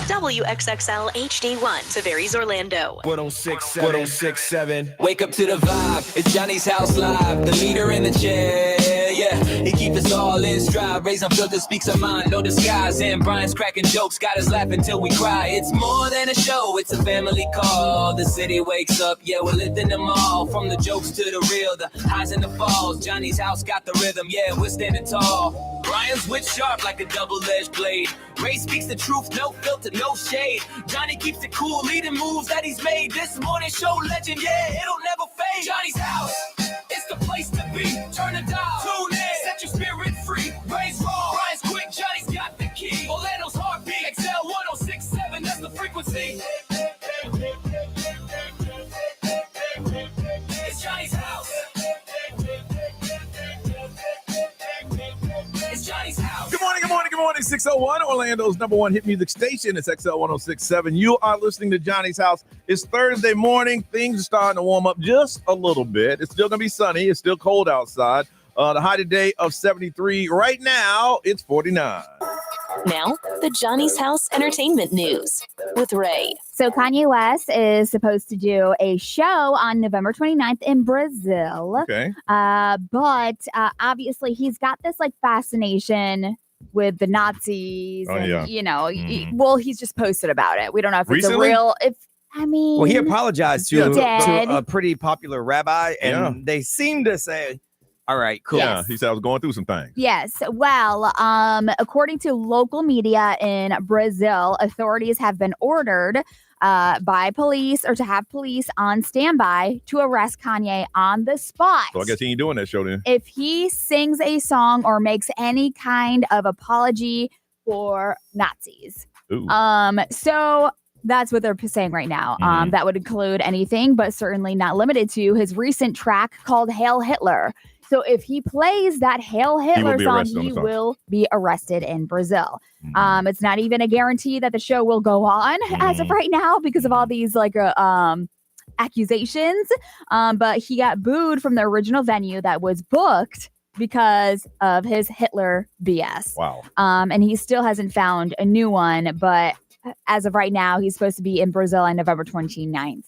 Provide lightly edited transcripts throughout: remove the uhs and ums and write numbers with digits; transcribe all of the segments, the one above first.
WXXL HD1, Tavares, Orlando. 106.7. Wake up to the vibe. It's Johnny's House Live. The leader in the chair. Yeah, he keeps us all in stride. Raise unfiltered, speaks our mind, no disguise. And Brian's cracking jokes, got us laughing till we cry. It's more than a show, it's a family call. The city wakes up, yeah, we're lifting them all. From the jokes to the real, the highs and the falls. Johnny's house got the rhythm, yeah, we're standing tall. Brian's wit sharp like a double-edged blade. Ray speaks the truth, no filter, no shade. Johnny keeps it cool, leading moves that he's made. This morning show legend, yeah, it'll never fade. Johnny's house, it's the place to be. Turn the dial, tune in, set your spirit free. Ray's raw, Brian's quick, Johnny's got the key. Orlando's heartbeat, XL 106.7, that's the frequency. It's Johnny's house. It's Johnny's house. Good morning, good morning, good morning. 601, Orlando's number one hit music station. It's XL 106.7. You are listening to Johnny's House. It's Thursday morning. Things are starting to warm up just a little bit. It's still going to be sunny. It's still cold outside. The high today of 73. Right now, it's 49. Now, the Johnny's House Entertainment News with Ray. So Kanye West is supposed to do a show on November 29th in Brazil. Okay. But obviously he's got this like fascination with the Nazis. Oh, and, yeah. you know, well, he's just posted about it. We don't know if Recently? it's a real, Well, he apologized to Dead. a pretty popular rabbi, and they seem to say, all right, cool. Yeah, he said I was going through some things. Yes. Well, according to local media in Brazil, authorities have been ordered by police or to have police on standby to arrest Kanye on the spot. So I guess he ain't doing that show then. If he sings a song or makes any kind of apology for Nazis. Ooh. So that's what they're saying right now. That would include anything, but certainly not limited to his recent track called Hail Hitler. So if he plays that Hail Hitler song, he will be arrested in Brazil. It's not even a guarantee that the show will go on as of right now because of all these like accusations. But he got booed from the original venue that was booked because of his Hitler BS. Wow. And he still hasn't found a new one. But as of right now, he's supposed to be in Brazil on November 29th.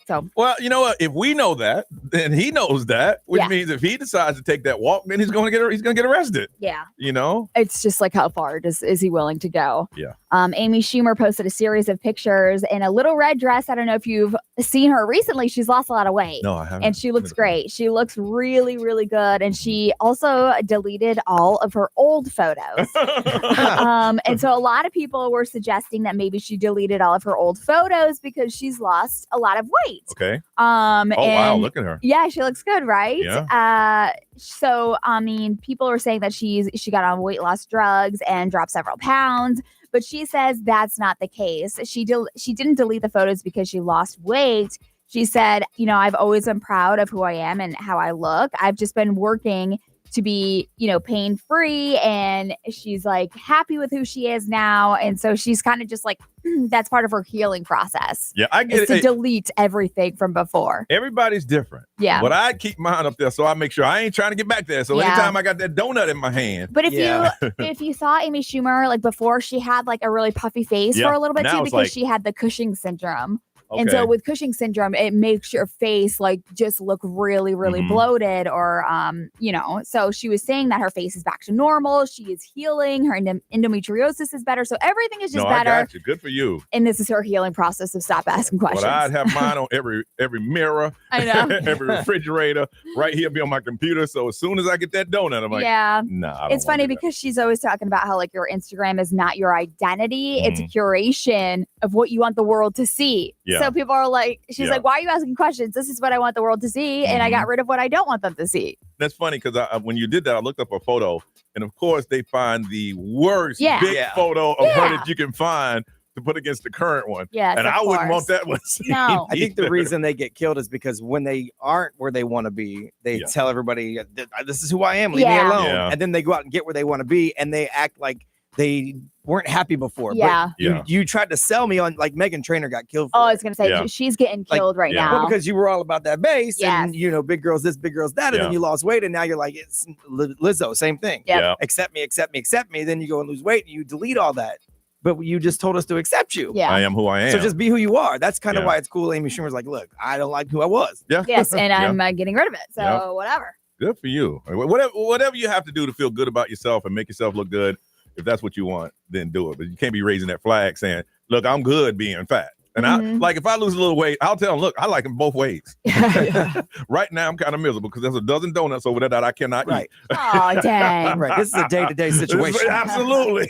So, well, you know what? If we know that, then he knows that, which means if he decides to take that walk, then he's going to get arrested. Yeah. You know, it's just like how far is he willing to go? Yeah. Amy Schumer posted a series of pictures in a little red dress. I don't know if you've seen her recently. She's lost a lot of weight. No, I haven't. And she looks great. She looks really, really good. And she also deleted all of her old photos. And so a lot of people were suggesting that maybe she deleted all of her old photos because she's lost a lot of weight. Okay. Wow, look at her. Yeah, she looks good, right? Yeah. So I mean, people are saying that she got on weight loss drugs and dropped several pounds, but she says that's not the case. She didn't delete the photos because she lost weight. She said, you know, I've always been proud of who I am and how I look. I've just been working to be, you know, pain-free, and she's like happy with who she is now. And so she's kind of just like, that's part of her healing process. Yeah, I get it. To delete everything from before. Everybody's different. Yeah. But I keep mine up there so I make sure I ain't trying to get back there. So anytime I got that donut in my hand. But if you saw Amy Schumer, like before, she had like a really puffy face for a little bit too, because she had the Cushing syndrome. Okay. And so with Cushing syndrome, it makes your face like just look really, really bloated or, you know, so she was saying that her face is back to normal. She is healing. Her endometriosis is better. So everything is just better. I got you. Good for you. And this is her healing process of stop asking questions. But I'd have mine on every mirror. I know. Every refrigerator right here be on my computer. So as soon as I get that donut, I'm like, nah. It's funny because she's always talking about how like your Instagram is not your identity. It's a curation of what you want the world to see. Yeah. So people are like, she's like, why are you asking questions? This is what I want the world to see. And I got rid of what I don't want them to see. That's funny because when you did that, I looked up a photo. And of course, they find the worst big photo of her that you can find to put against the current one. Yes, and I wouldn't want that one. No. I think the reason they get killed is because when they aren't where they want to be, they tell everybody, this is who I am. Leave me alone. Yeah. And then they go out and get where they want to be. And they act like they weren't happy before. Yeah. But you tried to sell me on like Meghan Trainor got killed. I was going to say she's getting killed right now. Well, because you were all about that bass and, you know, big girls this, big girls that. And then you lost weight. And now you're like, it's Lizzo, same thing. Yeah. Accept me. Then you go and lose weight and you delete all that. but you just told us to accept you. Yeah. I am who I am. So just be who you are. That's kind of why it's cool. Amy Schumer's like, look, I don't like who I was. Yeah. Yes, and I'm getting rid of it. So whatever. Good for you. Whatever you have to do to feel good about yourself and make yourself look good, if that's what you want, then do it. But you can't be raising that flag saying, look, I'm good being fat. And if I lose a little weight, I'll tell them, look, I like them both ways. Right now, I'm kind of miserable because there's a dozen donuts over there that I cannot eat. Oh, dang. Right. This is a day-to-day situation. Absolutely.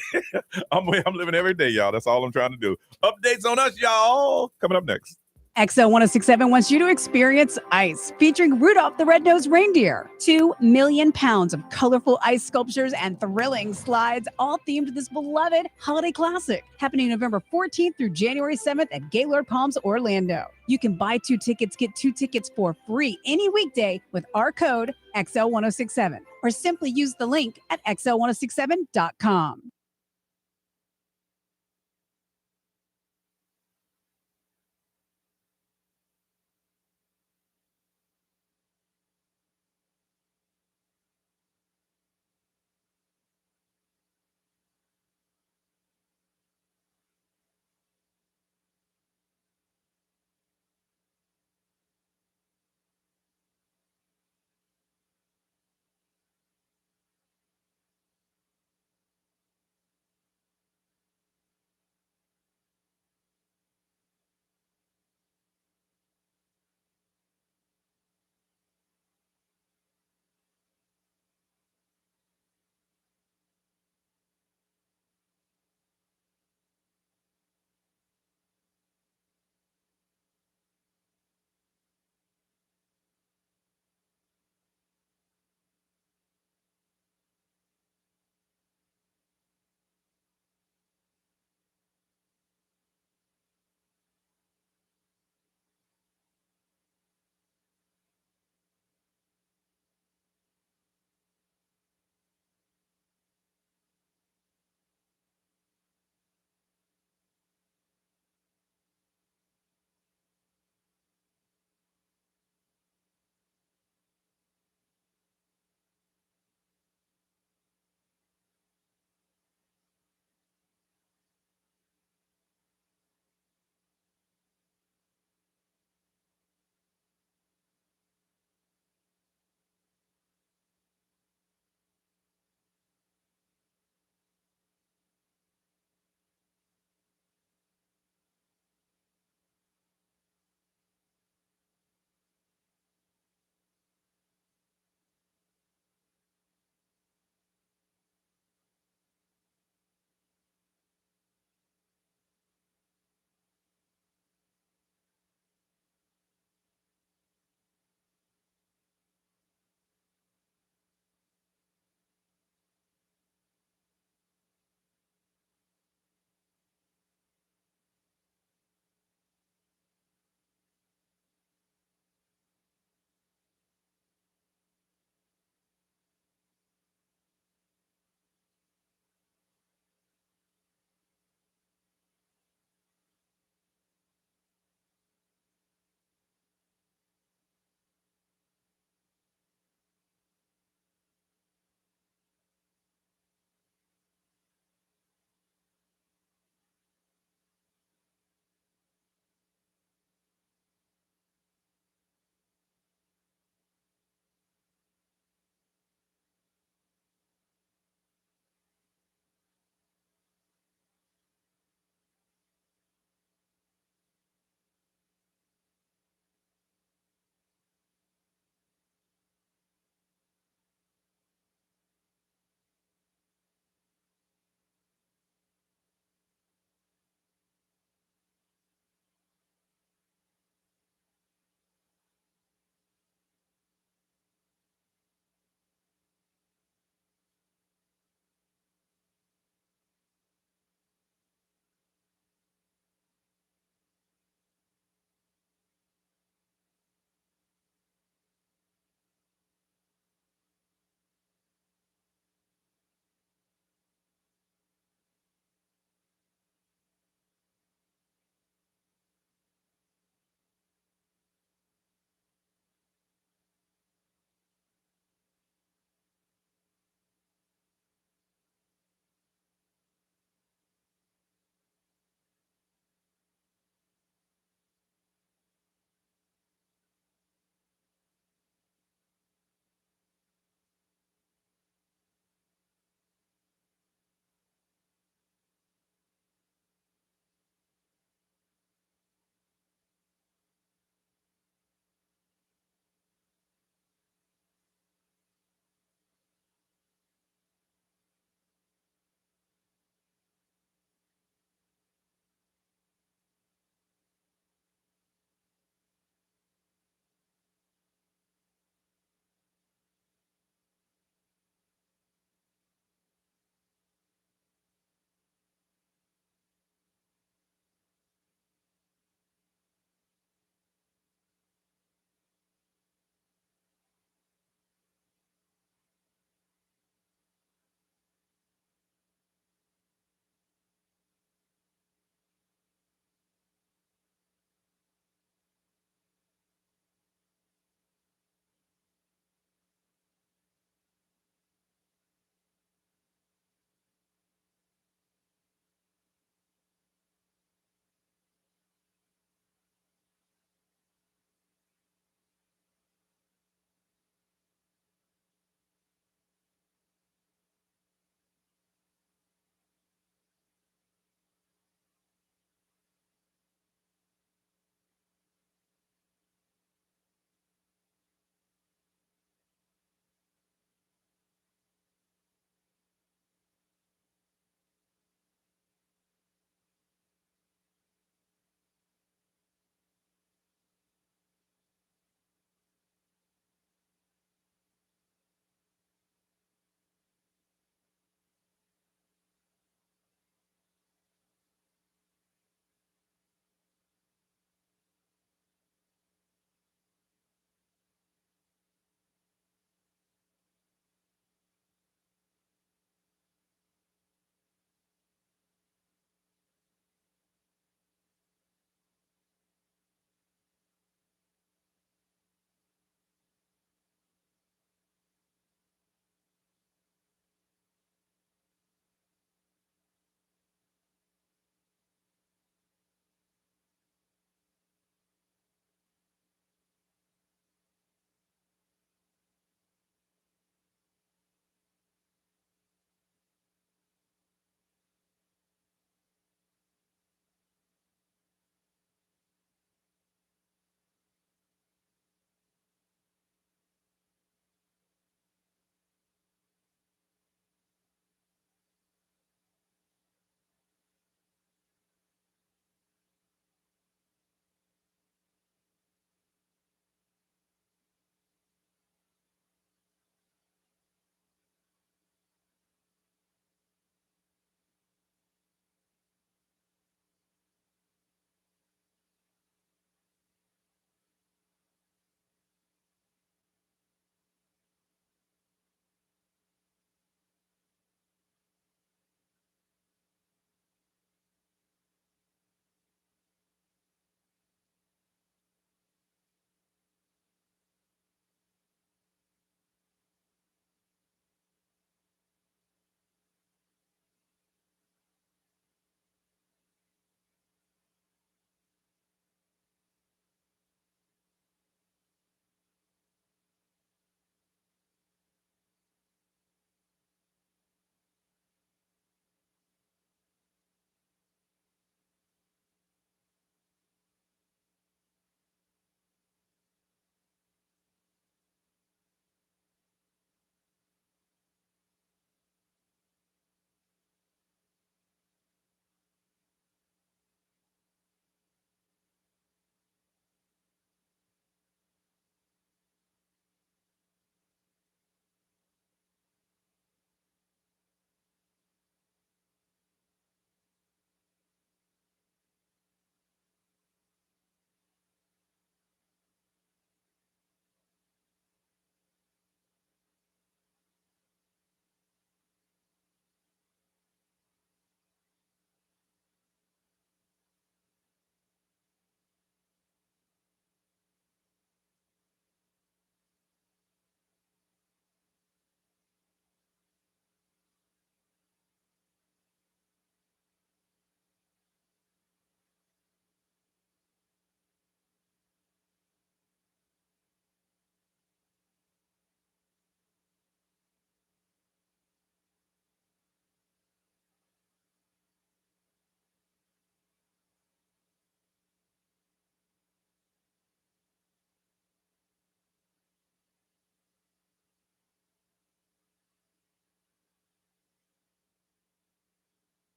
I'm living every day, y'all. That's all I'm trying to do. Updates on us, y'all. Coming up next. XO 1067 wants you to experience ice, featuring Rudolph the Red-Nosed Reindeer. 2 million pounds of colorful ice sculptures and thrilling slides, all themed to this beloved holiday classic. Happening November 14th through January 7th at Gaylord Palms, Orlando. You can buy 2 tickets, get 2 tickets for free any weekday with our code XO1067, or simply use the link at XO1067.com.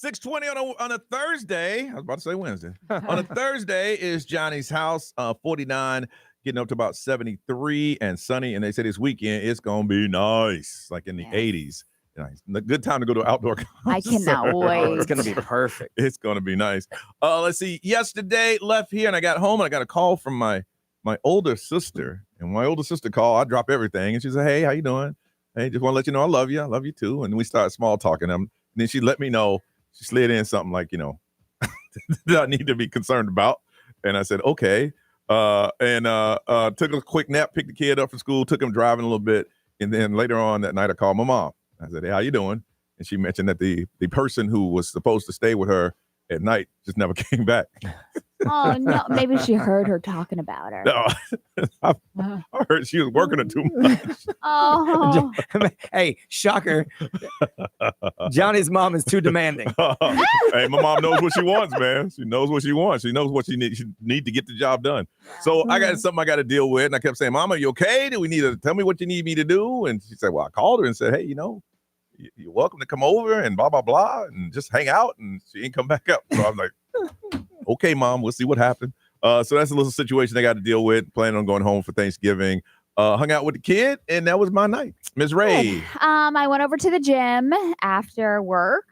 6:20 on a Thursday. I was about to say Wednesday. On a Thursday is Johnny's house, 49, getting up to about 73 and sunny. And they say this weekend it's going to be nice, like in the 80s. Nice. A good time to go to an outdoor concert. I cannot wait. It's going to be perfect. It's going to be nice. Let's see. Yesterday, left here, and I got home, and I got a call from my older sister. And my older sister called. I drop everything, and she said, "Hey, how you doing? Hey, just want to let you know I love you. I love you too." And we started small talking. And then she let me know. She slid in something like, that I need to be concerned about. And I said, okay. And took a quick nap, picked the kid up from school, took him driving a little bit. And then later on that night, I called my mom. I said, "Hey, how you doing?" And she mentioned that the person who was supposed to stay with her at night just never came back. Oh, no. Maybe she heard her talking about her. No, I heard she was working her too much. Oh. Hey, shocker. Johnny's mom is too demanding. Hey, my mom knows what she wants, man. She knows what she wants. She knows what she need to get the job done. So I got something I got to deal with. And I kept saying, "Mom, are you okay? Do we need to tell me what you need me to do?" And she said, "Well, I called her and said, hey, you're welcome to come over and blah, blah, blah, and just hang out." And she ain't come back up. So I'm like, okay, Mom, we'll see what happened. So that's a little situation I got to deal with. Planning on going home for Thanksgiving. Hung out with the kid, and that was my night. Ms. Ray. I went over to the gym after work.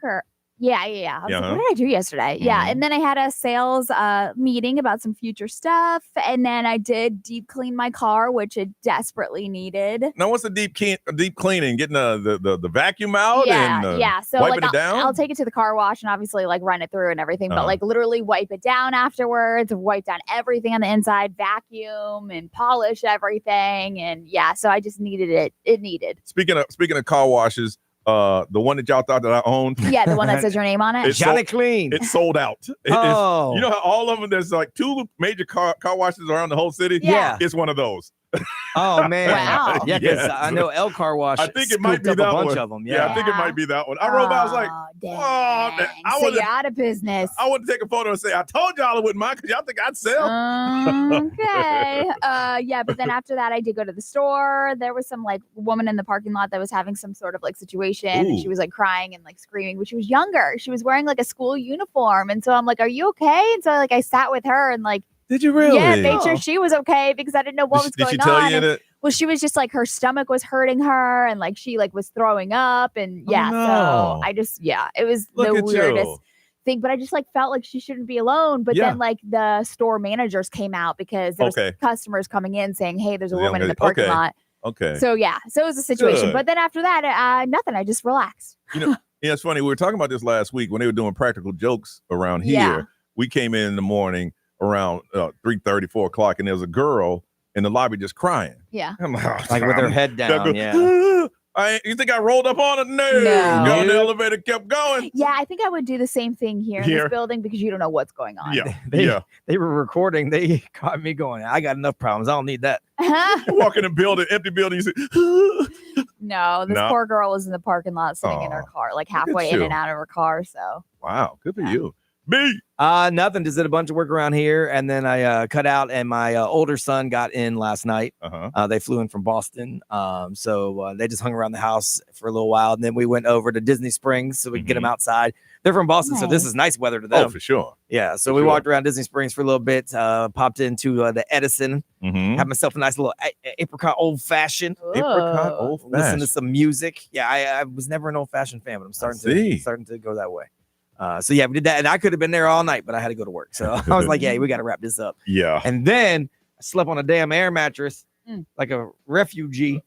I was like, what did I do yesterday? Mm-hmm. Yeah. And then I had a sales meeting about some future stuff. And then I did deep clean my car, which it desperately needed. Now, what's the deep cleaning? Getting the vacuum out and So wiping it down? I'll take it to the car wash and obviously run it through and everything, but literally wipe it down afterwards, wipe down everything on the inside, vacuum and polish everything. And so I just needed it. It needed. Speaking of car washes, the one that y'all thought that I owned. Yeah, the one that says your name on it. Johnny Clean. It's sold out. You know how all of them, there's like 2 major car washes around the whole city? Yeah. It's one of those. Oh, man. Wow. Yeah, because I know El Car Wash. I think it might be up that a bunch one. of them. Yeah, I think it might be that one. I wrote by, I was like, dang. So you're out of business. I want to take a photo and say, I told y'all I wouldn't mind because y'all think I'd sell. Okay. But then after that, I did go to the store. There was some woman in the parking lot that was having some sort of situation. And she was crying and screaming, but she was younger. She was wearing a school uniform. And so I'm like, "Are you okay?" And so I sat with her and Did you really? Yeah, made sure she was okay because I didn't know what was going on. Did she tell you that? Well, she was just her stomach was hurting her and she was throwing up and so I just it was the weirdest thing, but I just felt like she shouldn't be alone. But then the store managers came out because there was customers coming in saying, "Hey, there's a woman in the parking lot." Okay. So so it was a situation. Good. But then after that, nothing. I just relaxed. It's funny. We were talking about this last week when they were doing practical jokes around here. Yeah. We came in the morning around 3:30, 4 o'clock, and there was a girl in the lobby just crying. Yeah. I'm with her head down. You think I rolled up on it? No. Got on the elevator, kept going. Yeah, I think I would do the same thing here in this building because you don't know what's going on. Yeah. They were recording. They caught me going, "I got enough problems. I don't need that." Walk in a building, empty building. You say, No, this poor girl was in the parking lot sitting in her car, halfway in and out of her car. So wow, good for you. Me. Nothing. Just did a bunch of work around here, and then I cut out, and my older son got in last night. They flew in from Boston, so they just hung around the house for a little while, and then we went over to Disney Springs so we could get them outside. They're from Boston, so this is nice weather to them. Oh, for sure. Yeah, so we walked around Disney Springs for a little bit, popped into the Edison, had myself a nice little apricot old-fashioned. Listen to some music. Yeah, I was never an old-fashioned fan, but I'm starting to go that way. We did that, and I could have been there all night, but I had to go to work. So I was like, "Hey, we got to wrap this up." Yeah. And then I slept on a damn air mattress like a refugee,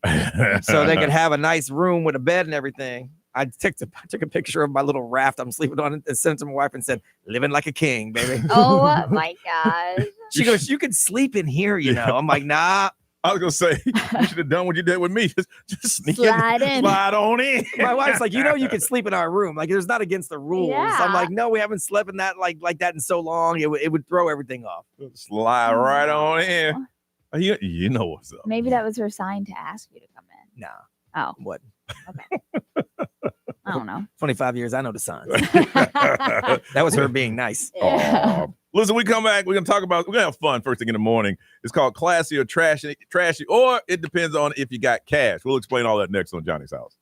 so they could have a nice room with a bed and everything. I took a picture of my little raft I'm sleeping on and sent it to my wife and said, "Living like a king, baby." Oh my gosh. She goes, "You can sleep in here, I'm like, "Nah." I was gonna say you should have done what you did with me. Just sneak slide in. Slide on in. My wife's like, you can sleep in our room. There's not against the rules. Yeah. I'm like, no, we haven't slept in that like that in so long. It would throw everything off. Slide right on in. You know what's up. Maybe that was her sign to ask you to come in. No. Oh. What? Okay. I don't know. 25 years, I know the signs. That was her being nice. Yeah. Listen, we come back. We're going to have fun first thing in the morning. It's called Classy or Trashy, or it depends on if you got cash. We'll explain all that next on Johnny's House.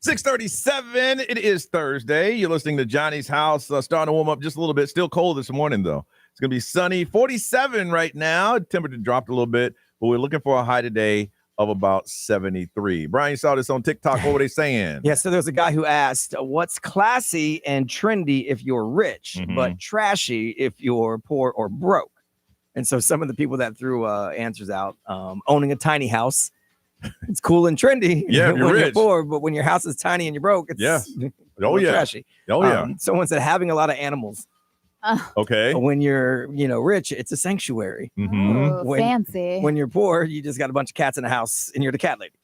6:37. It is Thursday. You're listening to Johnny's House. Starting to warm up just a little bit. Still cold this morning, though. It's going to be sunny. 47 right now. Temperature dropped a little bit, but we're looking for a high today of about 73. Brian, you saw this on TikTok. What were they saying? Yeah, so there's a guy who asked, what's classy and trendy if you're rich, but trashy if you're poor or broke? And so some of the people that threw answers out, owning a tiny house. It's cool and trendy when you're poor, but when your house is tiny and you're broke, it's trashy. Someone said having a lot of animals. Okay. When you're, rich, it's a sanctuary. Fancy. When you're poor, you just got a bunch of cats in the house and you're the cat lady.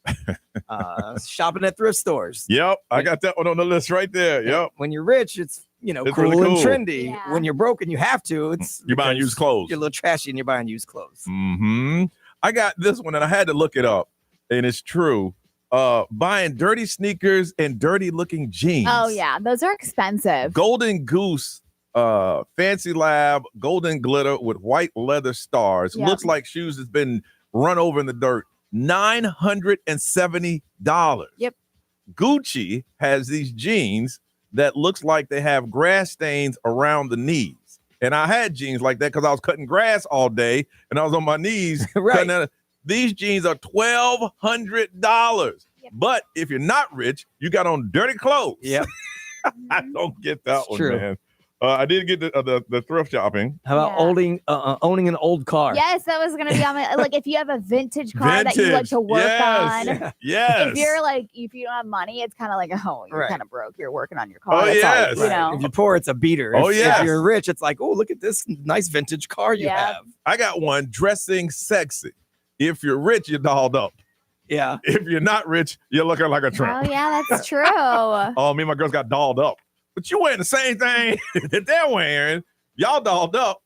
Shopping at thrift stores. Yep, I got that one on the list right there. Yep. When you're rich, it's It's cool, really and cool. trendy. Yeah. When you're broke and you have to, it's You're buying used clothes. You're a little trashy and you're buying used clothes. I got this one and I had to look it up, and it's true. Buying dirty sneakers and dirty looking jeans. Oh yeah, those are expensive. Golden Goose, Fancy Lab, golden glitter with white leather stars. Yep. Looks like shoes has been run over in the dirt. $970. Yep. Gucci has these jeans that looks like they have grass stains around the knees. And I had jeans like that because I was cutting grass all day and I was on my knees. Right. These jeans are $1,200. Yep. But if you're not rich, you got on dirty clothes. Yep. I don't get that It's one, true. man. I did get the thrift shopping. How about owning an old car? Yes, that was gonna be on my if you have a vintage car that you like to work on. Yes. If you don't have money, it's kind of like you're kind of broke. You're working on your car. Oh, That's yes. all, If you're poor, it's a beater. Oh, yes. If you're rich, it's like, oh, look at this nice vintage car you have. I got one, dressing sexy. If you're rich, you're dolled up. Yeah. If you're not rich, you're looking like a tramp. Oh yeah, that's true. Oh, me and my girls got dolled up. But you wearing the same thing that they're wearing. Y'all dolled up,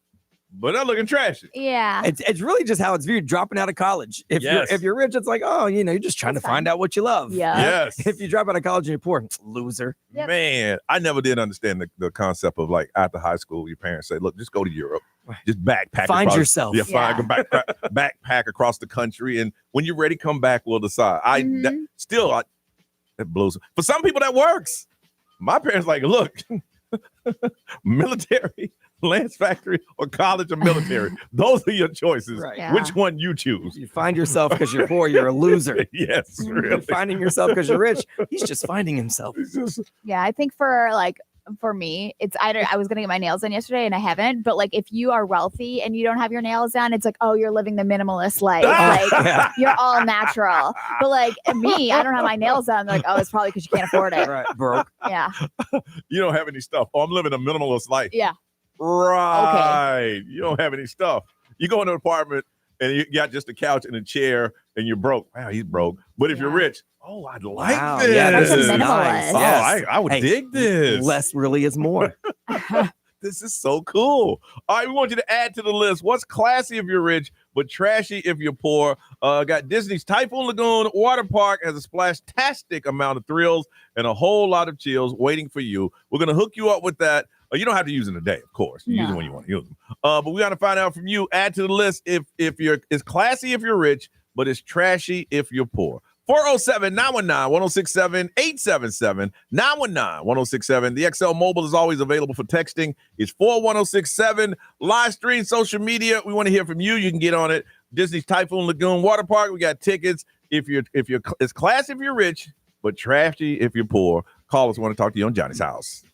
but they're looking trashy. Yeah. It's really just how it's viewed dropping out of college. If you're rich, it's like, oh, you're just trying to find out what you love. Yeah. Yes. If you drop out of college and you're poor, loser. Yep. Man, I never did understand the concept of like after high school, your parents say, look, just go to Europe. Just backpack. Find yourself. Yeah, backpack across the country. And when you're ready, come back, we'll decide. That blows. For some people, that works. My parents like, look, military, Lance Factory, or college or military. Those are your choices. Right. Yeah. Which one you choose? You find yourself because you're poor, you're a loser. Yes, You're really. finding yourself because you're rich. He's just finding himself. Yeah, I think for me, it's either I was gonna get my nails done yesterday and I haven't, but if you are wealthy and you don't have your nails done, it's like, oh, you're living the minimalist life. You're all natural. But me, I don't have my nails done. They're like, oh, it's probably because you can't afford it. Right, broke. Yeah. You don't have any stuff. Oh, I'm living a minimalist life. Yeah. Right. Okay. You don't have any stuff. You go into an apartment and you got just a couch and a chair and you're broke. Wow, he's broke. But if you're rich, oh, I'd like this. Yeah, this is Minimalist. nice. Oh, Yes. I would dig this. Less really is more. This is so cool. All right, we want you to add to the list. What's classy if you're rich, but trashy if you're poor? Got Disney's Typhoon Lagoon Water Park has a splash-tastic amount of thrills and a whole lot of chills waiting for you. We're going to hook you up with that. You don't have to use them today, of course. You use them when you want to use them. But we got to find out from you. Add to the list if it's classy if you're rich, but it's trashy if you're poor. 407-919-1067, 877-919-1067. The XL Mobile is always available for texting. It's 41067. Live stream, social media. We want to hear from you. You can get on it. Disney's Typhoon Lagoon Water Park. We got tickets. It's classy if you're rich, but trashy if you're poor. Call us. We want to talk to you on Johnny's House.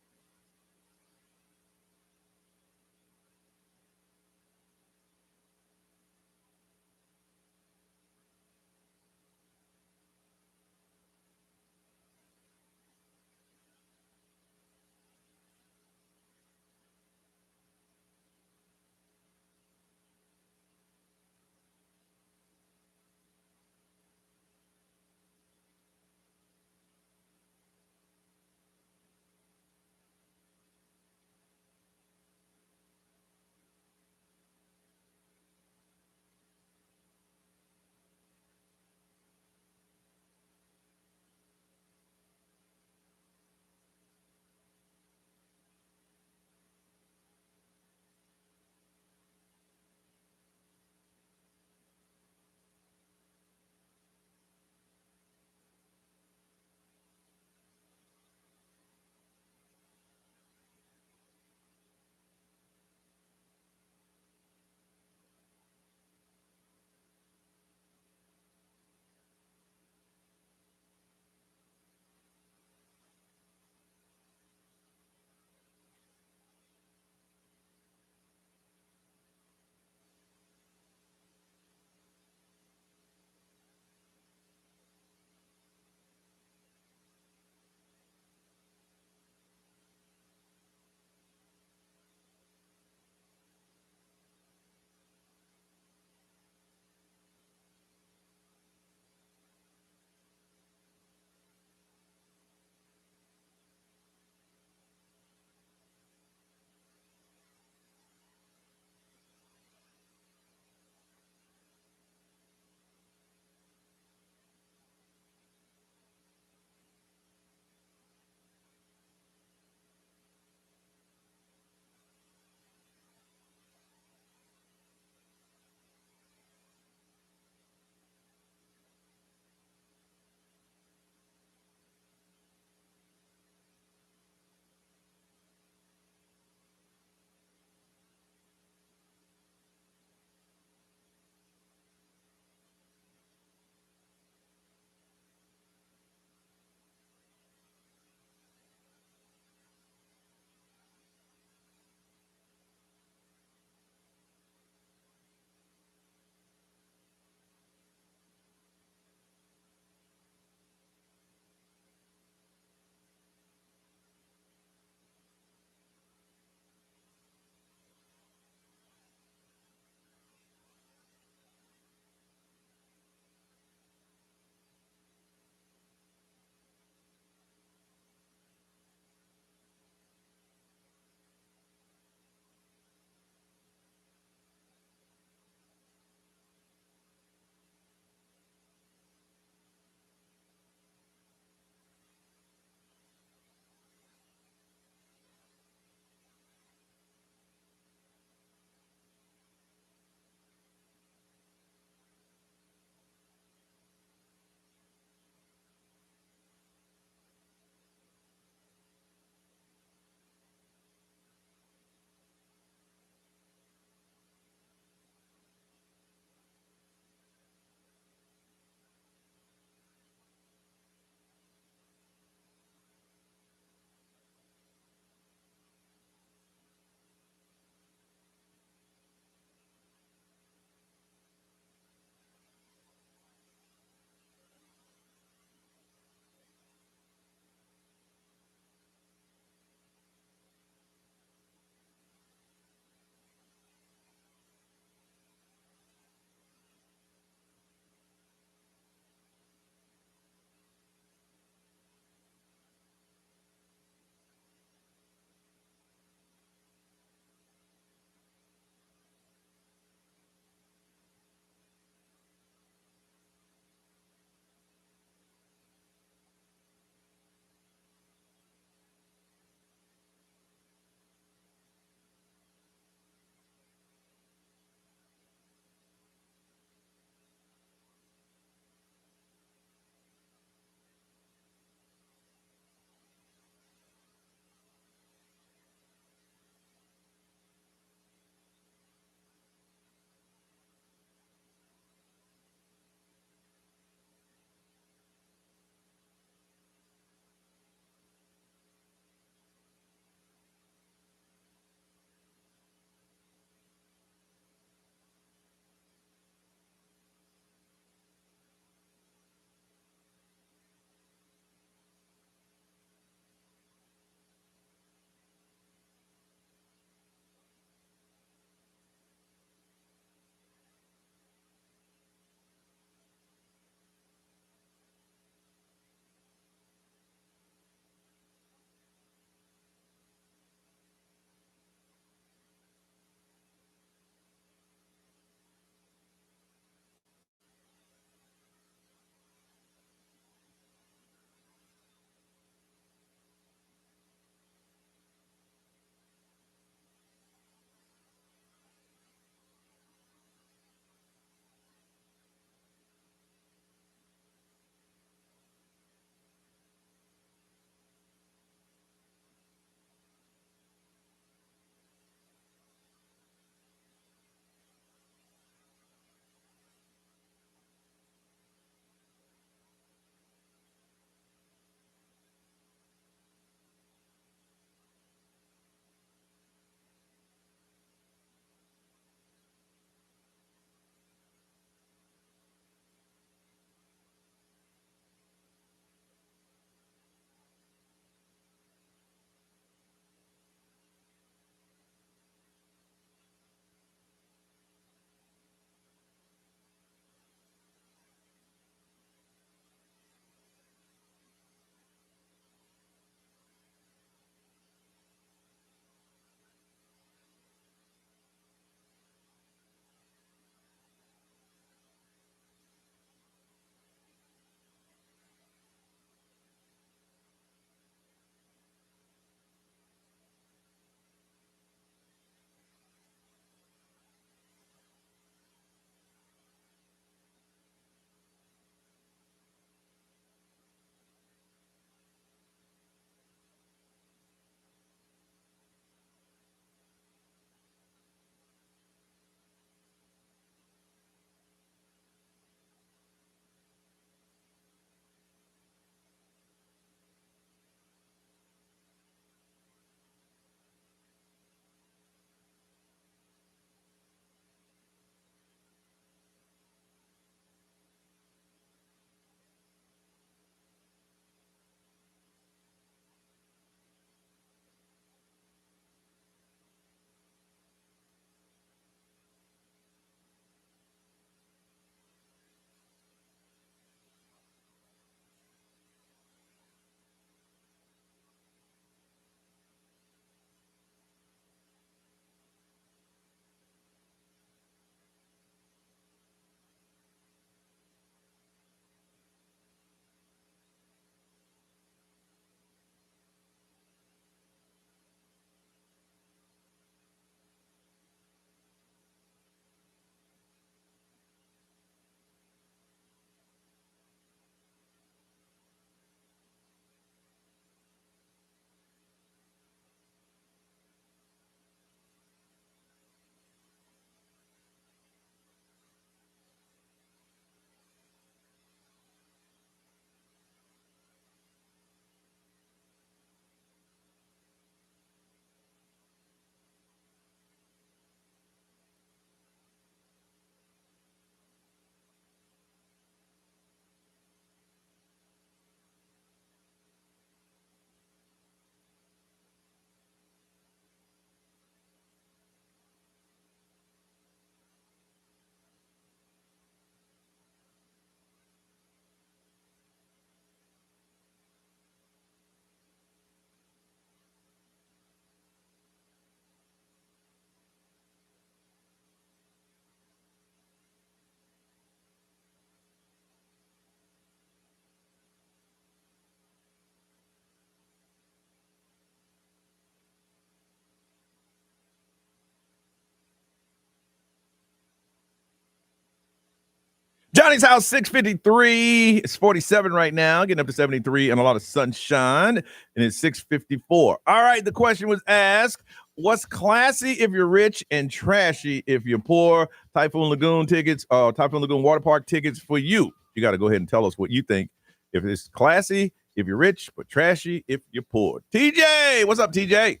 Johnny's house, 653. It's 47 right now, getting up to 73 and a lot of sunshine. And it's 654. All right, the question was asked, what's classy if you're rich and trashy if you're poor? Typhoon Lagoon tickets, Typhoon Lagoon Water Park tickets for you. You got to go ahead and tell us what you think. If it's classy if you're rich, but trashy if you're poor. TJ, what's up, TJ?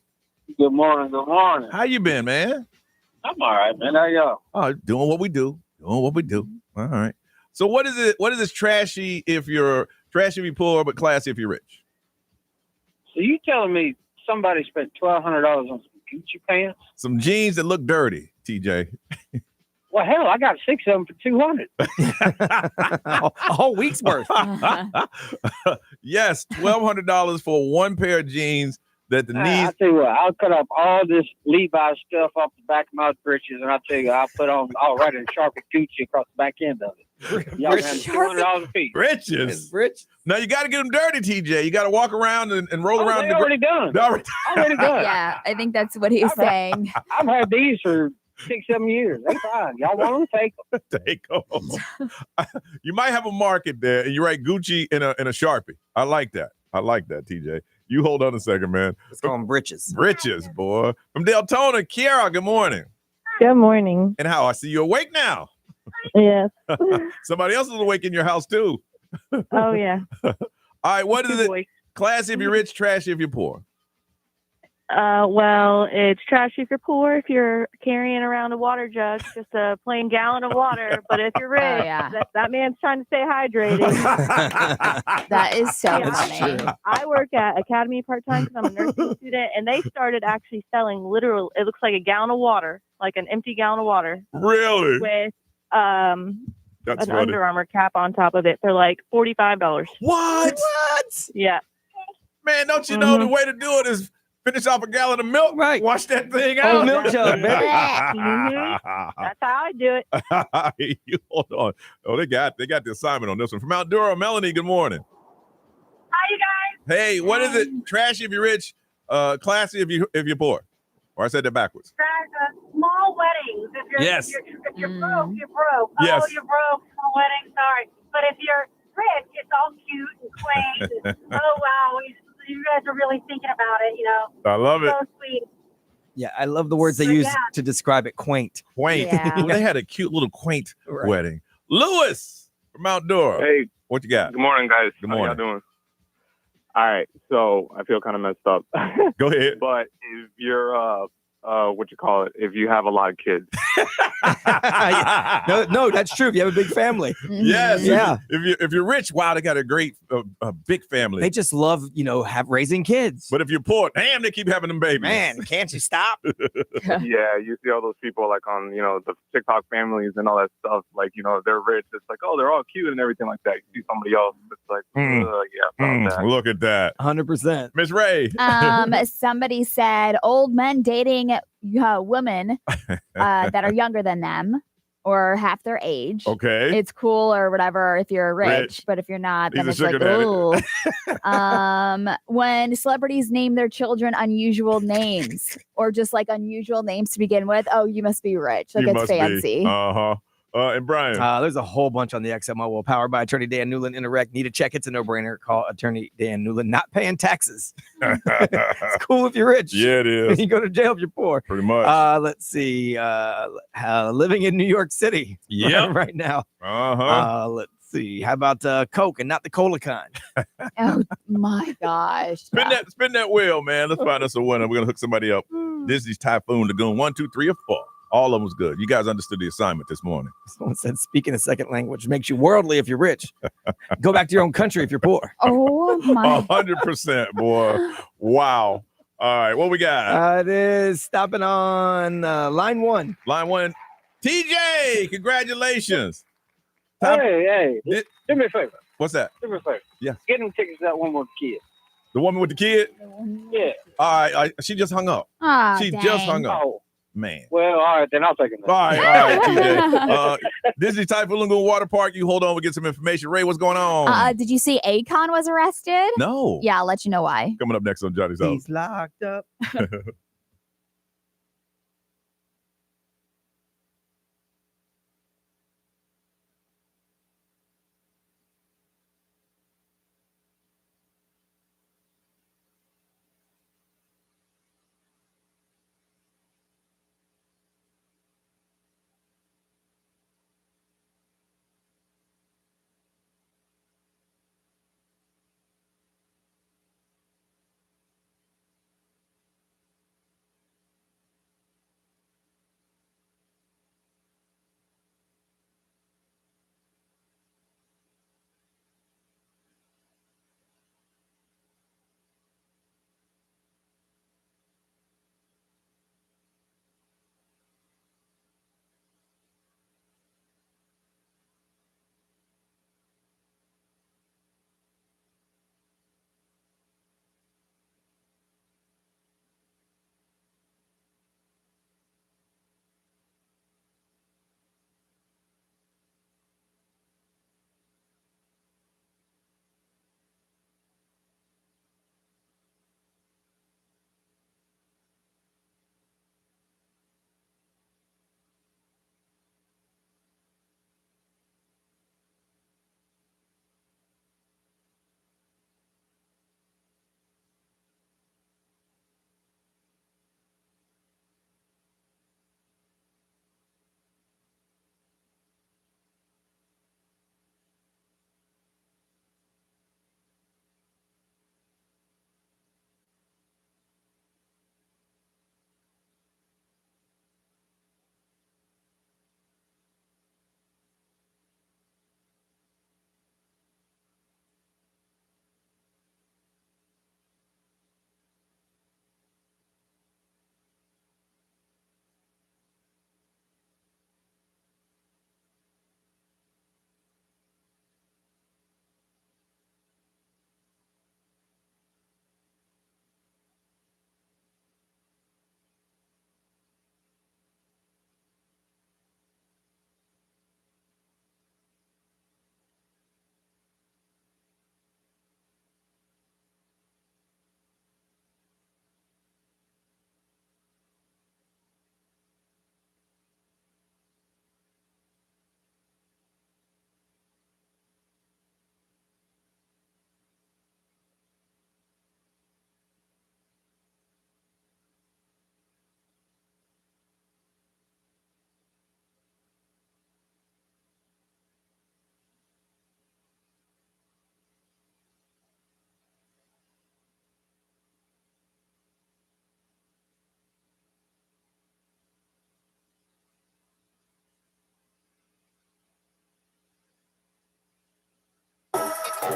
Good morning. Good morning. How you been, man? I'm all right, man. How y'all? Oh, doing what we do. All right. So what is it? What is this trashy if you're poor, but classy if you're rich? So you telling me somebody spent $1,200 on some Gucci pants? Some jeans that look dirty, TJ. Well, hell, I got 6 of them for $200. A whole week's worth. Yes, $1,200 for one pair of jeans that the knees. I tell you what, I'll cut off all this Levi stuff off the back of my britches, and I'll tell you, I'll write a Sharpie Gucci across the back end of it. Y'all have $200 a piece. Riches. Rich. Now you got to get them dirty, TJ. You got to walk around and roll around. They already done. Already done. Yeah, I think that's what he's saying. I've had these for 6-7 years. They fine. Y'all want them? Take them. Take them. You might have a market there, and you write Gucci in a Sharpie. I like that, TJ. You hold on a second, man. Let's call them britches. Britches, boy. From Deltona, Kiara, good morning. Good morning. And how? I see you awake now. Yes. Somebody else is awake in your house, too. Oh, yeah. All right, what is it? Boy. Classy if you're rich, trashy if you're poor. Well, it's trashy if you're poor, if you're carrying around a water jug, just a plain gallon of water. But if you're rich, that man's trying to stay hydrated. That is so funny. I work at Academy part-time because I'm a nursing student, and they started actually selling literal, it looks like a gallon of water, like an empty gallon of water. Really? With That's an funny. Under Armour cap on top of it for like $45. What? Yeah. Man, don't you know the way to do it is finish off a gallon of milk, right? Wash that thing out. Milk jug, baby. That's how I do it. You hold on. Oh, they got the assignment on this one. From Mount Duro, Melanie, good morning. Hi, you guys. Hey, what is it? Trashy if you're rich, classy if you're poor. Or I said that backwards. Small weddings. If you're, Yes. if you're broke, you're broke. Yes. Oh, you're broke. Small wedding. Sorry. But if you're rich, it's all cute and quaint. And, oh, wow. You guys are really thinking about it, you know. I love it. So sweet. Yeah, I love the words they use to describe it. Quaint. Quaint. Yeah. Well, they had a cute little quaint wedding. Lewis from Mount Duro. Hey. What you got? Good morning, guys. Good morning. How y'all doing? All right. So I feel kind of messed up. Go ahead. But if you're if you have a lot of kids. No, that's true. If you have a big family. Yes. Yeah. If you're rich, wow, they got a great big family. They just love, raising kids. But if you're poor, damn, they keep having them babies. Man, can't you stop? Yeah, you see all those people like on, the TikTok families and all that stuff. Like, they're rich. It's like, oh, they're all cute and everything like that. You see somebody else, it's like, that. Look at that. 100%. Miss Ray. Somebody said old men dating women that are younger than them or half their age. Okay. It's cool or whatever if you're rich. But if you're not, then it's like, ooh. When celebrities name their children unusual names or just like unusual names to begin with, oh, you must be rich. Like, it's fancy. Uh-huh. And Brian. There's a whole bunch on the XM Mobile, powered by Attorney Dan Newland. Interact. Need a check? It's a no-brainer. Call Attorney Dan Newland. Not paying taxes. It's cool if you're rich. Yeah, it is. You go to jail if you're poor. Pretty much. Let's see. Living in New York City. Yep. Right now. Uh-huh. Let's see. How about Coke and not the cola kind? Oh my gosh. Spin that wheel, man. Let's find us a winner. We're gonna hook somebody up. Disney's Typhoon Lagoon. 1, 2, 3, or 4. All of them was good. You guys understood the assignment this morning. Someone said speaking a second language makes you worldly if you're rich. Go back to your own country if you're poor. Oh my. 100%, boy. Wow. All right, what we got? It is stopping on line 1. Line 1. TJ, congratulations. Hey, do me a favor. What's that? Do me a favor. Yeah. Get them tickets to that one with the kid. The woman with the kid? Yeah. All right, she just hung up. Oh, She dang. just hung up. Oh. Man. Well, all right, then I'll take it. All right, TJ. Disney Typhoon Lagoon Water Park. You hold on, we'll get some information. Ray, what's going on? Did you see Akon was arrested? No. Yeah, I'll let you know why. Coming up next on Johnny's House. He's locked up.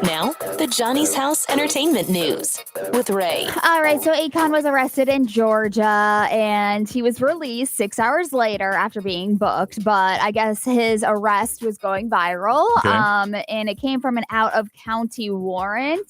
Now, the Johnny's House Entertainment News with Ray. All right, so Akon was arrested in Georgia, and he was released 6 hours later after being booked. But I guess his arrest was going viral, and it came from an out-of-county warrant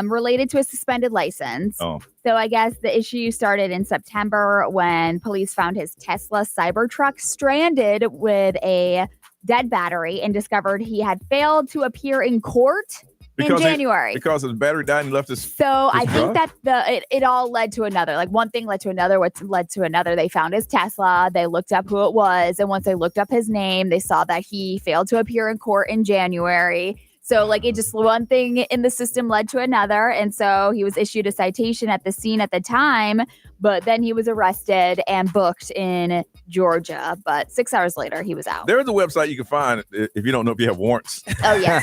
related to a suspended license. Oh. So I guess the issue started in September when police found his Tesla Cybertruck stranded with a dead battery and discovered he had failed to appear in court in January. Because his battery died and left his I truck? think that it all led to another. Like one thing led to another, which led to another. They found his Tesla. They looked up who it was. And once they looked up his name, they saw that he failed to appear in court in January. So like it just one thing in the system led to another. And so he was issued a citation at the scene at the time, but then he was arrested and booked in Georgia. But 6 hours later, he was out. There's a website you can find if you don't know if you have warrants. Oh, yes.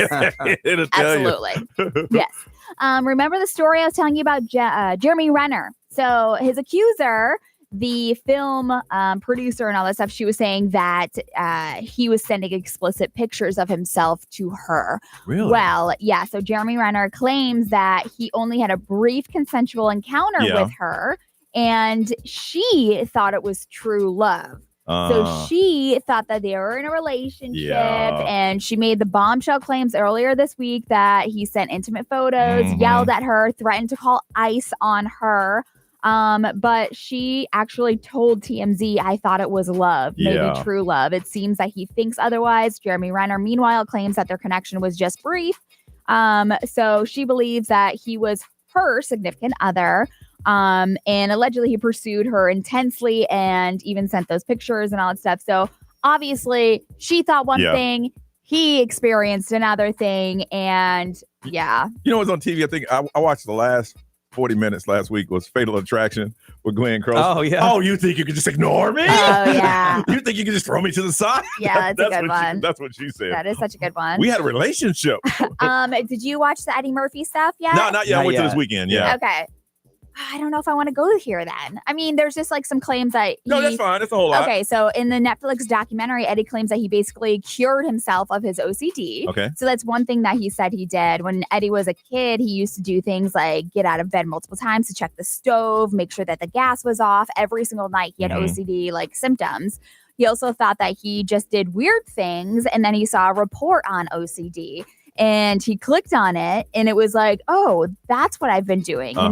It'll tell Absolutely. you. Yes. Remember the story I was telling you about Jeremy Renner? So his accuser, the film producer and all that stuff, she was saying that he was sending explicit pictures of himself to her. Really? Well, yeah. So Jeremy Renner claims that he only had a brief consensual encounter with her, and she thought it was true love. So she thought that they were in a relationship, and she made the bombshell claims earlier this week that he sent intimate photos, yelled at her, threatened to call ICE on her. But she actually told TMZ, I thought it was love, maybe true love. It seems that he thinks otherwise. Jeremy Renner, meanwhile, claims that their connection was just brief. So she believes that he was her significant other. And allegedly he pursued her intensely and even sent those pictures and all that stuff. So obviously she thought one thing, he experienced another thing. And yeah. You know what's on TV? I think I watched the last 40 minutes last week was Fatal Attraction with Glenn Close. Oh, yeah. Oh, you think you can just ignore me? Oh, yeah. You think you can just throw me to the side? Yeah, that's a good one. That's what she said. That is such a good one. We had a relationship. Did you watch the Eddie Murphy stuff yet? No, not yet. I went to this weekend. Yeah. Okay. I don't know if I want to go here then. I mean, there's just like some claims that No, that's fine. That's a whole lot. Okay, so in the Netflix documentary, Eddie claims that he basically cured himself of his OCD. Okay. So that's one thing that he said he did. When Eddie was a kid, he used to do things like get out of bed multiple times to check the stove, make sure that the gas was off. Every single night he had OCD like symptoms. He also thought that he just did weird things, and then he saw a report on OCD. And he clicked on it, and it was like, oh, that's what I've been doing. And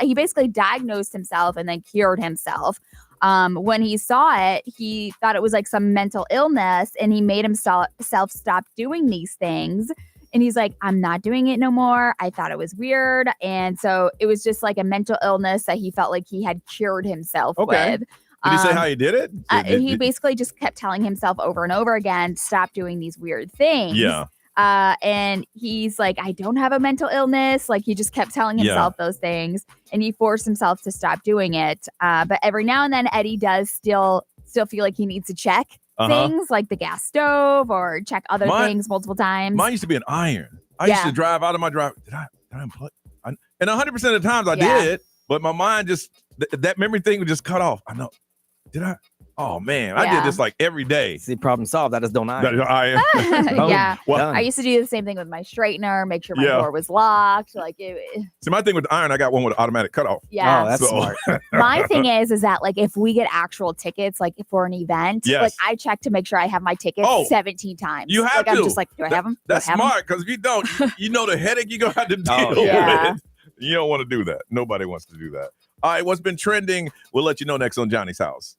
he basically diagnosed himself and then cured himself. When he saw it, he thought it was like some mental illness, and he made himself stop doing these things. And he's like, I'm not doing it no more. I thought it was weird. And so it was just like a mental illness that he felt like he had cured himself with. Did he say how he did it? He basically just kept telling himself over and over again, stop doing these weird things. Yeah. And he's like, I don't have a mental illness. Like he just kept telling himself those things, and he forced himself to stop doing it. But every now and then Eddie does still feel like he needs to check things like the gas stove or check other things multiple times. Mine used to be an iron. I used to drive out of my drive. Did I unplug? And 100% of the times I did, but my mind just, that memory thing would just cut off. I know. Did I? Oh, man. I did this like every day. See, problem solved. That is don't iron. Yeah. Well, I used to do the same thing with my straightener, make sure my door was locked. Like See, my thing with the iron, I got one with automatic cutoff. Yeah. Oh, that's smart. My thing is that like if we get actual tickets, like for an event, like I check to make sure I have my tickets 17 times. You have to. I'm just like, do I have them? That's smart, because if you don't, you know the headache you're going to have to deal with. You don't want to do that. Nobody wants to do that. All right, what's been trending? We'll let you know next on Johnny's House.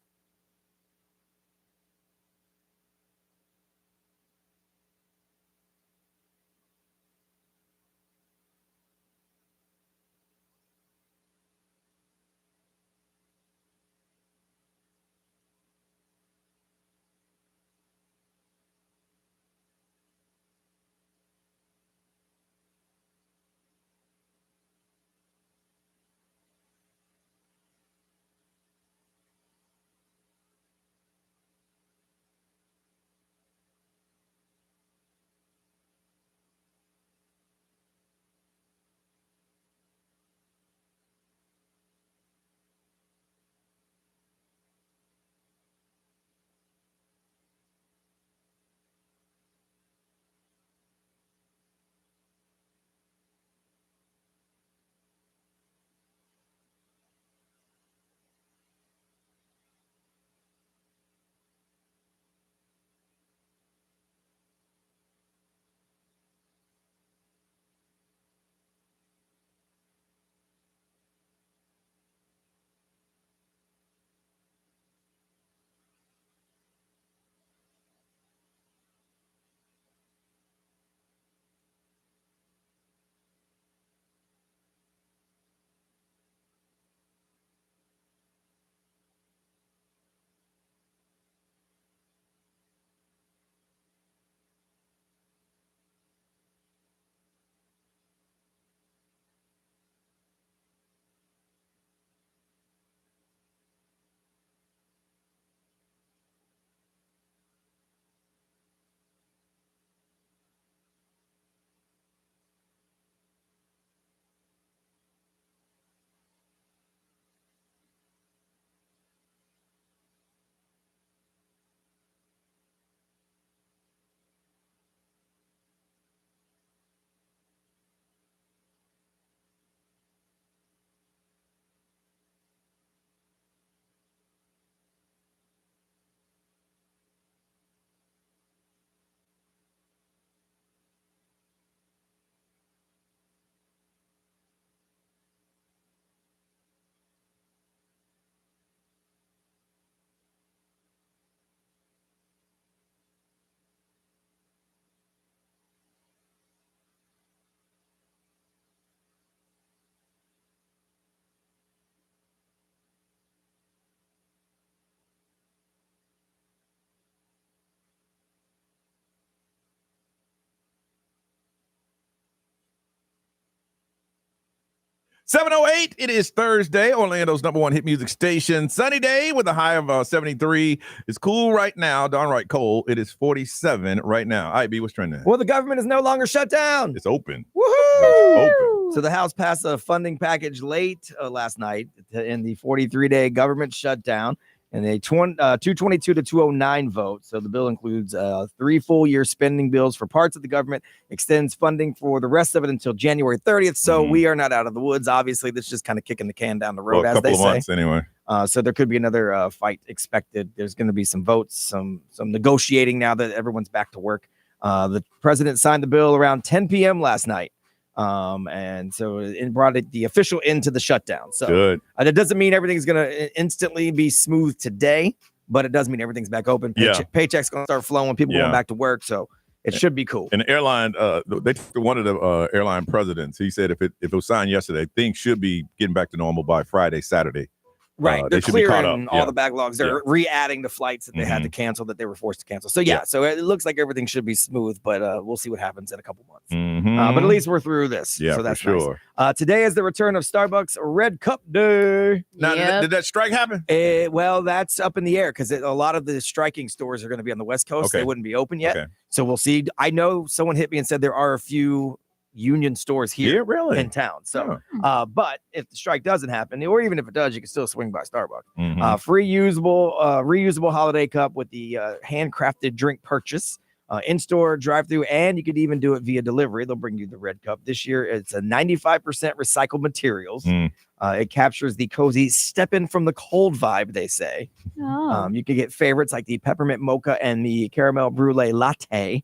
7:08. It is Thursday, Orlando's number one hit music station. Sunny day with a high of 73. It's cool right now. Downright cold. It is 47 right now. All right, B, what's trending? Well, the government is no longer shut down. It's open. Woohoo! It's open. So the House passed a funding package late last night in the 43-day government shutdown and a 222 to 209 vote. So the bill includes 3 full-year spending bills for parts of the government, extends funding for the rest of it until January 30th. So we are not out of the woods. Obviously, this is just kind of kicking the can down the road, as they say. A couple of months anyway. So there could be another fight expected. There's going to be some votes, some negotiating now that everyone's back to work. The president signed the bill around 10 p.m. last night. And so it brought the official end to the shutdown. So that doesn't mean everything's going to instantly be smooth today, but it does mean everything's back open. Paychecks going to start flowing, people going back to work. So it should be cool. And the airline, one of the airline presidents, he said if it was signed yesterday, things should be getting back to normal by Friday, Saturday. Right. They're clearing all the backlogs. They're re-adding the flights that they had to cancel, that they were forced to cancel. So, so it looks like everything should be smooth, but we'll see what happens in a couple months. But at least we're through this. Yeah, so that's for sure. Nice. Today is the return of Starbucks Red Cup Day. Now, did that strike happen? Well, that's up in the air because a lot of the striking stores are going to be on the West Coast. They wouldn't be open yet. So we'll see. I know someone hit me and said there are a few union stores here in town. So, but if the strike doesn't happen, or even if it does, you can still swing by Starbucks. Free reusable holiday cup with the handcrafted drink purchase, in-store, drive-through, and you could even do it via delivery. They'll bring you the red cup. This year, it's a 95% recycled materials. It captures the cozy step in from the cold vibe, they say. You can get favorites like the peppermint mocha and the caramel brulee latte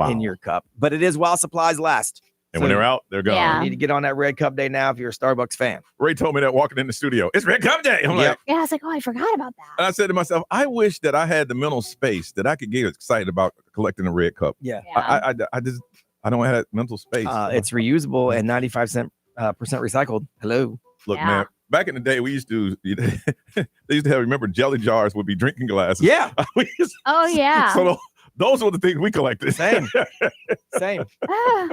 in your cup. But it is while supplies last. And when they're out, they're gone. You need to get on that Red Cup Day now if you're a Starbucks fan. Ray told me that walking in the studio. It's Red Cup Day. I'm like, I was like, I forgot about that. And I said to myself, I wish that I had the mental space that I could get excited about collecting a red cup. I don't have that mental space. It's reusable and 95% recycled. Hello. Look, man. Back in the day, we used to, they used to have, remember, jelly jars would be drinking glasses. Yeah. So those were the things we collected. Same.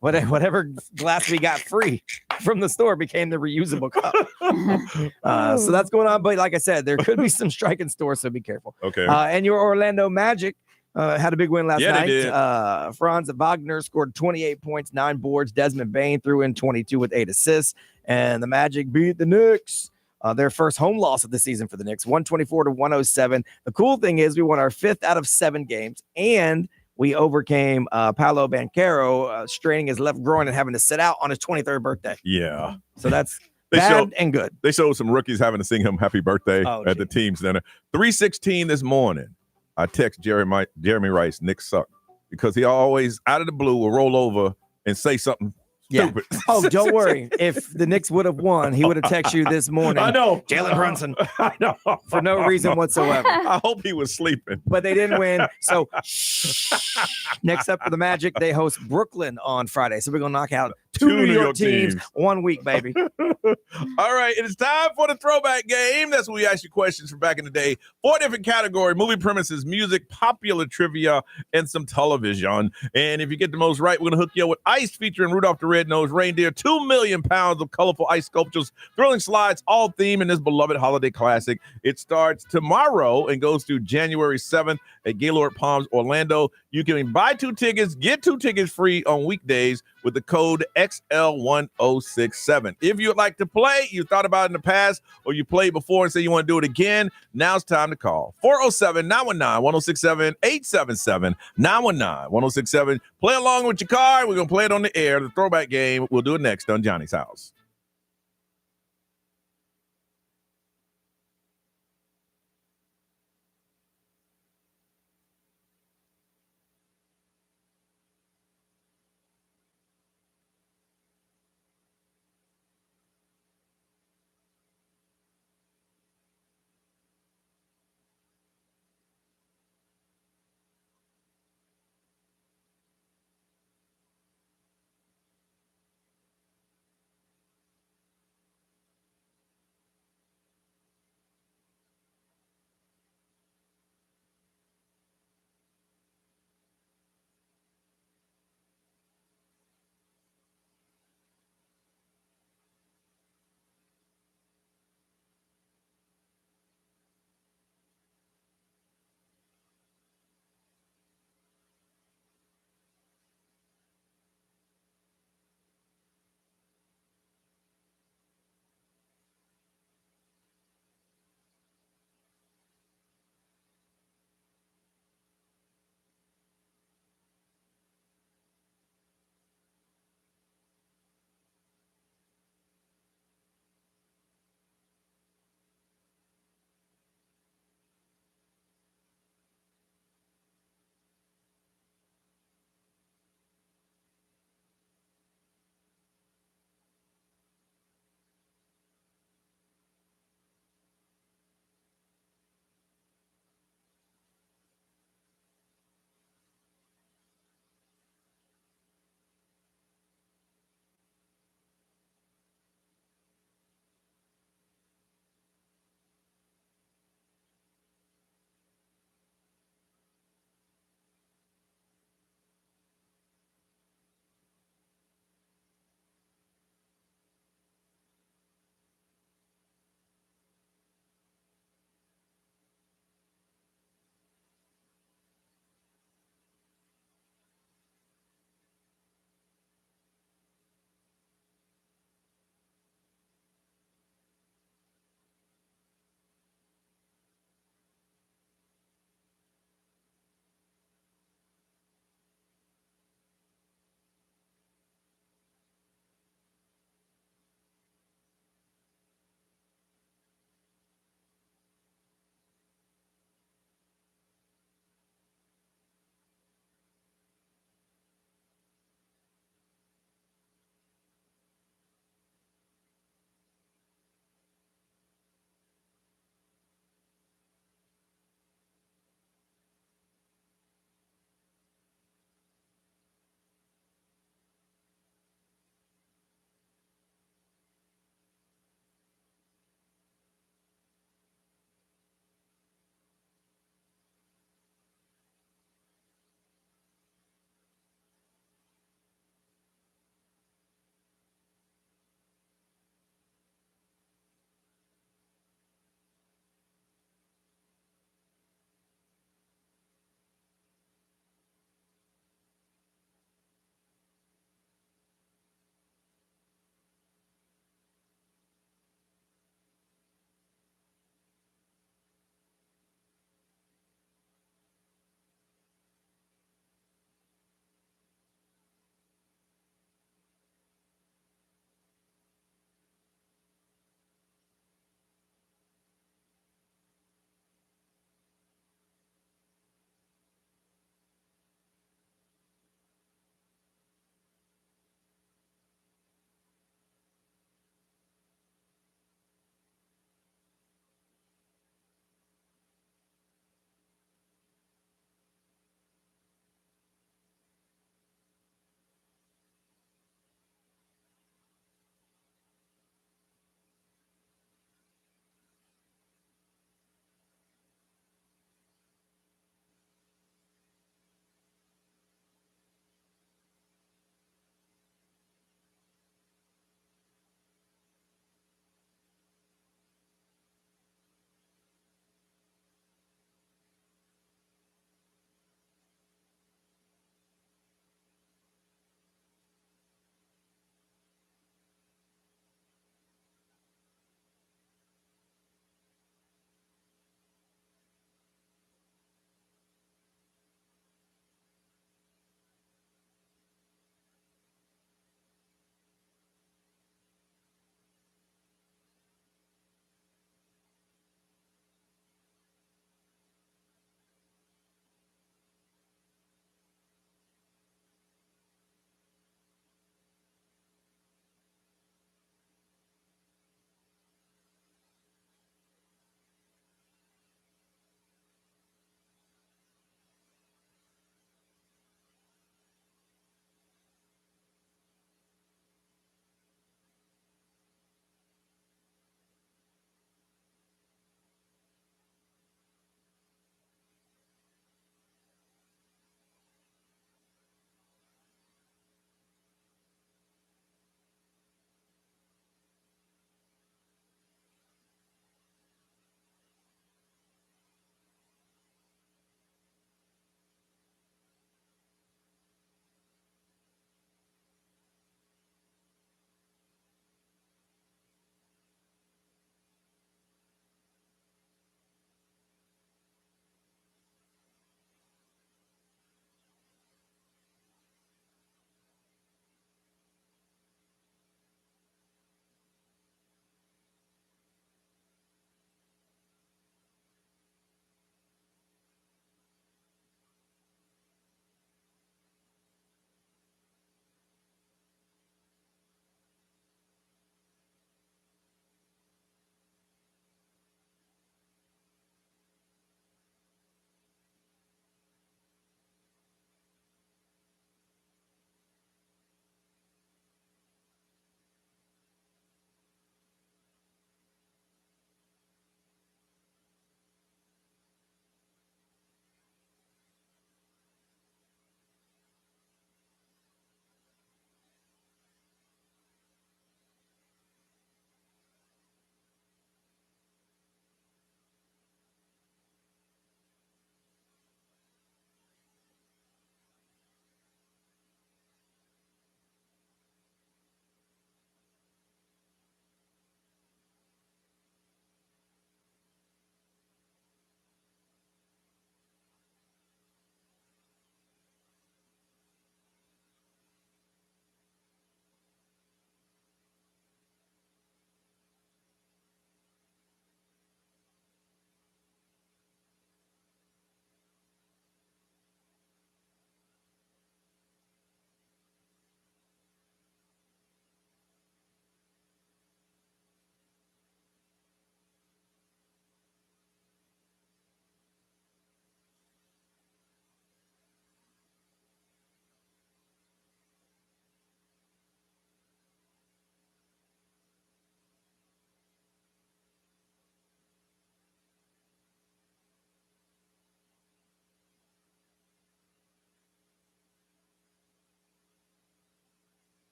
Whatever glass we got free from the store became the reusable cup. So that's going on. But like I said, there could be some striking stores, so be careful. Okay. And your Orlando Magic had a big win last night. They did. Franz Wagner scored 28 points, 9 boards. Desmond Bain threw in 22 with 8 assists. And the Magic beat the Knicks. Their first home loss of the season for the Knicks, 124 to 107. The cool thing is we won our 5th out of 7 games, and we overcame Paolo Banchero straining his left groin and having to sit out on his 23rd birthday. Yeah. So that's bad and good. They showed some rookies having to sing him happy birthday at the team center. 3:16 this morning, I text Jeremy Rice, Knicks suck, because he always, out of the blue, will roll over and say something stupid. Oh, don't worry. If the Knicks would have won, he would have texted you this morning. I know. Jalen Brunson. I know. For no reason whatsoever. I hope he was sleeping. But they didn't win. So next up for the Magic, they host Brooklyn on Friday. So we're going to knock out two New York teams 1 week, baby. All right. It is time for the Throwback Game. That's where we ask you questions from back in the day. 4 different categories: movie premises, music, popular trivia, and some television. And if you get the most right, we're going to hook you up with Ice featuring Rudolph the Red-Nosed Reindeer. 2 million pounds of colorful ice sculptures, thrilling slides, all theme in this beloved holiday classic. It starts tomorrow and goes through January 7th at Gaylord Palms, Orlando. You can buy 2 tickets, get 2 tickets free on weekdays with the code XL1067. If you'd like to play, you thought about it in the past, or you played before and say you want to do it again, now's time to call. 407-919-1067, 877-919-1067. Play along with your car. We're going to play it on the air, the Throwback Game. We'll do it next on Johnny's House.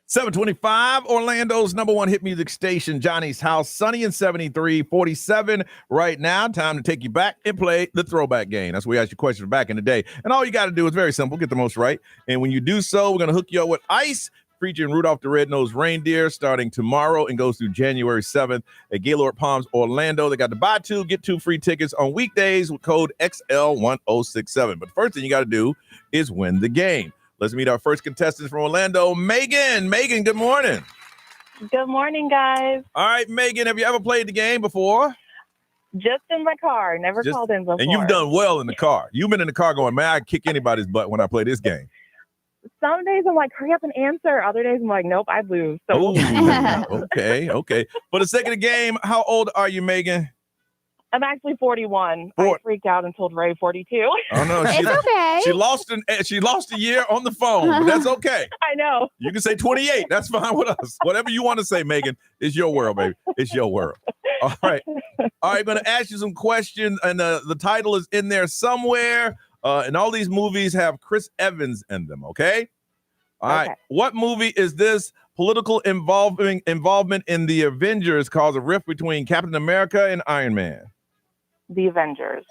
725, Orlando's number one hit music station, Johnny's House. Sunny and 73, 47 right now. Time to take you back and play the Throwback Game. That's where we ask you questions back in the day. And all you got to do is very simple, get the most right. And when you do so, we're going to hook you up with ice, featuring Rudolph the Red-Nosed Reindeer, starting tomorrow and goes through January 7th at Gaylord Palms, Orlando. They got the buy two, get two free tickets on weekdays with code XL1067. But the first thing you got to do is win the game. Let's meet our first contestant from Orlando, Megan. Megan, good morning. Good morning, guys. All right, Megan, have you ever played the game before? Just in my car. Never called in before. And you've done well in the car. You've been in the car going, man, I kick anybody's butt when I play this game. Some days I'm like, hurry up and answer. Other days I'm like, nope, I lose. So okay. For the sake of the game, how old are you, Megan? I'm actually 41. I freaked out and told Ray 42. Oh no, it's okay. She lost a year on the phone, but that's okay. I know. You can say 28. That's fine with us. Whatever you want to say, Megan, it's your world, baby. It's your world. All right. I'm going to ask you some questions, and the title is in there somewhere. And all these movies have Chris Evans in them. Okay. All right. What movie is this? Political involvement in the Avengers caused a rift between Captain America and Iron Man. The Avengers.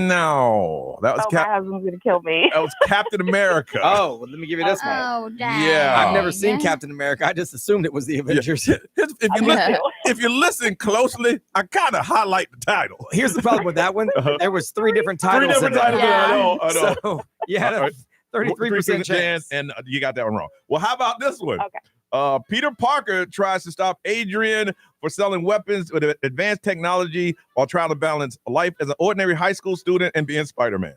No. That was my husband's gonna kill me. That was Captain America. Well, let me give you this one. Oh, dang. Yeah. I've never seen Captain America. I just assumed it was the Avengers. If you listen closely, I kind of highlight the title. Here's the problem with that one. There was three different titles. I know. So you had a 33% chance. And you got that one wrong. Well, how about this one? Okay. Peter Parker tries to stop Adrian for selling weapons with advanced technology while trying to balance life as an ordinary high school student and being Spider-Man.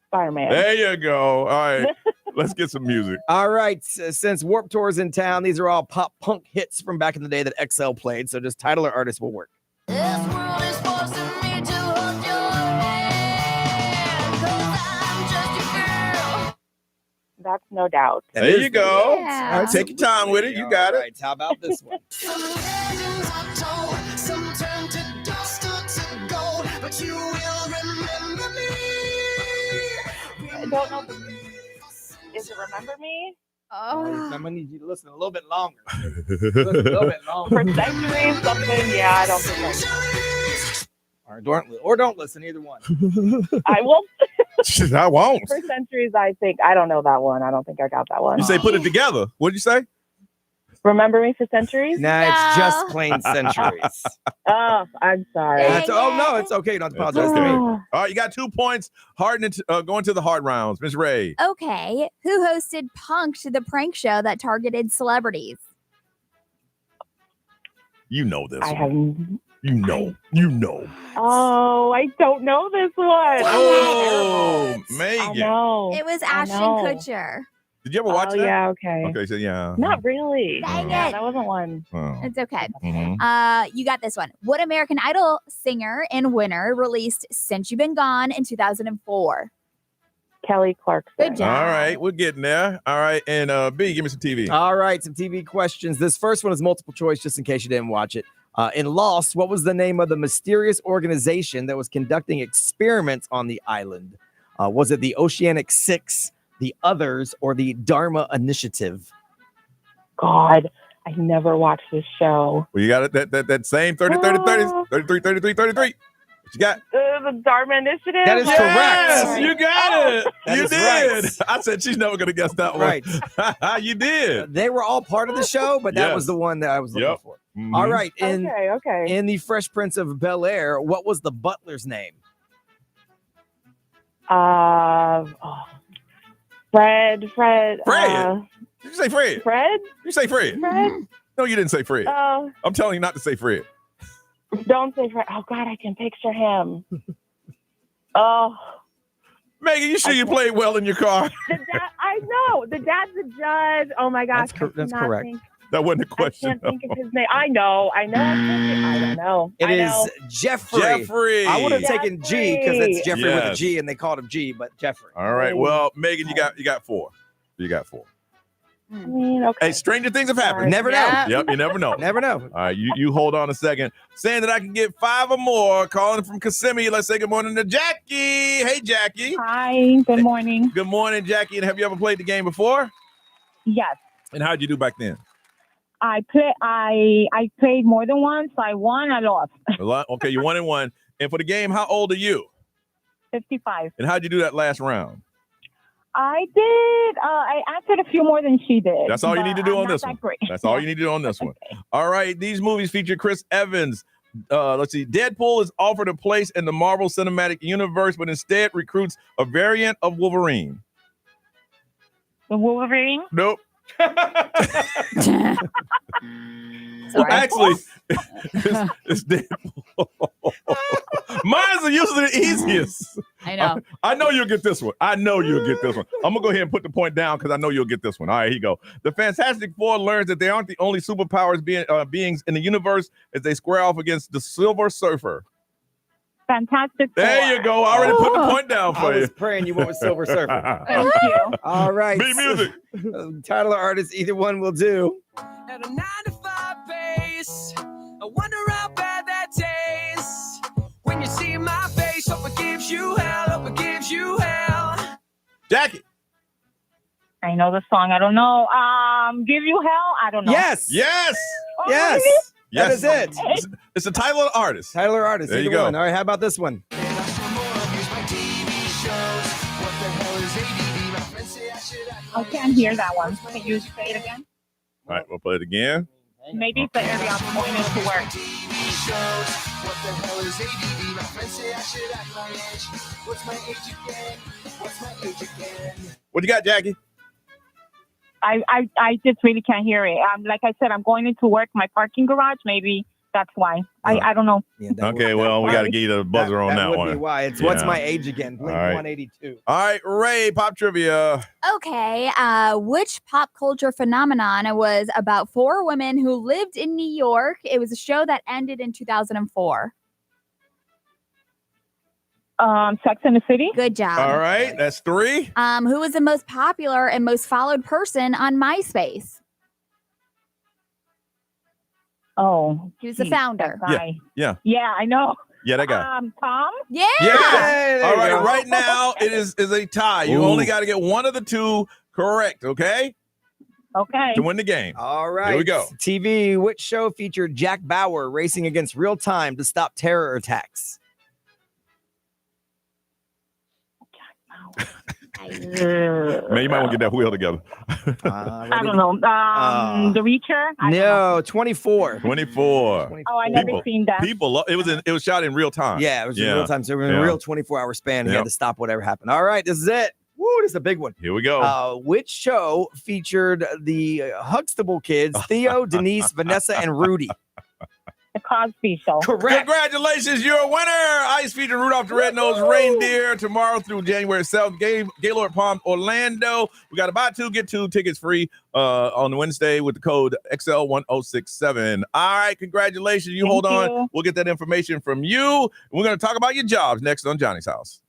Spider-Man. There you go. All right. Let's get some music. All right. Since Warped Tour's in town, these are all pop punk hits from back in the day that XL played. So just title or artist will work. This world is forcing me to hold your hand, 'cause I'm just a girl. That's No Doubt. There you go. Yeah. All right, take your time with it. You got it. Right. How about this one? Some legends are told, some turn to dust or to gold, but you will remember me. I don't know. Is it Remember Me? I'm gonna need you to listen a little bit longer. For centuries, something. Yeah, I don't think Or don't listen, either one. I will. I won't. For centuries, I think. I don't know that one. I don't think I got that one. You say put it together. What'd you say? Remember Me for Centuries? Nah, it's just plain Centuries. Oh, I'm sorry. No, it's okay. You don't have to apologize to me. All right, you got 2 points. Going to the hard rounds. Miss Ray. Okay. Who hosted Punk'd, the prank show that targeted celebrities? You know this. I have. You know. Oh, I don't know this one. Oh, Megan. I know. It was I Ashton know. Kutcher. Did you ever watch that? Yeah, okay. Okay, so yeah. Not really. Dang Yeah, it. that wasn't one. Oh. It's okay. Mhm. You got this one. What American Idol singer and winner released Since You've Been Gone in 2004? Kelly Clarkson. Good job. All right, we're getting there. All right, and B, give me some TV. All right, some TV questions. This first one is multiple choice, just in case you didn't watch it. In Lost, what was the name of the mysterious organization that was conducting experiments on the island? Was it the Oceanic Six, the Others, or the Dharma Initiative? God, I never watched this show. Well, you got it. That same 30, 30, 30, 33, 33, 33. What you got? The Dharma Initiative? That is Yes, correct. you got it. That You is did. right. I said she's never going to guess that one. Right. You did. They were all part of the show, but that Yes. was the one that I was looking for. Mhm. All right. Okay. In the Fresh Prince of Bel-Air, what was the butler's name? Fred. Fred. Did you say Fred? Fred? You say Fred? Fred? No, you didn't say Fred. I'm telling you not to say Fred. Don't say Fred. Oh, God, I can picture him. Oh. Megan, you sure you played well in your car? I know. The dad's the judge. Oh, my gosh. That's correct. That wasn't a question. I can't think of his name. I know. I don't know. It is Jeffrey. Jeffrey. I would have taken G because it's Jeffrey with a Yes. G, and they called him G, but Jeffrey. All right. Well, Megan, you got 4. You got 4. I mean, okay. Hey, stranger things have happened. Never know. Yep, you never know. Never know. All right, you hold on a second. Saying that I can get 5 or more. Calling from Kissimmee. Let's say good morning to Jackie. Hey, Jackie. Hi, good morning. Good morning, Jackie. And have you ever played the game before? Yes. And how'd you do back then? I played more than once. I won, I lost. Okay, you 1-1. And for the game, how old are you? 55. And how'd you do that last round? I did. I answered a few more than she did. That's all you need to do on this one. Great. That's all you need to do on this one. All right, these movies feature Chris Evans. Let's see. Deadpool is offered a place in the Marvel Cinematic Universe, but instead recruits a variant of Wolverine. The Wolverine? Nope. Well, actually, it's Deadpool. Mine's are usually the easiest. I know. I know you'll get this one. I'm going to go ahead and put the point down because I know you'll get this one. All right, here you go. The Fantastic Four learns that they aren't the only superpowers beings in the universe as they square off against the Silver Surfer. Fantastic Four. There you go. I already put the point down for I you. was praying you went with Silver Surfer. Thank you. All right. Beat music. Title or artist, either one will do. At a 9-to-5 base, I wonder how bad that tastes. When you see my face, hope it gives you hell, hope it gives you hell. Jackie. I know the song. I don't know. Give You Hell? I don't know. Yes. Yes. Oh, Yes. really? That is it. It's the title of the artist. Title or artist, There you either go. one. All right, how about this one? I can't hear that one. Can you say it again? All right, we'll play it again. Maybe it's the area I'm going into work. What you got, Jackie? I just really can't hear it. Like I said, I'm going into work, my parking garage. Maybe that's why. I don't know. Yeah, Okay, well, we got to give you the buzzer on that would one. be why. It's Yeah. What's My Age Again? Blink All right. 182. All right, Ray, pop trivia. Okay, which pop culture phenomenon was about 4 women who lived in New York? It was a show that ended in 2004. Sex and the City. Good job. All right, that's 3. Who was the most popular and most followed person on MySpace? Oh, He was the founder. that guy. Yeah. Yeah, I know. Yeah, that guy. Tom. Yeah. Yeah. Hey, All there right, you go. right now it is a tie. You Ooh. only got to get one of the 2 correct, okay? Okay. To win the game. All right. Here we go. TV, which show featured Jack Bauer racing against real time to stop terror attacks? Man, you might want to get that wheel together. I don't know. The Reacher. I don't know. No, 24. 24. Oh, I never seen that. People, it was shot in real time. Yeah, it was in real time. So in a Yeah. real 24-hour span, he Yep. had to stop whatever happened. All right, this is it. Woo, this is a big one. Here we go. Which show featured the Huxtable kids, Theo, Denise, Vanessa, and Rudy? The Cosby Show. Correct. Congratulations, you're a winner. Ice featuring Rudolph the Red-Nosed Reindeer tomorrow through January 7th. Gaylord Palm, Orlando. We got to buy 2, get 2 tickets free on Wednesday with the code XL1067. All right, congratulations. You hold on. you. We'll get that information from you. We're going to talk about your jobs next on Johnny's House.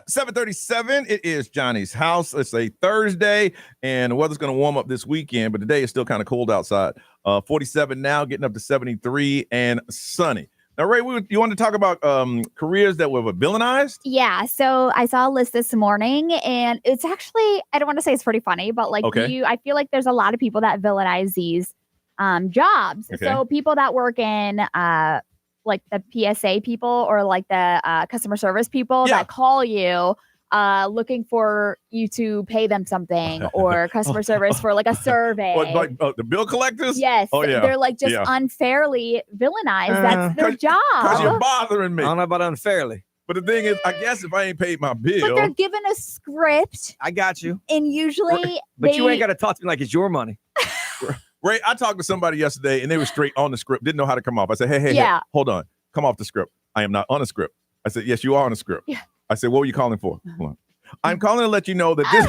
7:37. It is Johnny's house. It's a Thursday, and the weather's going to warm up this weekend, but today is still kind of cold outside. 47 now, getting up to 73 and sunny. Now, Ray, you want to talk about careers that were villainized? Yeah. So I saw a list this morning, and it's actually, I don't want to say it's pretty funny, but like I feel like there's a lot of people that villainize these jobs. Okay. So people that work in like the PSA people or like the customer service people that call you looking for you to pay them something, or customer service for like a survey. Like the bill collectors? Yes. Oh, yeah. They're like just unfairly villainized. That's their job. Because you're bothering me. I don't know about unfairly. But the thing is, I guess if I ain't paid my bill. But they're given a script. I got you. And usually But you ain't got to talk to me like it's your money. Ray, I talked to somebody yesterday, and they were straight on the script, didn't know how to come off. I said, hey, hold on. Come off the script. I am not on a script. I said, yes, you are on a script. Yeah. I said, what were you calling for? Hold on. I'm calling to let you know that this.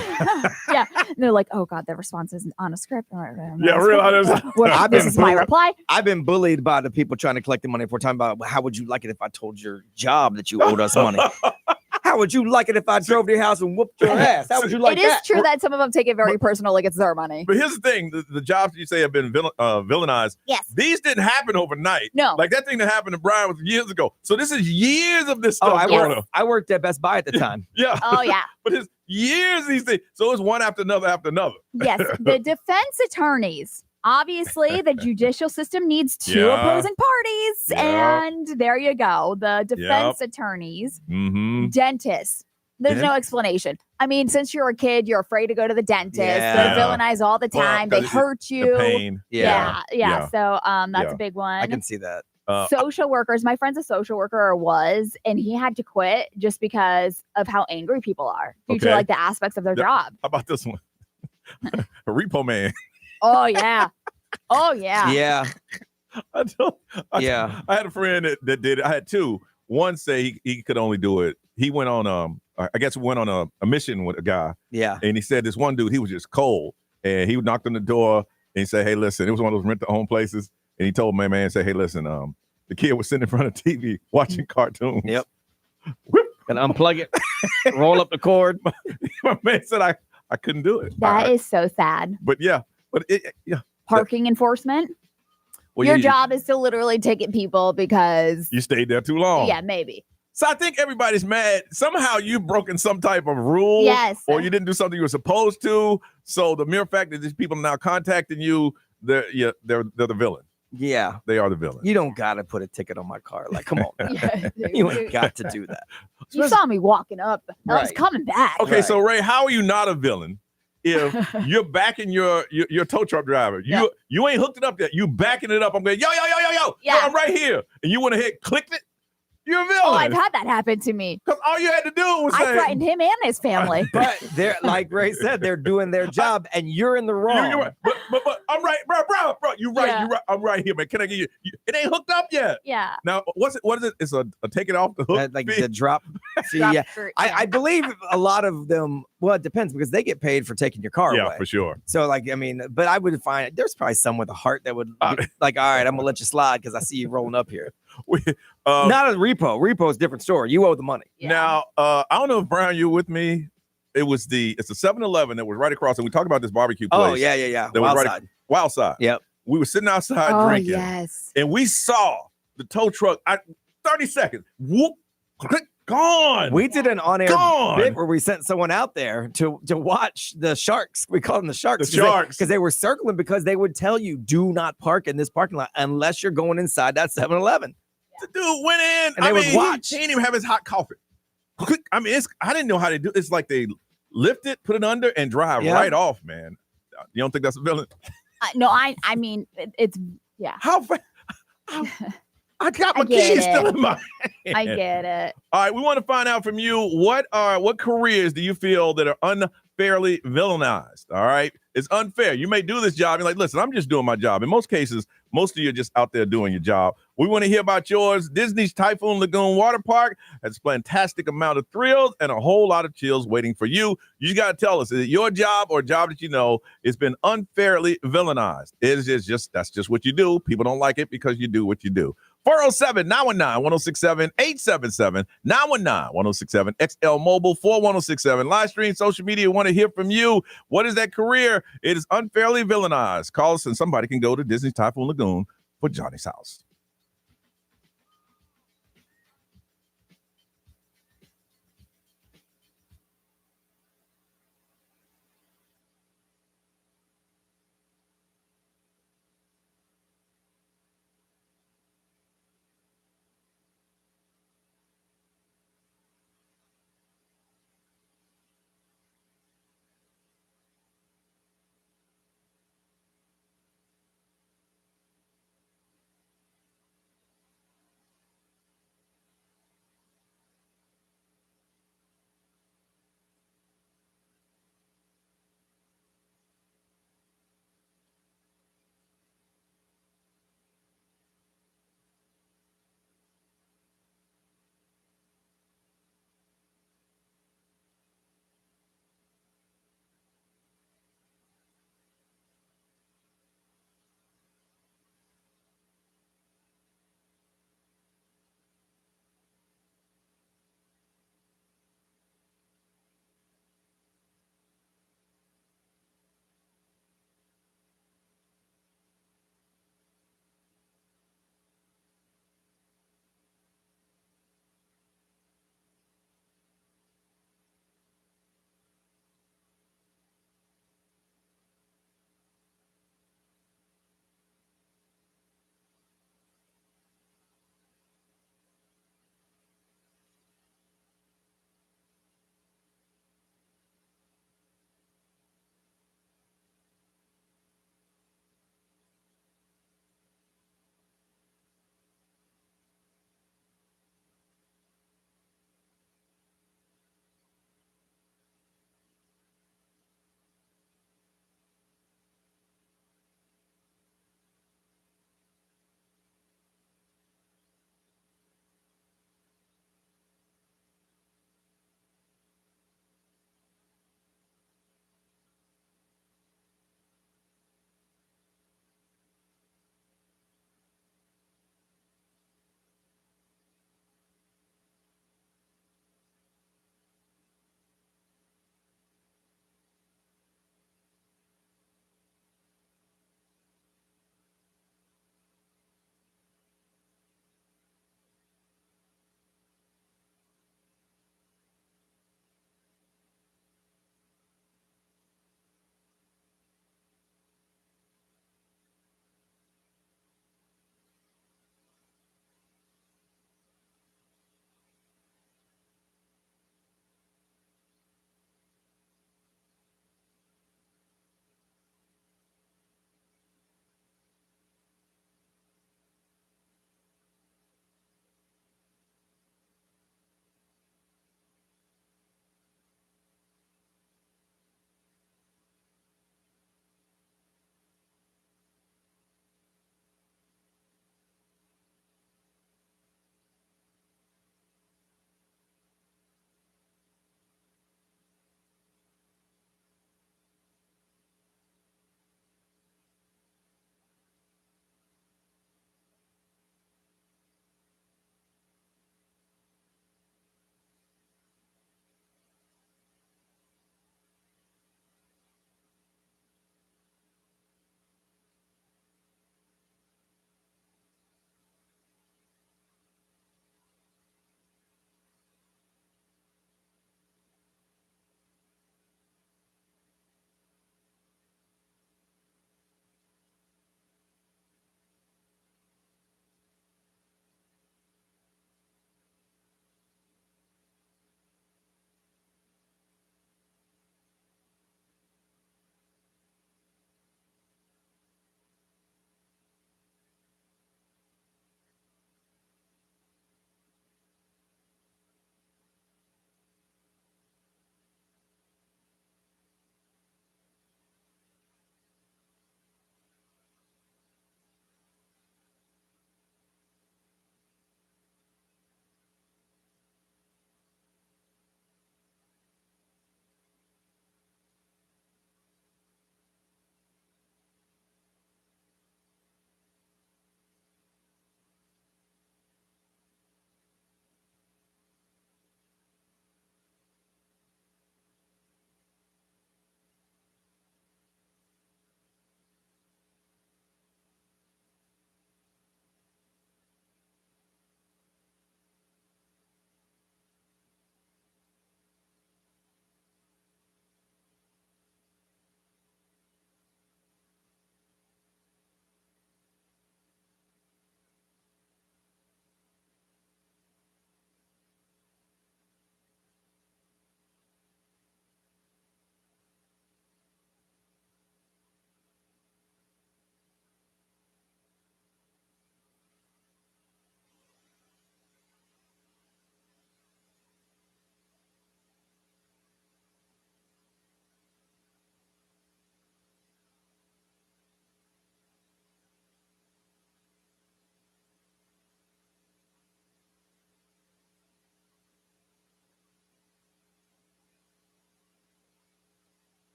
Yeah. And they're like, oh, God, the response isn't on a script. Yeah, real. This is my reply. I've been bullied by the people trying to collect the money. If we're talking about how would you like it if I told your job that you owed us money? How would you like it if I drove to your house and whooped your ass? How would you like that? It is true that some of them take it very personal, like it's their money. But here's the thing. The jobs you say have been villainized. Yes. These didn't happen overnight. No. Like that thing that happened to Brian was years ago. So this is years of this stuff going on. I worked at Best Buy at the time. Yeah. Oh, yeah. But it's years these things. So it's one after another after another. Yes. The defense attorneys. Obviously, the judicial system needs two opposing parties. And there you go. The defense attorneys, dentists. There's no explanation. I mean, since you're a kid, you're afraid to go to the dentist. They're villainized all the time. They hurt you. The pain. Yeah. So that's a big one. I can see that. Social workers. My friend's a social worker, or was, and he had to quit just because of how angry people are due to like the aspects of their job. How about this one? A repo man. Oh, yeah. Oh, yeah. Yeah. I had a friend that did it. I had two. One say he could only do it. He went on I guess went on a mission with a guy. Yeah. And he said this one dude, he was just cold. And he knocked on the door and he said, hey, listen, it was one of those rent-to-own places. And he told my man, say, hey, listen, the kid was sitting in front of TV watching cartoons. Yep. And unplug it, roll up the cord. My man said I couldn't do it. That is so sad. But Parking enforcement. Well, your job is to literally ticket people because you stayed there too long. Yeah, maybe. So I think everybody's mad. Somehow you've broken some type of rule. Yes. Or you didn't do something you were supposed to. So the mere fact that these people are now contacting you, they're the villain. Yeah. They are the villain. You don't got to put a ticket on my car. Like, come on. You ain't got to do that. You saw me walking up. I was coming back. Okay, so Ray, how are you not a villain if you're backing your tow truck driver? You ain't hooked it up yet. You backing it up. I'm going, yo, I'm right here. And you went ahead, clicked it. You're a villain. Oh, I've had that happen to me. Because all you had to do was say. I threatened him and his family. But they're, like Ray said, they're doing their job and you're in the wrong. You're right. But I'm right, bro. You're right. You're right. I'm right here, man. Can I get you? It ain't hooked up yet. Yeah. Now, what is it? It's a take it off the hook. Like the drop. See, I believe a lot of them, well, it depends because they get paid for taking your car away. Yeah, for sure. So, like, I mean, but I would find there's probably some with a heart that would be like, all right, I'm going to let you slide because I see you rolling up here. Not a repo. Repo is a different story. You owe the money. Yeah. Now, I don't know if Brian, you were with me. It's a 7-Eleven that was right across, and we talked about this barbecue place. Oh, yeah. Wild Side. Yep. We were sitting outside drinking. Yes. And we saw the tow truck. 30 seconds. Whoop. Click. Gone. We did an on-air bit where we sent someone out there to watch the sharks. We call them the sharks. Because they were circling because they would tell you, do not park in this parking lot unless you're going inside that 7-Eleven. The dude went in. And they would watch. He didn't even have his hot coffee. I mean, I didn't know how to do it. It's like they lift it, put it under, and drive right off, man. You don't think that's a villain? No, I mean, it's, yeah. How fast? I got my keys still in my hand. I get it. All right, we want to find out from you, what careers do you feel that are unfairly villainized? All right, it's unfair. You may do this job. You're like, listen, I'm just doing my job. In most cases, most of you are just out there doing your job. We want to hear about yours. Disney's Typhoon Lagoon Water Park has a fantastic amount of thrills and a whole lot of chills waiting for you. You just got to tell us, is it your job or a job that you know it's been unfairly villainized? It is just that's just what you do. People don't like it because you do what you do. 407-919-1067, 877-919-1067, XL Mobile 41067. Live stream, social media, want to hear from you. What is that career? It is unfairly villainized. Call us and somebody can go to Disney's Typhoon Lagoon for Johnny's house.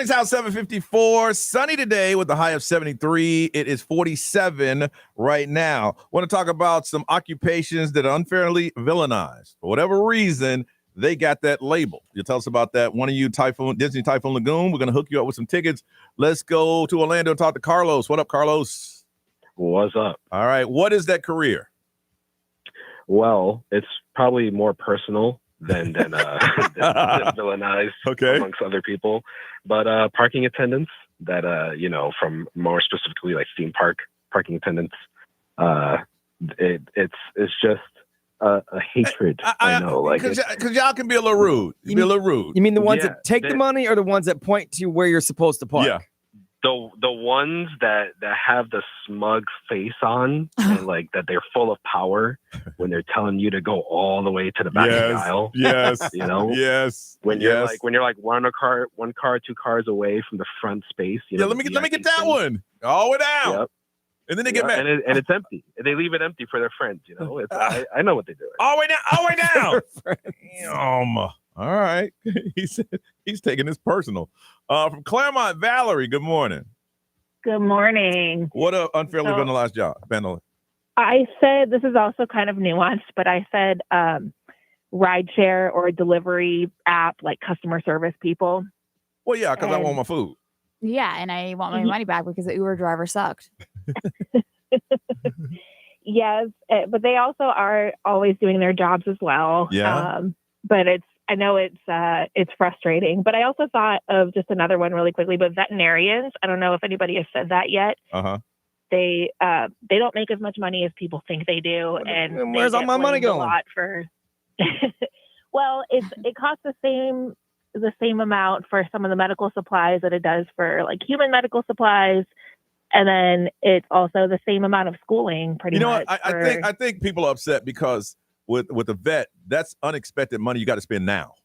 Johnny's House 754. Sunny today with the high of 73. It is 47 right now. Want to talk about some occupations that are unfairly villainized. For whatever reason, they got that label. You'll tell us about that. One of you, Disney Typhoon Lagoon. We're going to hook you up with some tickets. Let's go to Orlando and talk to Carlos. What up, Carlos? What's up? All right. What is that career? Well, it's probably more personal than villainized amongst other people. But parking attendants that, from more specifically like theme park parking attendants, it's just a hatred. I know, like because y'all can be a little rude. You mean the ones that take the money or the ones that point to where you're supposed to park? Yeah. The ones that have the smug face on and like that they're full of power when they're telling you to go all the way to the back of the aisle. Yes. Yes. When you're like one car, 2 cars away from the front space. Let me get that one. All the way down. Yep. And then they get mad. And it's empty. They leave it empty for their friends, It's, I know what they do. All the way down. All right. He's taking this personal. From Claremont, Valerie, good morning. Good morning. What a unfairly vandalized job. I said, this is also kind of nuanced, but I said rideshare or delivery app, like customer service people. Well, yeah, because I want my food. Yeah, and I want my money back because the Uber driver sucked. Yes, but they also are always doing their jobs as well. Yeah. But I know it's frustrating. But I also thought of just another one really quickly. But veterinarians, I don't know if anybody has said that yet. They don't make as much money as people think they do. And where's all my money going? A lot for well, it costs the same amount for some of the medical supplies that it does for like human medical supplies. And then it's also the same amount of schooling pretty much. I think people are upset because with a vet, that's unexpected money you got to spend now,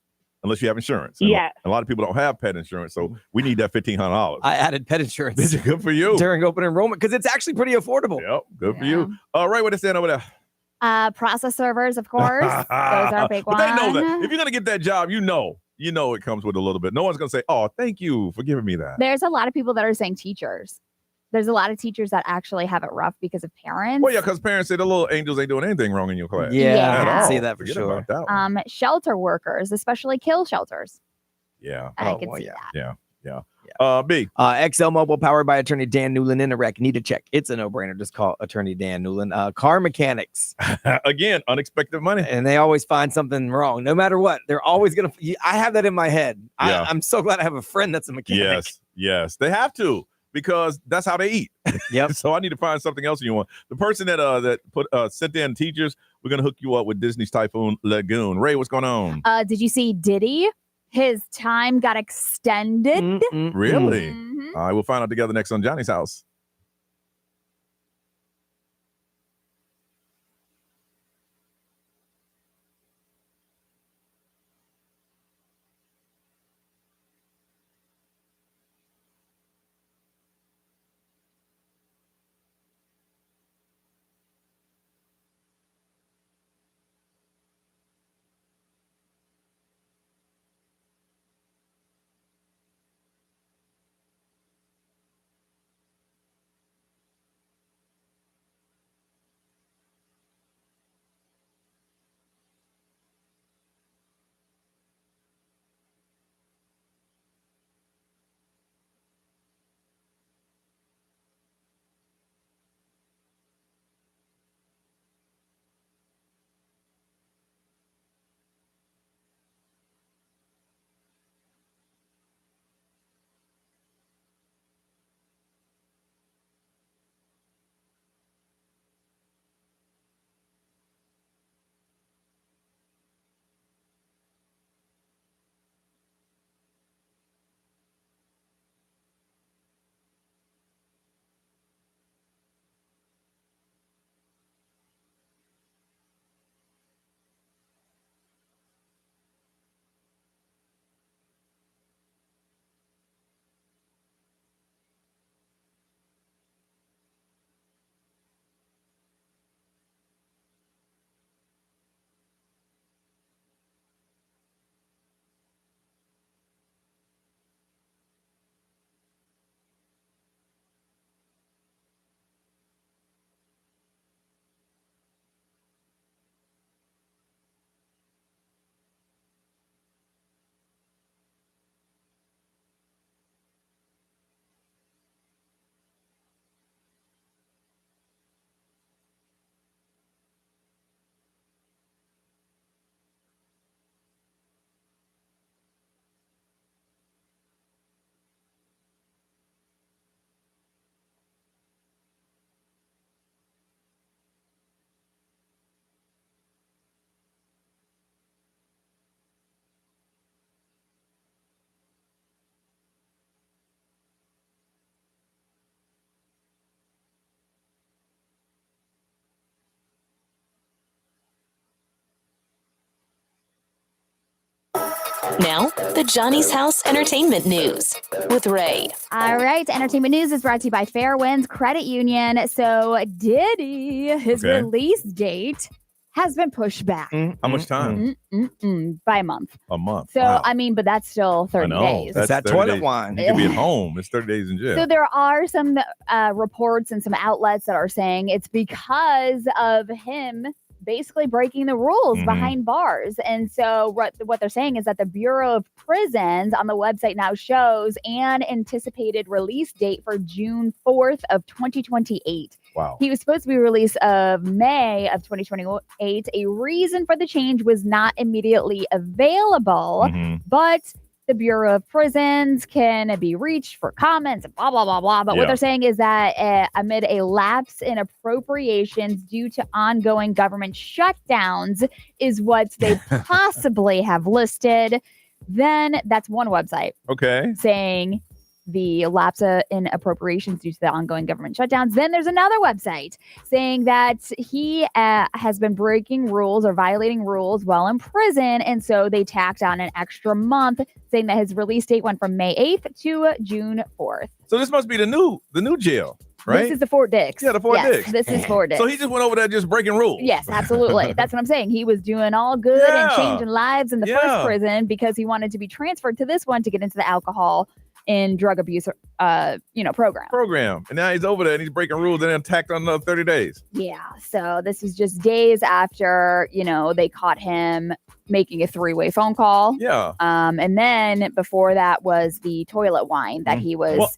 unless you have insurance. Yeah. A lot of people don't have pet insurance, so we need that $1,500. I added pet insurance. Good for you. During open enrollment, because it's actually pretty affordable. Yep, good for you. Ray, what is that over there? Process servers, of course. Those are a big one. They know that. If you're going to get that job, you know it comes with a little bit. No one's going to say, oh, thank you for giving me that. There's a lot of people that are saying teachers. There's a lot of teachers that actually have it rough because of parents. Well, yeah, because parents say the little angels ain't doing anything wrong in your class. Yeah. I can see that for sure. About that shelter workers, especially kill shelters. Yeah. I can see that. Yeah. B. XL Mobile, powered by attorney Dan Newland in a wreck. Need to check. It's a no-brainer. Just call attorney Dan Newland. Car mechanics. Again, unexpected money. And they always find something wrong. No matter what, they're always going to. I have that in my head. Yeah. I'm so glad I have a friend that's a mechanic. Yes. They have to, because that's how they eat. Yep. So I need to find something else you want. The person that sent in teachers, we're going to hook you up with Disney's Typhoon Lagoon. Ray, what's going on? Did you see Diddy? His time got extended. Really? All right, we'll find out together next on Johnny's House. Now, the Johnny's House Entertainment News with Ray. All right, entertainment news is brought to you by Fairwinds Credit Union. So Diddy, his release date has been pushed back. How much time? By a month. A month. So, wow. I mean, but that's still 30 days. That's that toilet wine. You could be at home. It's 30 days in jail. So there are some reports and some outlets that are saying it's because of him basically breaking the rules behind bars. And so what they're saying is that the Bureau of Prisons on the website now shows an anticipated release date for June 4th of 2028. Wow. He was supposed to be released of May of 2028. A reason for the change was not immediately available, but the Bureau of Prisons can be reached for comments and blah, blah, blah, blah. But what they're saying is that amid a lapse in appropriations due to ongoing government shutdowns is what they possibly have listed. Then that's one website. Okay. Saying the lapse in appropriations due to the ongoing government shutdowns. Then there's another website saying that he has been breaking rules or violating rules while in prison. And so they tacked on an extra month, saying that his release date went from May 8th to June 4th. So this must be the new jail, right? This is the Fort Dix. Yeah, the Fort Dix. This is Fort Dix. So he just went over there just breaking rules. Yes, absolutely. That's what I'm saying. He was doing all good and changing lives in the first prison because he wanted to be transferred to this one to get into the alcohol and drug abuse, program. And now he's over there and he's breaking rules and then tacked on another 30 days. Yeah. So this is just days after, they caught him making a 3-way phone call. Yeah. And then before that was the toilet wine that he was. Well,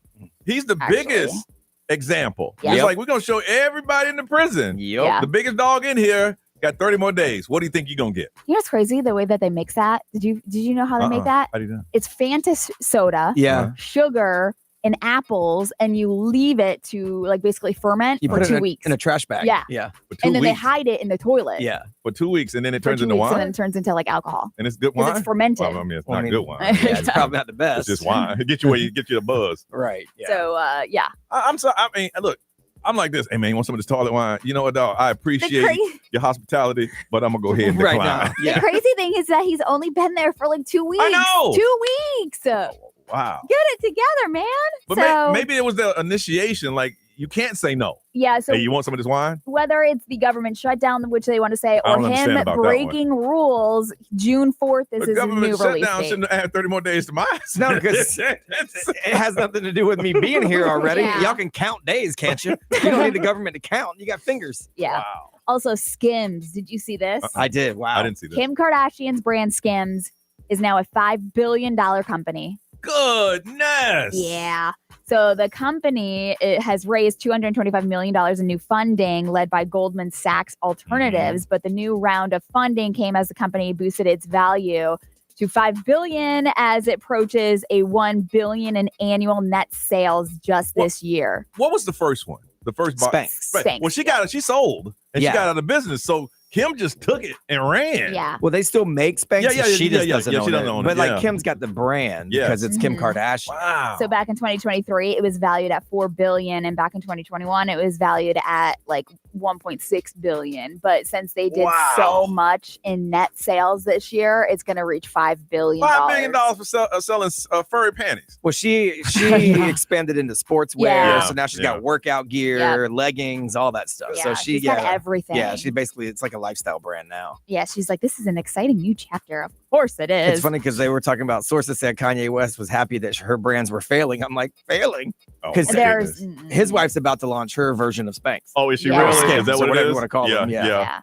he's the biggest example. Yep. It's like, we're going to show everybody in the prison. Yeah. The biggest dog in here got 30 more days. What do you think you're going to get? You know what's crazy? The way that they mix that. Did you know how they make that? How do you know? It's Fanta soda, sugar, and apples, and you leave it to basically ferment for 2 weeks. In a trash bag. Yeah. And then they hide it in the toilet. Yeah. For 2 weeks, and then it For turns 2 into weeks, wine? And then it turns into alcohol. And it's good 'Cause wine? it's fermented. Well, I mean, it's not good wine. Yeah, it's probably not the best. It's just wine. It gets you a buzz. Right. Yeah. So, yeah. I'm sorry. I mean, look, I'm like this. Hey, man, you want some of this toilet wine? You know what, dog? I appreciate your hospitality, but I'm going to go ahead and decline. Right now. The crazy thing is that he's only been there for 2 weeks. I know. 2 weeks. Wow. Get it together, man. But maybe it was the initiation. You can't say no. Yeah. So hey, you want some of this wine? Whether it's the government shutdown, which they want to say, I or don't understand him about that breaking rules, June 4th is The his government new release shutdown date. shouldn't have 30 more days to mine. No, because it has nothing to do with me being here already. Yeah. Y'all can count days, can't you? You don't need the government to count. You got fingers. Yeah. Wow. Also, Skims. Did you see this? I did. Wow. I didn't see that. Kim Kardashian's brand Skims is now a $5 billion company. Goodness. Yeah. So the company has raised $225 million in new funding led by Goldman Sachs Alternatives. But the new round of funding came as the company boosted its value to $5 billion as it approaches a $1 billion in annual net sales just this year. What was the first one? The first Spanx. Spanx. Well, she sold and she got out of business. So Kim just took it and ran. Yeah. Well, they still make Spanx. Yeah, she just doesn't she own doesn't it. own it, But yeah. Kim's got the brand Yeah. because it's Kim Mhm. Kardashian. Wow. So back in 2023, it was valued at $4 billion, and back in 2021, it was valued at 1.6 billion. But since they did so much in net sales this year, it's going to reach $5 billion. $5 billion for selling furry panties. Well, she expanded into sportswear, Yeah. so now she's got workout gear, leggings, all that stuff. Yeah, so she's got everything. Yeah, it's like a lifestyle brand now. Yeah, she's like, this is an exciting new chapter. Of course it is. It's funny because they were talking about sources said Kanye West was happy that her brands were failing. I'm like, failing? Because his wife's about to launch her version of Spanx. Oh, is she Yeah. really? Skims, Is that or what it whatever is? you want to call them. Yeah.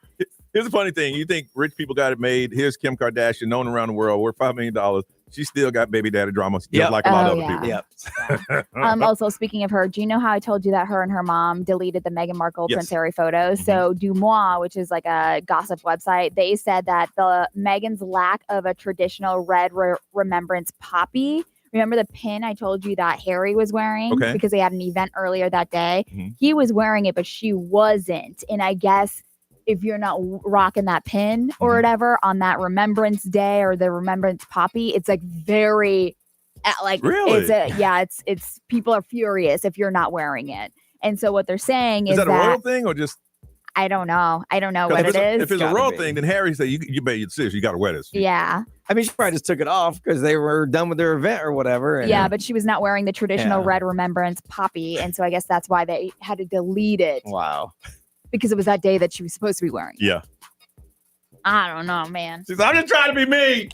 Here's the funny thing. You think rich people got it made. Here's Kim Kardashian, known around the world, worth $5 million. She still got baby daddy drama, just like a lot of other people. Yep. Also, speaking of her, do you know how I told you that her and her mom deleted the Meghan Markle Prince Harry photos? So Dumois, which is like a gossip website, they said that the Meghan's lack of a traditional red remembrance poppy. Remember the pin I told you that Harry was wearing? Okay. Because they had an event earlier that day. He was wearing it, but she wasn't. And I guess if you're not rocking that pin or whatever on that Remembrance Day or the Remembrance Poppy, it's very really? It's people are furious if you're not wearing it. And so what they're saying is that a royal thing or just? I don't know what it is. If it's a royal thing, then Harry said, you better, seriously, you got to wear this. Yeah. I mean, she probably just took it off because they were done with their event or whatever. And, but she was not wearing the traditional red remembrance poppy. And so I guess that's why they had to delete it. Wow. Because it was that day that she was supposed to be wearing. Yeah. I don't know, man. I'm just trying to be me.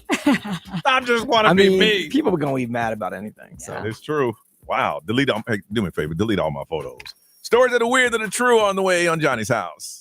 I just want to be me. People are going to be mad about anything. So it's true. Wow. Delete all. Hey, do me a favor. Delete all my photos. Stories that are weird that are true on the way on Johnny's House.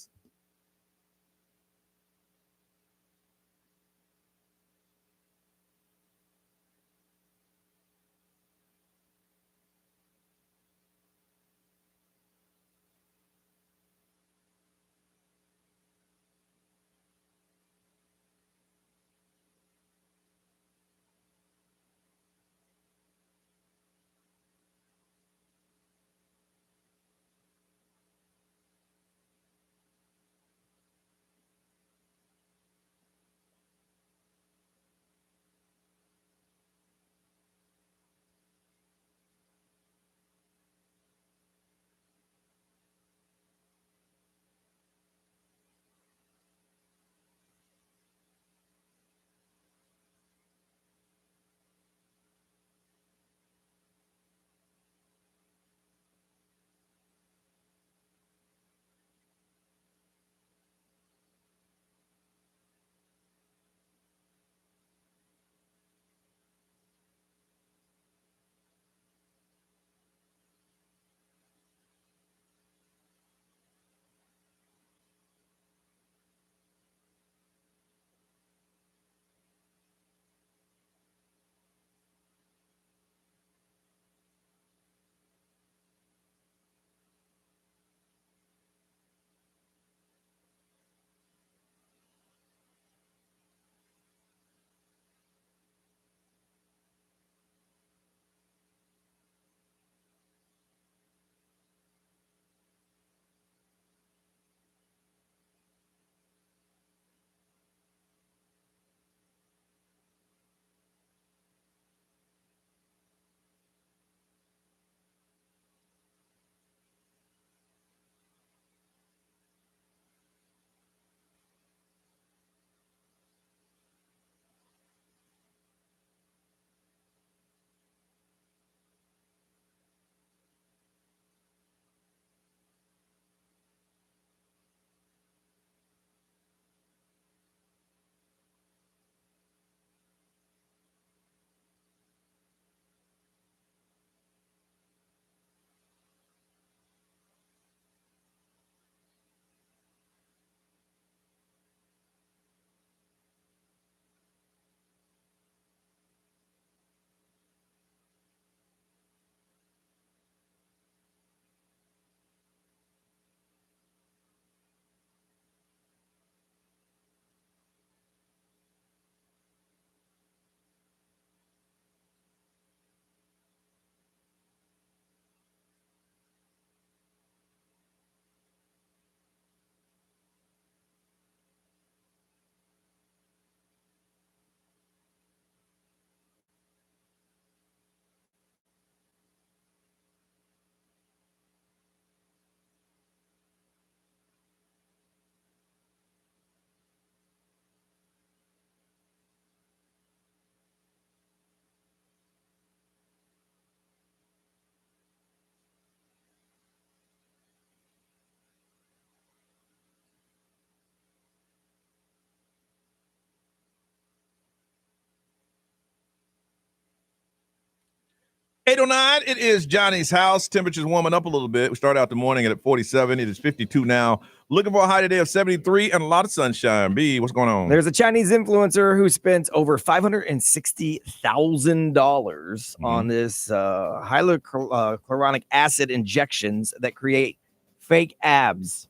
$8:09, it is Johnny's House. Temperature's warming up a little bit. We started out the morning at 47. It is 52 now. Looking for a high today of 73 and a lot of sunshine. B, what's going on? There's a Chinese influencer who spent over $560,000 on this hyaluronic acid injections that create fake abs.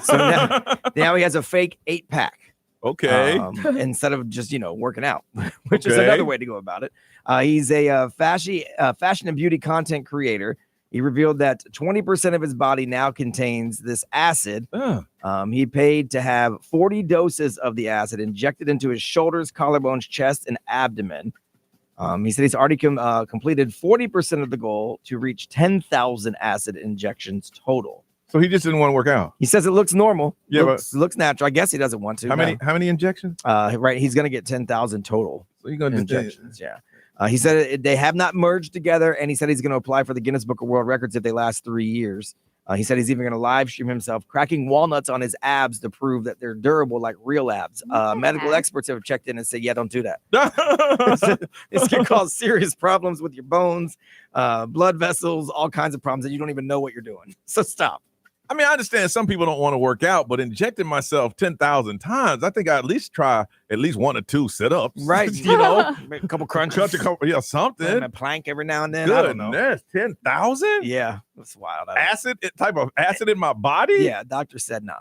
So now he has a fake 8-pack. Okay. Instead of just, working out, which is another way to go about it. He's a fashion and beauty content creator. He revealed that 20% of his body now contains this acid. He paid to have 40 doses of the acid injected into his shoulders, collarbones, chest, and abdomen. He said he's already completed 40% of the goal to reach 10,000 acid injections total. So he just didn't want to work out. He says it looks normal. Yeah, looks natural. I guess he doesn't want to. How many injections? Right, he's gonna get 10,000 total. So you're gonna injections. Yeah. He said they have not merged together, and he said he's going to apply for the Guinness Book of World Records if they last 3 years. He said he's even going to live stream himself cracking walnuts on his abs to prove that they're durable like real abs. Medical experts have checked in and said, yeah, don't do that. This can cause serious problems with your bones, blood vessels, all kinds of problems that you don't even know what you're doing. So stop. I mean, I understand some people don't want to work out, but injecting myself 10,000 times, I think I at least try at least 1 or 2 sit-ups. Right. You know, make a couple crunches. Something. A plank every now and then. I don't know. Goodness, 10,000? Yeah, that's wild. Type of acid in my body? Yeah, doctor said no.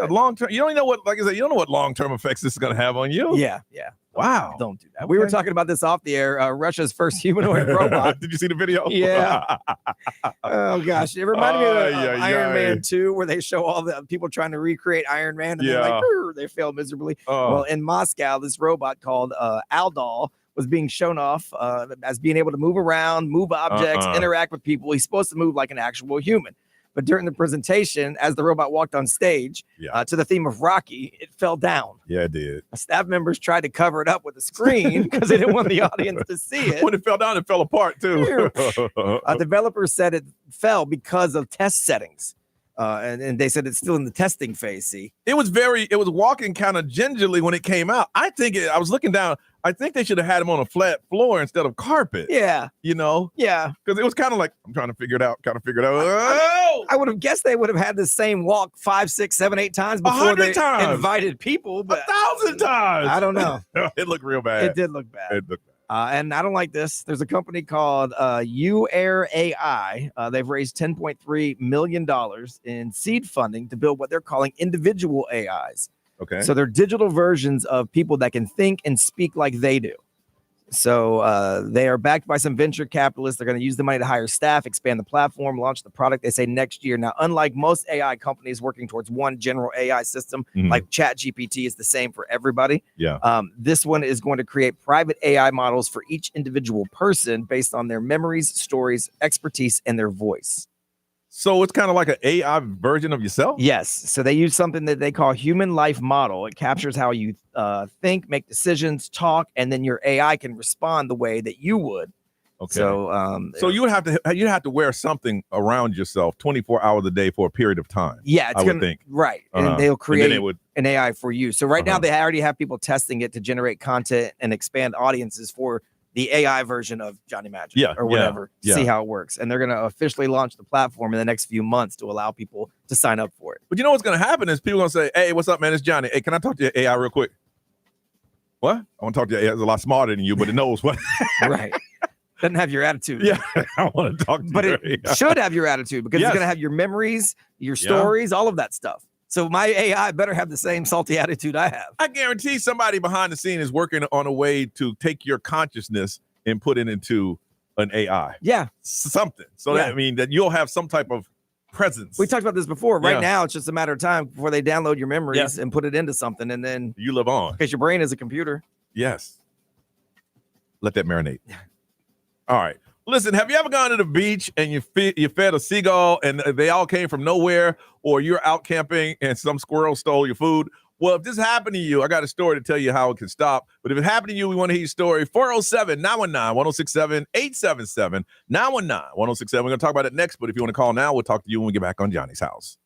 Long term. You don't know what, like I said, you don't know what long-term effects this is going to have on you. Yeah. Wow. Don't do that. Okay. We were talking about this off the air. Russia's first humanoid robot. Did you see the video? Yeah. Oh, gosh. It reminded me of Iron Man 2, where they show all the people trying to recreate Iron Man. And they fail miserably. Well, in Moscow, this robot called Aldol was being shown off as being able to move around, move objects, interact with people. He's supposed to move like an actual human. But during the presentation, as the robot walked on stage to the theme of Rocky, it fell down. Yeah, it did. Staff members tried to cover it up with a screen because they didn't want the audience to see it. When it fell down, it fell apart, too. Developers said it fell because of test settings. And they said it's still in the testing phase, see? It was walking kind of gingerly when it came out. I was looking down. I think they should have had him on a flat floor instead of carpet. Yeah. You know? Yeah. Because it was kind of like, I'm trying to figure it out. I would have guessed they would have had the same walk 5, 6, 7, 8 times before they invited people. But 1,000 times. I don't know. It looked real bad. It did look bad. And I don't like this. There's a company called UAir AI. They've raised $10.3 million in seed funding to build what they're calling individual AIs. Okay. So they're digital versions of people that can think and speak like they do. So they are backed by some venture capitalists. They're going to use the money to hire staff, expand the platform, launch the product, they say, next year. Now, unlike most AI companies working towards one general AI system, like ChatGPT is the same for everybody. Yeah. This one is going to create private AI models for each individual person based on their memories, stories, expertise, and their voice. So it's kind of like an AI version of yourself? Yes. So they use something that they call human life model. It captures how you think, make decisions, talk, and then your AI can respond the way that you would. Okay. So you would have to wear something around yourself 24 hours a day for a period of time. Yeah, I would think. Right. And they'll create an AI for you. So right now they already have people testing it to generate content and expand audiences for the AI version of Johnny Magic or whatever, see how it works. And they're going to officially launch the platform in the next few months to allow people to sign up for it. But you know what's going to happen is people are going to say, hey, what's up, man? It's Johnny. Hey, can I talk to your AI real quick? What? I want to talk to your AI. It's a lot smarter than you, but it knows what. Right. Doesn't have your attitude. Yeah, I want to talk to you. But it should have your attitude because it's going to have your memories, your stories, all of that stuff. So my AI better have the same salty attitude I have. I guarantee somebody behind the scene is working on a way to take your consciousness and put it into an AI. Yeah. Something. So that that you'll have some type of presence. We talked about this before. Right now, it's just a matter of time before they download your memories and put it into something, and then you live on. Because your brain is a computer. Yes. Let that marinate. All right. Listen, have you ever gone to the beach and you fed a seagull and they all came from nowhere, or you're out camping and some squirrel stole your food? Well, if this happened to you, I got a story to tell you how it can stop. But if it happened to you, we want to hear your story. 407-919-1067, 877-919-1067. We're going to talk about it next, but if you want to call now, we'll talk to you when we get back on Johnny's House.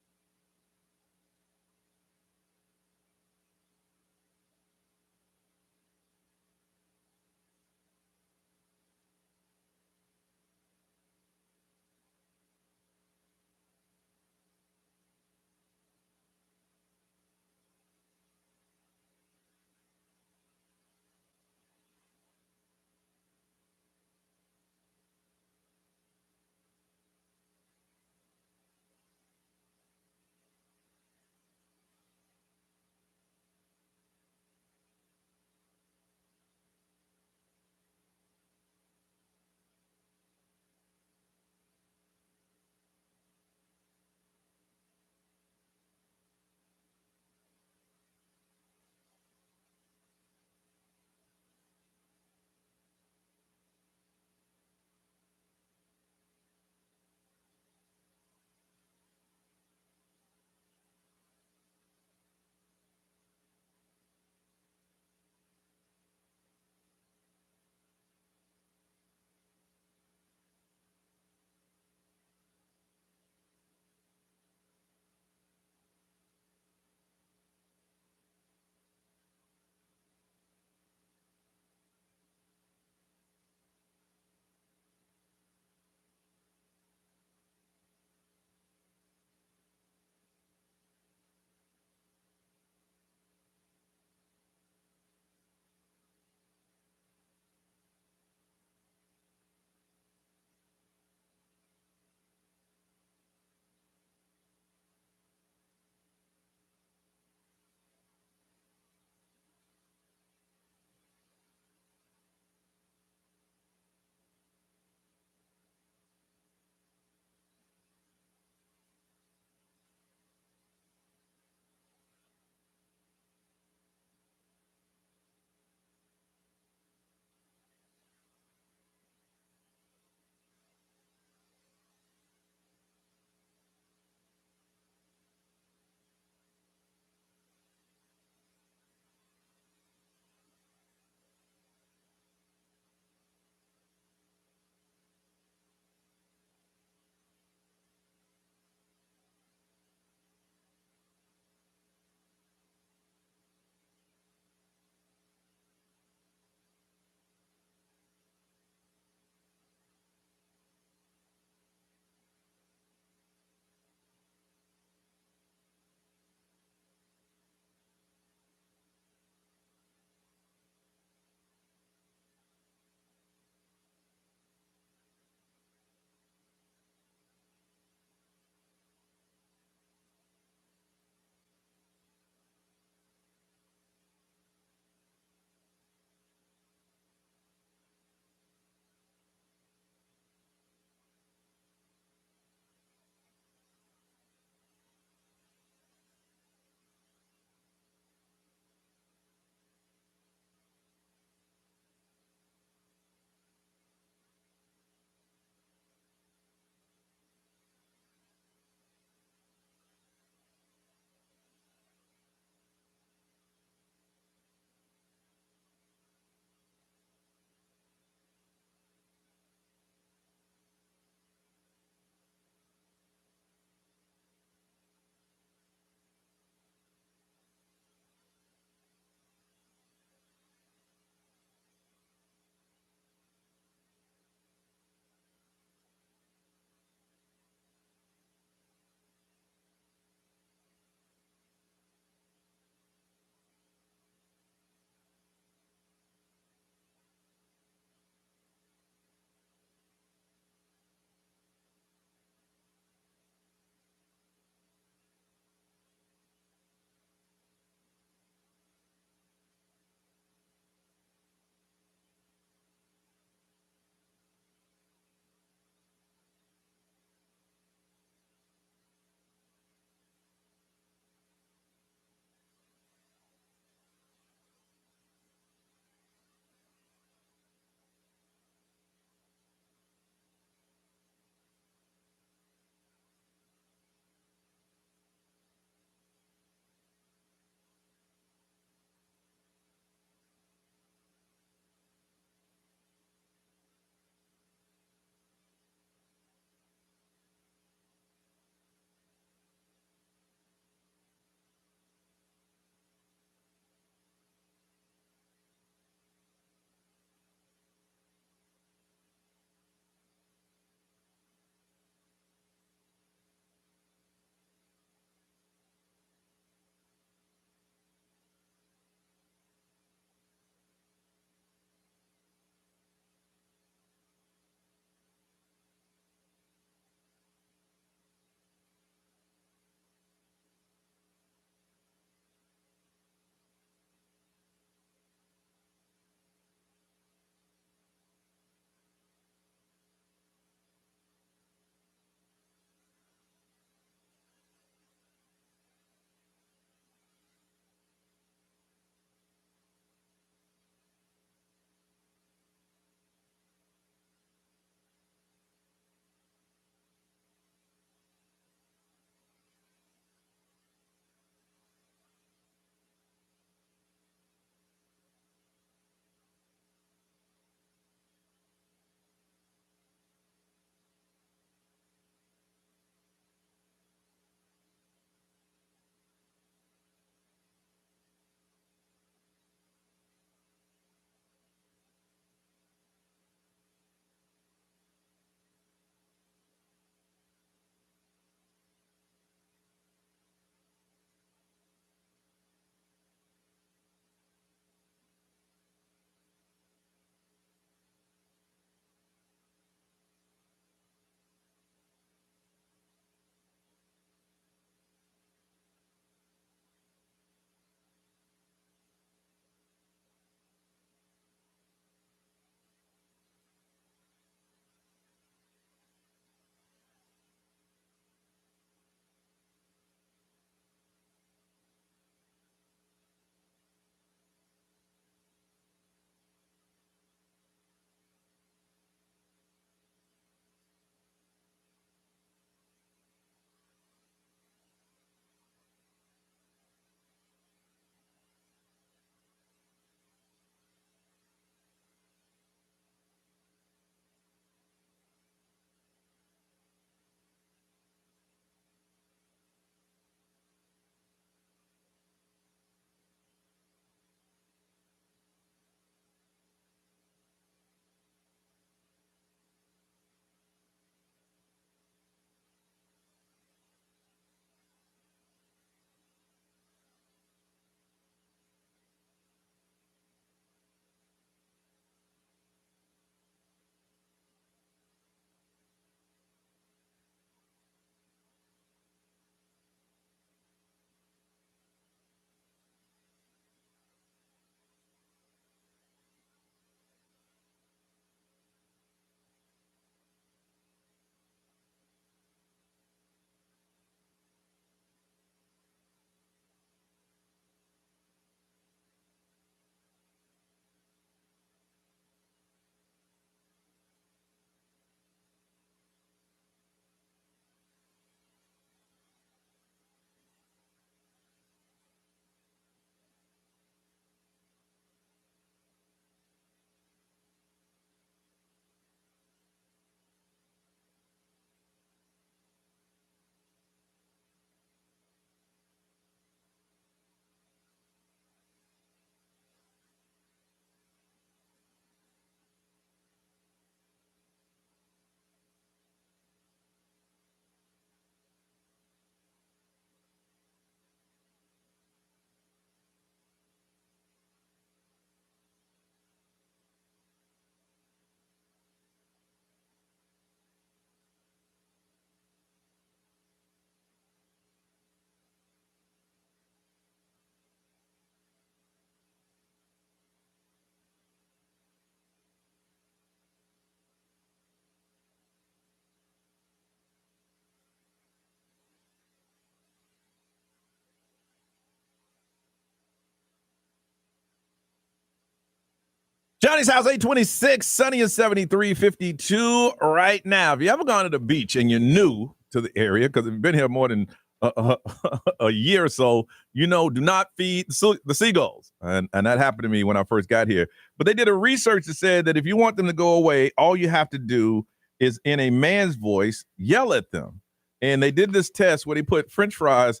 Johnny's house, 826, sunny and 73, 52 right now. If you ever gone to the beach and you're new to the area, because if you've been here more than a year or so, do not feed the seagulls. And that happened to me when I first got here. But they did a research that said that if you want them to go away, all you have to do is, in a man's voice, yell at them. And they did this test where they put French fries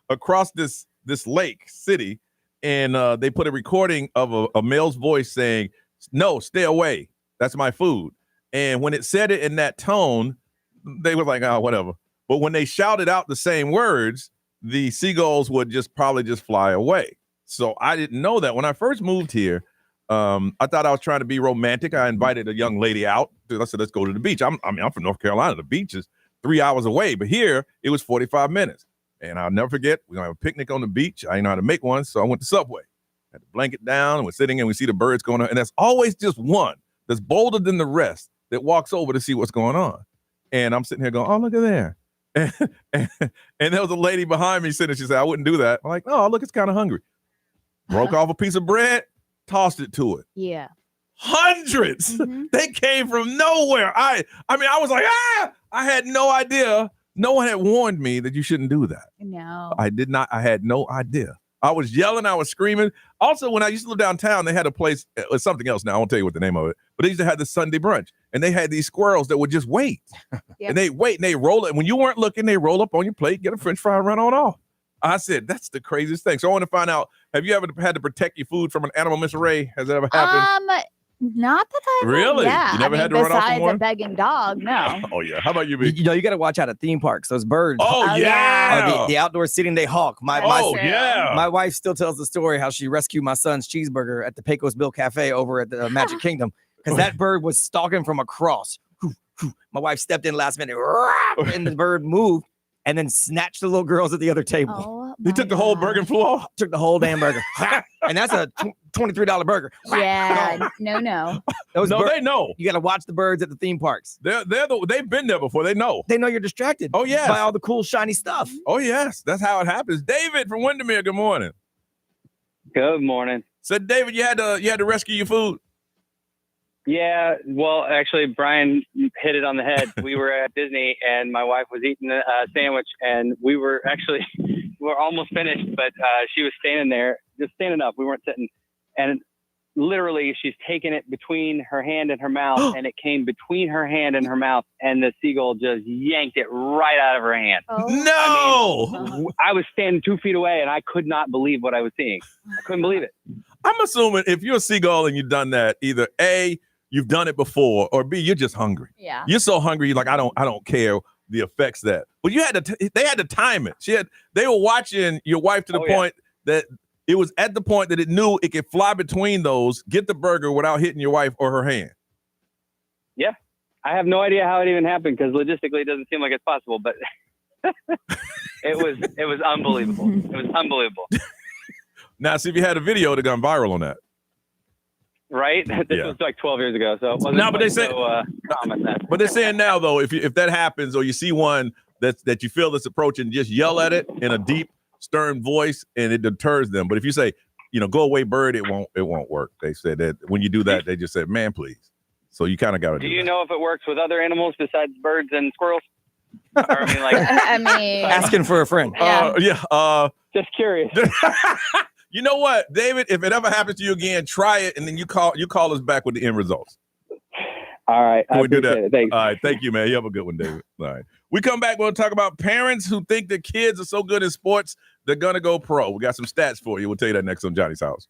across this lake city, and they put a recording of a male's voice saying, "No, stay away. That's my food." And when it said it in that tone, they were like, "Oh, whatever." But when they shouted out the same words, the seagulls would probably just fly away. So I didn't know that. When I first moved here, I thought I was trying to be romantic. I invited a young lady out. I said, "Let's go to the beach." I'm from North Carolina. The beach is 3 hours away, but here it was 45 minutes. And I'll never forget, we're going to have a picnic on the beach. I didn't know how to make one, so I went to Subway. Had the blanket down, and we're sitting and we see the birds going on. And there's always just one that's bolder than the rest that walks over to see what's going on. And I'm sitting here going, "Oh, look at there." And there was a lady behind me sitting. She said, "I wouldn't do that." I'm like, "Oh, look, it's kind of hungry." Broke off a piece of bread, tossed it to it. Yeah. Hundreds. Mm-hmm. They came from nowhere. I was like, I had no idea. No one had warned me that you shouldn't do that. No. I did not. I had no idea. I was yelling. I was screaming. Also, when I used to live downtown, they had a place, it's something else now. I won't tell you what the name of it, but they used to have the Sunday brunch, and they had these squirrels that would just wait. Yep. And they wait, and they roll it. When you weren't looking, they roll up on your plate, get a French fry, and run on off. I said, that's the craziest thing. So I want to find out, have you ever had to protect your food from an animal, Miss Ray? Has that ever happened? Not that I really. Yeah. You never had to run off from one? Besides a begging dog, no. Oh yeah. How about you, B? You got to watch out at theme parks. Those birds. Oh yeah. The outdoor seating, they hawk. My wife still tells the story how she rescued my son's cheeseburger at the Pecos Bill Cafe over at the Magic Kingdom because that bird was stalking from across. My wife stepped in last minute, and the bird moved and then snatched the little girls at the other table. Oh, he took the whole burger and flew off? Took the whole damn burger. And that's a $23 burger. Yeah, no. They know. You got to watch the birds at the theme parks. They've been there before. They know. They know you're distracted. Oh, yes. By all the cool, shiny stuff. Oh, yes. That's how it happens. David from Windermere, good morning. Good morning. So, David, you had to rescue your food. Yeah, well, actually, Brian hit it on the head. We were at Disney, and my wife was eating a sandwich, and we were almost finished, but she was standing there, just standing up. We weren't sitting, and literally, she's taking it between her hand and her mouth, and it came between her hand and her mouth, and the seagull just yanked it right out of her hand. Oh. No! I mean, I was standing 2 feet away, and I could not believe what I was seeing. I couldn't believe it. I'm assuming if you're a seagull and you've done that, either A, you've done it before, or B, you're just hungry. Yeah. You're so hungry, you're like, I don't care the effects that. But they had to time it. They were watching your wife to the point that it was at the point that it knew it could fly between those, get the burger without hitting your wife or her hand. Yeah. I have no idea how it even happened because logistically it doesn't seem like it's possible, but it was unbelievable. It was unbelievable. Now, see, if you had a video, it would have gone viral on that. Right? This was like 12 years ago. So it wasn't no, but they say, but they're saying now, though, if that happens or you see one that you feel that's approaching, just yell at it in a deep, stern voice and it deters them. But if you say, go away, bird, it won't work. They said that when you do that, they just said, man, please. So you kind of got to do you that. Know if it works with other animals besides birds and squirrels? Or, I mean, asking for a friend. Just curious. You know what, David? If it ever happens to you again, try it, and then you call us back with the end results. All right. Can we do that? It. Thanks. All right. Thank you, man. You have a good one, David. All right. We come back. We'll talk about parents who think their kids are so good in sports, they're going to go pro. We got some stats for you. We'll tell you that next on Johnny's House.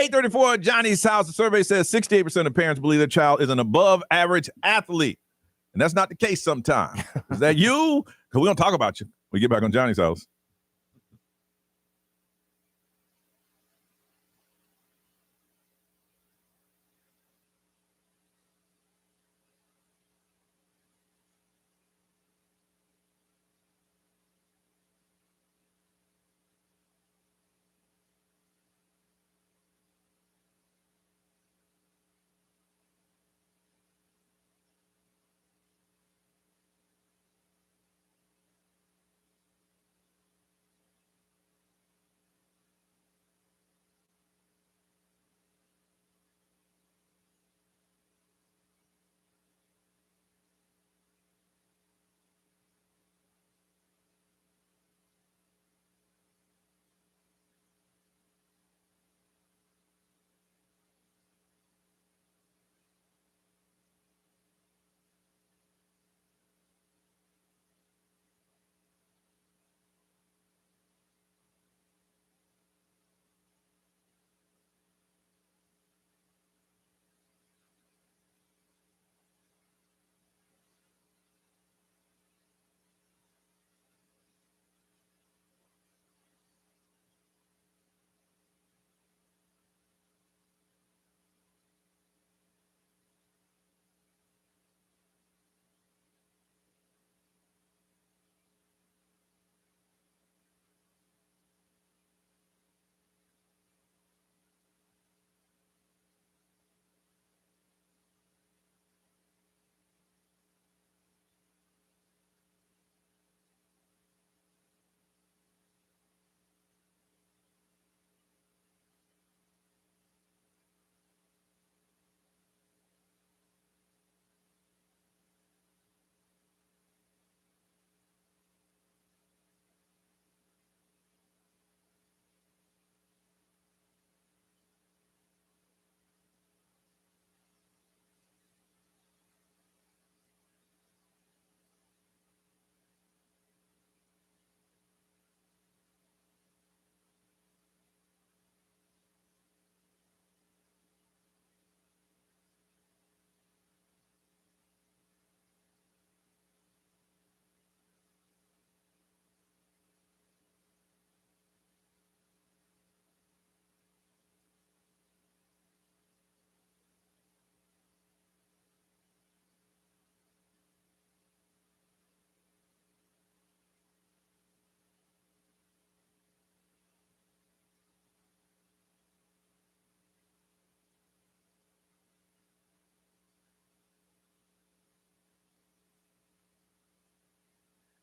834 Johnny's house. The survey says 68% of parents believe their child is an above average athlete. And that's not the case sometimes. Is that you? Because we don't talk about you. We get back on Johnny's house.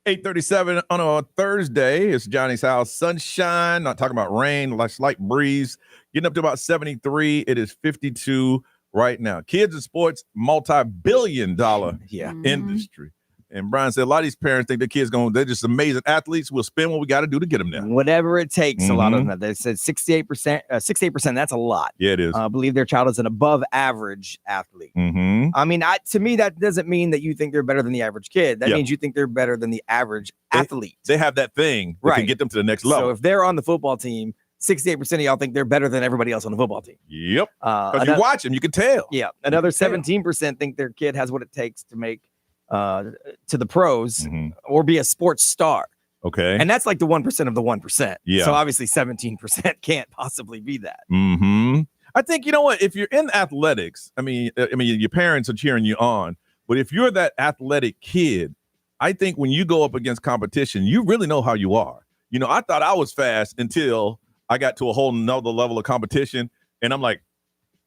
$8:37 on a Thursday. It's Johnny's house. Sunshine, not talking about rain, like slight breeze. Getting up to about 73. It is 52 right now. Kids in sports, multi-billion-dollar industry. And Brian said a lot of these parents think their kids they're just amazing athletes. We'll spend what we got to do to get them there. Whatever it takes, a lot of them. They said 68%, that's a lot. Yeah, it is. Believe their child is an above average athlete. I mean, to me, that doesn't mean that you think they're better than the average kid. That means you think they're better than the average athlete. They have that thing that can get them to the next level. So if they're on the football team, 68% of y'all think they're better than everybody else on the football team. Yep. Because you watch them, you can tell. Yeah. Another 17% think their kid has what it takes to make to the pros or be a sports star. Okay. And that's like the 1% of the 1%. Yeah. So obviously 17% can't possibly be that. I think, you know what, if you're in athletics, I mean, your parents are cheering you on, but if you're that athletic kid, I think when you go up against competition, you really know how you are. You know, I thought I was fast until I got to a whole nother level of competition. And I'm like,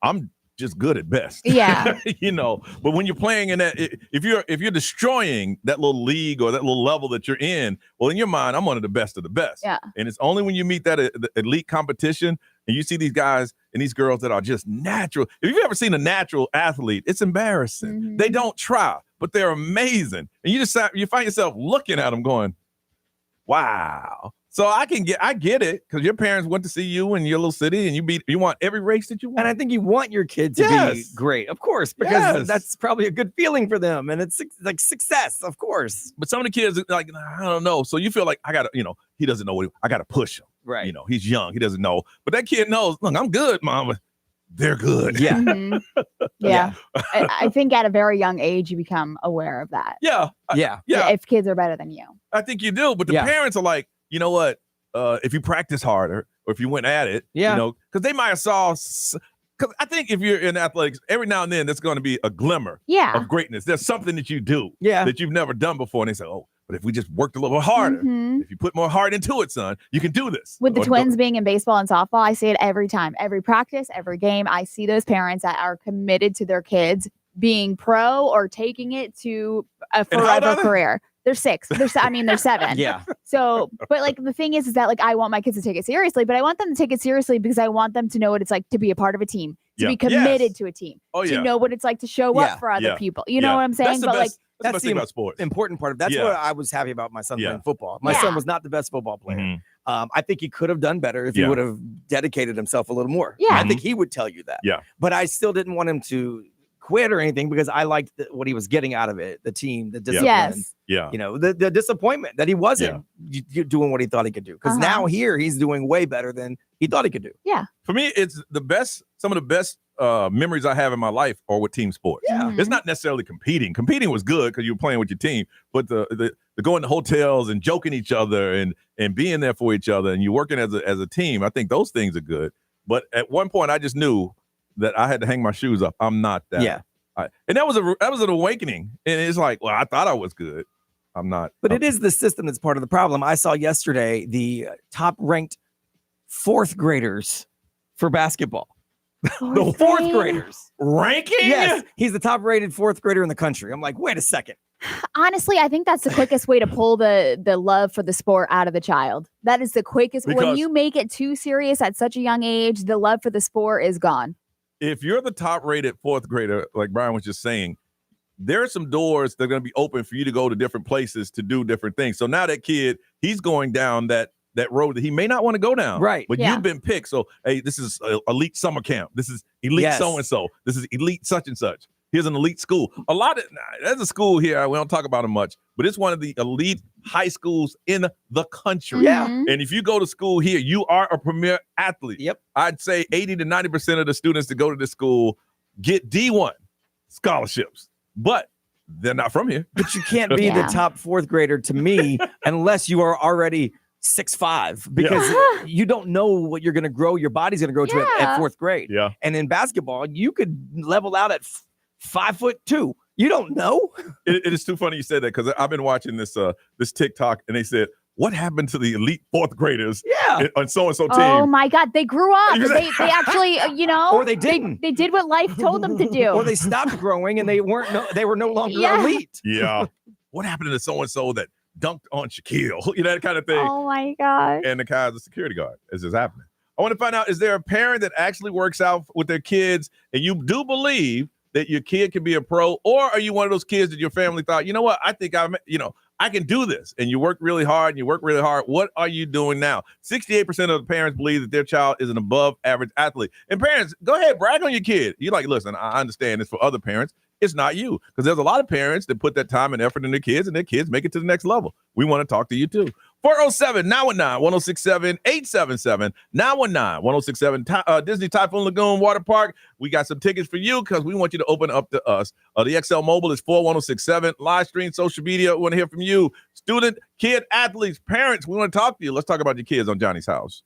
I'm just good at best. Yeah. You know, but when you're playing in that, if you're destroying that little league or that little level that you're in, well, in your mind, I'm one of the best of the best. Yeah. And it's only when you meet that elite competition and you see these guys and these girls that are just natural. If you've ever seen a natural athlete, it's embarrassing. They don't try, but they're amazing. And you find yourself looking at them going, wow. So I get it, because your parents went to see you in your little city and you want every race that you want. And I think you want your kid to be great, of course, because that's probably a good feeling for them. And it's like success, of course. But some of the kids, like, I don't know. So you feel like I got to, he doesn't know I got to push him. Right. You know, he's young. He doesn't know. But that kid knows, look, I'm good, mama. They're good. Yeah. Yeah. I think at a very young age, you become aware of that. Yeah. Yeah. If kids are better than you. I think you do. But the parents are like, you know what? If you practice harder or if you went at it, you know, because they might have saw. Because I think if you're in athletics, every now and then there's going to be a glimmer of greatness. There's something that you do that you've never done before. And they say, oh, but if we just worked a little harder, if you put more heart into it, son, you can do this. With the twins being in baseball and softball, I see it every time. Every practice, every game, I see those parents that are committed to their kids being pro or taking it to a forever career. They're 6. They're 7. Yeah. So, but like the thing is that like I want my kids to take it seriously, but I want them to take it seriously because I want them to know what it's like to be a part of a team, to be committed to a team, to know what it's like to show up for other people. You know what I'm saying? That's the best thing about sports. Important part of that's what I was happy about my son playing football. My son was not the best football player. I think he could have done better if he would have dedicated himself a little more. I think he would tell you that. But I still didn't want him to quit or anything because I liked what he was getting out of it, the team, the discipline, you know, the disappointment that he wasn't doing what he thought he could do. Because now here he's doing way better than he thought he could do. Yeah. For me, it's the best, some of the best memories I have in my life are with team sports. It's not necessarily competing. Competing was good because you were playing with your team, but the going to hotels and joking each other and being there for each other and you working as a team, I think those things are good. But at one point I just knew that I had to hang my shoes up. I'm not that. Yeah. And that was an awakening. And it's like, well, I thought I was good. I'm not. But it is the system that's part of the problem. I saw yesterday the top ranked 4th graders for basketball. The 4th graders ranking? Yes. He's the top rated 4th grader in the country. I'm like, wait a second. Honestly, I think that's the quickest way to pull the love for the sport out of the child. That is the quickest. When you make it too serious at such a young age, the love for the sport is gone. If you're the top rated 4th grader, like Brian was just saying, there are some doors that are going to be open for you to go to different places to do different things. So now that kid, he's going down that road that he may not want to go down. Right. But you've been picked. So, hey, this is elite summer camp. This is elite so-and-so. This is elite such and such. Here's an elite school. There's a school here. We don't talk about it much, but it's one of the elite high schools in the country. Yeah. And if you go to school here, you are a premier athlete. Yep. I'd say 80 to 90% of the students that go to this school get D1 scholarships, but they're not from here. But you can't be the top 4th grader to me unless you are already 6'5", because you don't know what you're going to grow. Your body's going to grow to at 4th grade. Yeah. And in basketball, you could level out at 5'2". You don't know. It is too funny you said that because I've been watching this TikTok and they said, what happened to the elite 4th graders on so-and-so team? Oh my God, they grew up. They actually, or they didn't. They did what life told them to do. Or they stopped growing and they were no longer elite. Yeah. What happened to so-and-so that dunked on Shaquille? You know, that kind of thing. Oh my God. And the guy's a security guard. Is this happening? I want to find out, is there a parent that actually works out with their kids and you do believe that your kid can be a pro, or are you one of those kids that your family thought, you know what, I think I can do this, and you work really hard, What are you doing now? 68% of the parents believe that their child is an above average athlete. And parents, go ahead, brag on your kid. You're like, listen, I understand this for other parents. It's not you, because there's a lot of parents that put that time and effort in their kids, and their kids make it to the next level. We want to talk to you too. 407-919-1067-877 919-1067 Disney Typhoon Lagoon Water Park. We got some tickets for you because we want you to open up to us. The XL Mobile is 41067. Live stream, social media. We want to hear from you. Student, kid, athletes, parents. We want to talk to you. Let's talk about your kids on Johnny's House.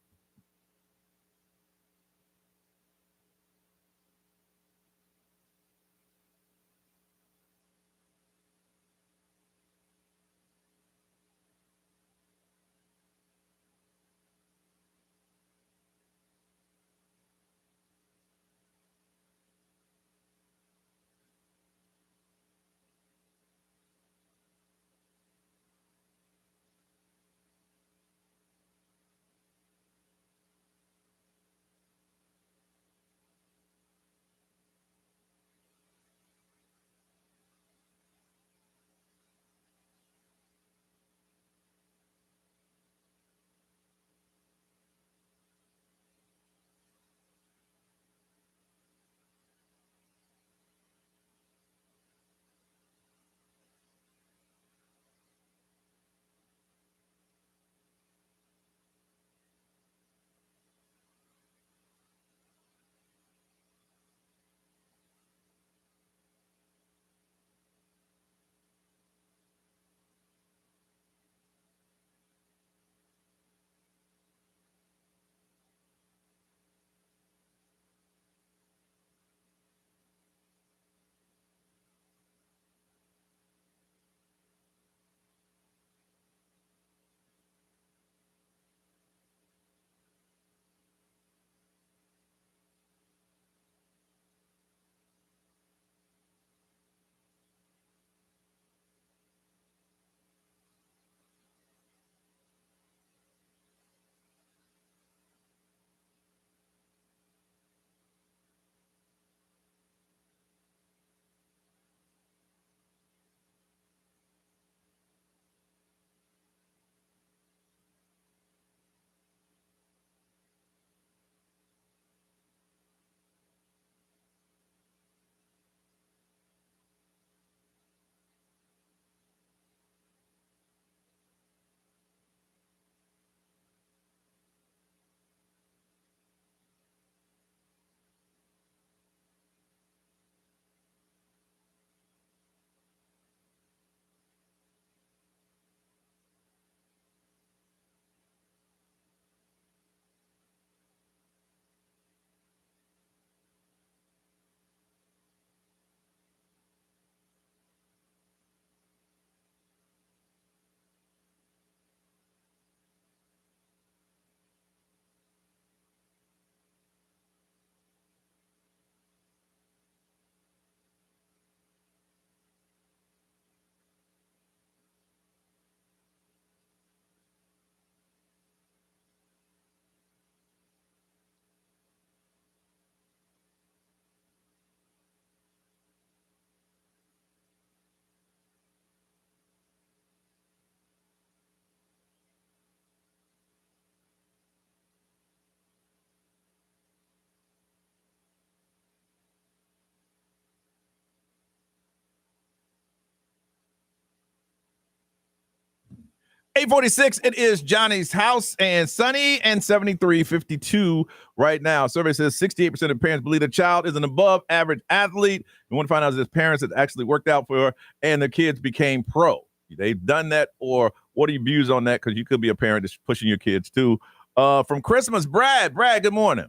8:46, it is Johnny's house, and sunny and 73.52 right now. Survey says 68% of parents believe the child is an above average athlete. We want to find out if there's parents that actually worked out for her and their kids became pro. They've done that, or what are your views on that? Because you could be a parent that's pushing your kids too. From Christmas, Brad, good morning.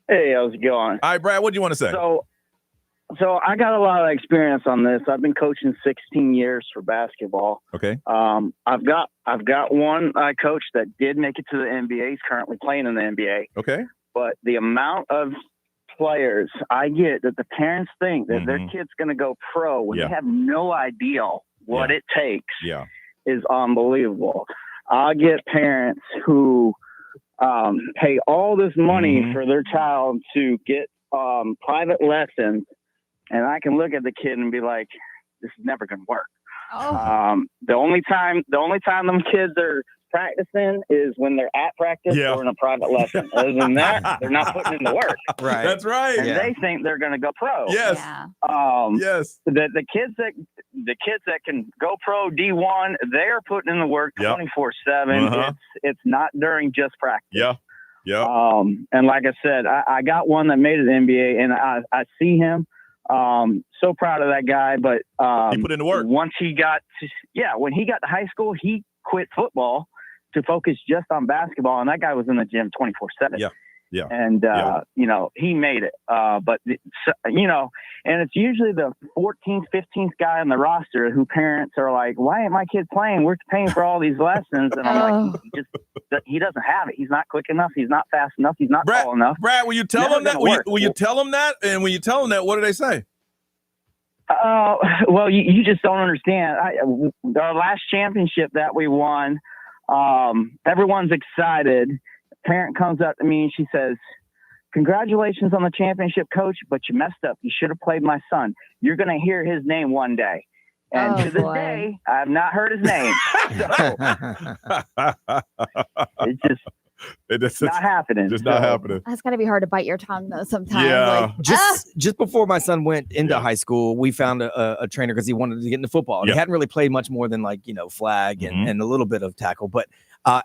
Hey, how's it going? All right, Brad, what do you want to say? So I got a lot of experience on this. I've been coaching 16 years for basketball. Okay. I've got one I coached that did make it to the NBA. He's currently playing in the NBA. Okay. But the amount of players I get that the parents think that their kid's going to go pro when they have no idea what it takes is unbelievable. I get parents who pay all this money for their child to get private lessons, and I can look at the kid and be like, this is never going to work. The only time them kids are practicing is when they're at practice or in a private lesson. Other than that, they're not putting in the work. Right. That's right. And they think they're going to go pro. Yes. Yes. The kids that can go pro D1, they're putting in the work 24/7. It's not during just practice. Yeah. And like I said, I got one that made it to the NBA, and I see him. So proud of that guy, but he put in the work. Once he got when he got to high school, he quit football to focus just on basketball, and that guy was in the gym 24/7. Yeah. And he made it. But and it's usually the 14th, 15th guy on the roster who parents are like, "Why ain't my kid playing? We're paying for all these lessons." And I'm like, he doesn't have it. He's not quick enough. He's not fast enough. He's not tall enough. Brad, will you tell them that? Will you tell them that? And when you tell them that, what do they say? Well, you just don't understand. Our last championship that we won, everyone's excited. Parent comes up to me and she says, "Congratulations on the championship, coach, but you messed up. You should have played my son. You're going to hear his name one day." And to this day, I have not heard his name. So it's not happening. Just not happening. That's got to be hard to bite your tongue, though, sometimes. Yeah. Just before my son went into high school, we found a trainer because he wanted to get into football. And he hadn't really played much more than flag and a little bit of tackle. But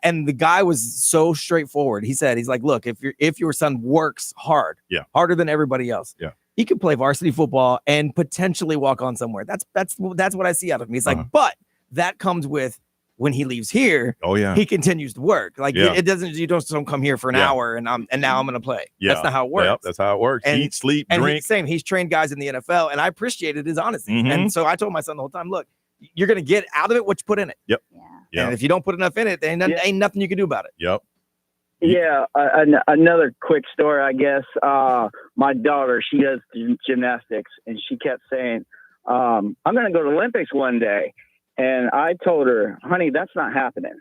and the guy was so straightforward. He's like, look, if your son works hard, harder than everybody else, he could play varsity football and potentially walk on somewhere. That's what I see out of him. He's like, but that comes with when he leaves here. He continues to work. It doesn't. You don't come here for an hour and now I'm going to play. That's not how it works. Yep, that's how it works. Eat, sleep, drink. He's trained guys in the NFL, and I appreciated his honesty. And so I told my son the whole time, look, you're going to get out of it what you put in it. Yep. Yeah. And if you don't put enough in it, there ain't nothing you can do about it. Yep. Yeah. Another quick story, I guess. My daughter, she does gymnastics, and she kept saying, "I'm going to go to the Olympics one day." And I told her, "Honey, that's not happening.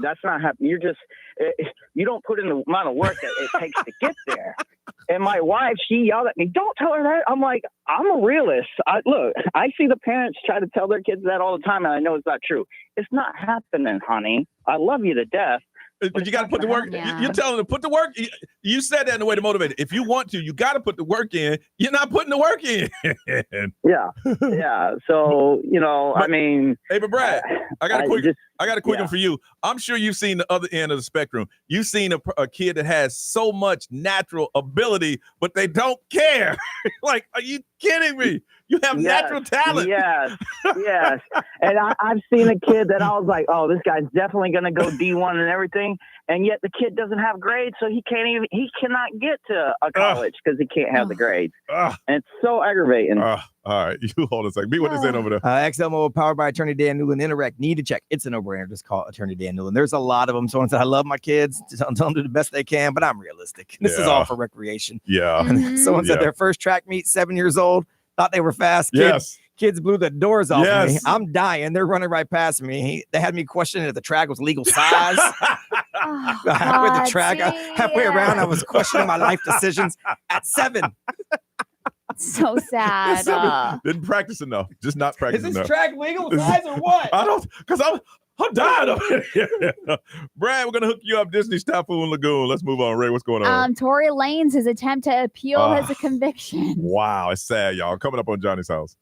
That's not happening. You don't put in the amount of work that it takes to get there." And my wife, she yelled at me, "Don't tell her that." I'm like, I'm a realist. Look, I see the parents try to tell their kids that all the time, and I know it's not true. It's not happening, honey. I love you to death. But you got to put the work. You're telling them to put the work. You said that in a way to motivate it. If you want to, you got to put the work in. You're not putting the work in. Yeah. So I mean, hey, but Brad, I got a quick one for you. I'm sure you've seen the other end of the spectrum. You've seen a kid that has so much natural ability, but they don't care. Like, are you kidding me? You have natural talent. Yes. And I've seen a kid that I was like, oh, this guy's definitely going to go D1 and everything. And yet the kid doesn't have grades. So he cannot get to a college because he can't have the grades. And it's so aggravating. All right. You hold a second. Be what they're saying over there. XMO powered by Attorney Dan Newland. Interact. Need to check. It's a no-brainer. Just call Attorney Dan Newland. There's a lot of them. Someone said, I love my kids. Tell them to do the best they can, but I'm realistic. This is all for recreation. Yeah. Someone said their first track meet, 7 years old. Thought they were fast. Kids blew the doors off of me. I'm dying. They're running right past me. They had me questioning if the track was legal size. Halfway the track, halfway around, I was questioning my life decisions at 7. So sad. Didn't practice enough. Just not practice enough. Is this track legal size or what? I don't, because I'm dying of it. Brad, we're going to hook you up Disney's Typhoon Lagoon. Let's move on. Ray, what's going on? Tory Lanez, his attempt to appeal his conviction. Wow, it's sad, y'all. Coming up on Johnny's House.